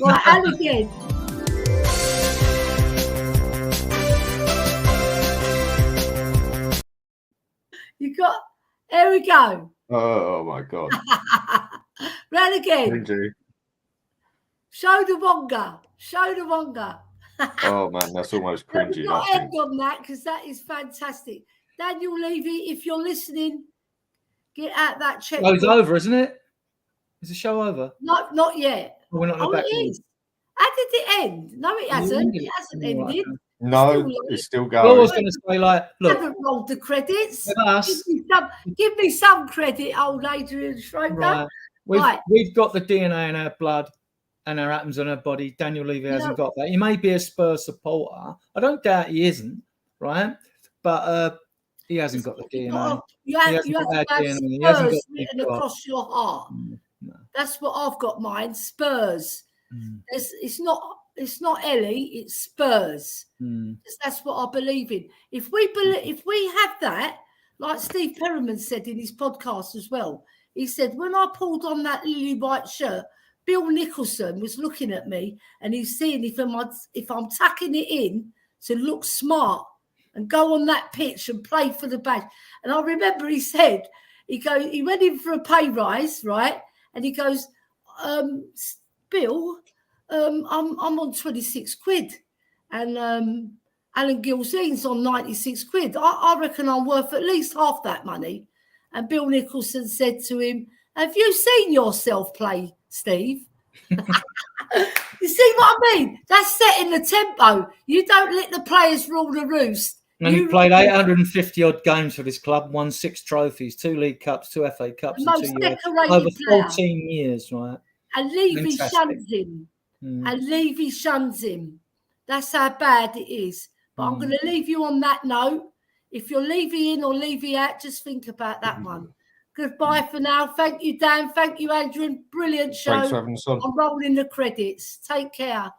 [SPEAKER 1] Right, and again. Here we go.
[SPEAKER 3] Oh my God.
[SPEAKER 1] Round again. Show the wonga.
[SPEAKER 3] Oh man, that's almost cringy.
[SPEAKER 1] We've got to end on that because that is fantastic. Daniel Levy, if you're listening, get out that check.
[SPEAKER 4] Oh, it's over, isn't it? Is the show over?
[SPEAKER 1] Not yet.
[SPEAKER 4] We're not
[SPEAKER 1] it is. How did it end? No, it hasn't. It hasn't ended.
[SPEAKER 3] No, it's still going.
[SPEAKER 4] I was going to say, like, look,
[SPEAKER 1] I haven't rolled the credits.
[SPEAKER 4] Us.
[SPEAKER 1] Give me some credit, old Adrian Schroeder.
[SPEAKER 4] Right. We've got the DNA in our blood and our atoms in our body. Daniel Levy hasn't got that. He may be a Spurs supporter. I don't doubt he isn't, right? But he hasn't got the DNA.
[SPEAKER 1] You have to have Spurs written across your heart. No. That's what I've got mine. Spurs. It's not Ellie. It's Spurs. That's what I believe in. If we have that, like Steve Perriman said in his podcast as well, he said when I pulled on that lily white shirt, Bill Nicholson was looking at me and he's seeing if I'm tucking it in to look smart and go on that pitch and play for the badge. And I remember he said he went in for a pay rise, right? And he goes, Bill, I'm on 26 quid, and Alan Gilzean's on 96 quid. I reckon I'm worth at least half that money. And Bill Nicholson said to him, have you seen yourself play, Steve? You see what I mean? That's setting the tempo. You don't let the players rule the roost.
[SPEAKER 4] And he played 850 odd games for this club, won 6 trophies, 2 League Cups, 2 FA Cups in 2 years. Over 14 years, right?
[SPEAKER 1] And Levy shuns him. And Levy shuns him. That's how bad it is. But I'm going to leave you on that note. If you're Levy in or Levy out, just think about that one. Goodbye for now. Thank you, Dan. Thank you, Adrian. Brilliant show.
[SPEAKER 3] Thanks for having us on.
[SPEAKER 1] I'm rolling the credits. Take care.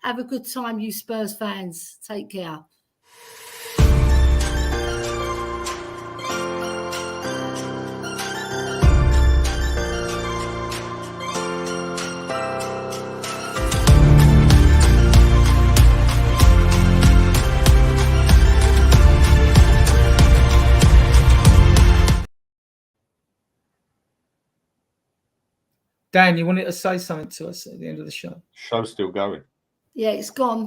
[SPEAKER 1] Have a good time, you Spurs fans. Take care.
[SPEAKER 4] Dan, you wanted to say something to us at the end of the show?
[SPEAKER 3] Show's still going.
[SPEAKER 1] Yeah, it's gone.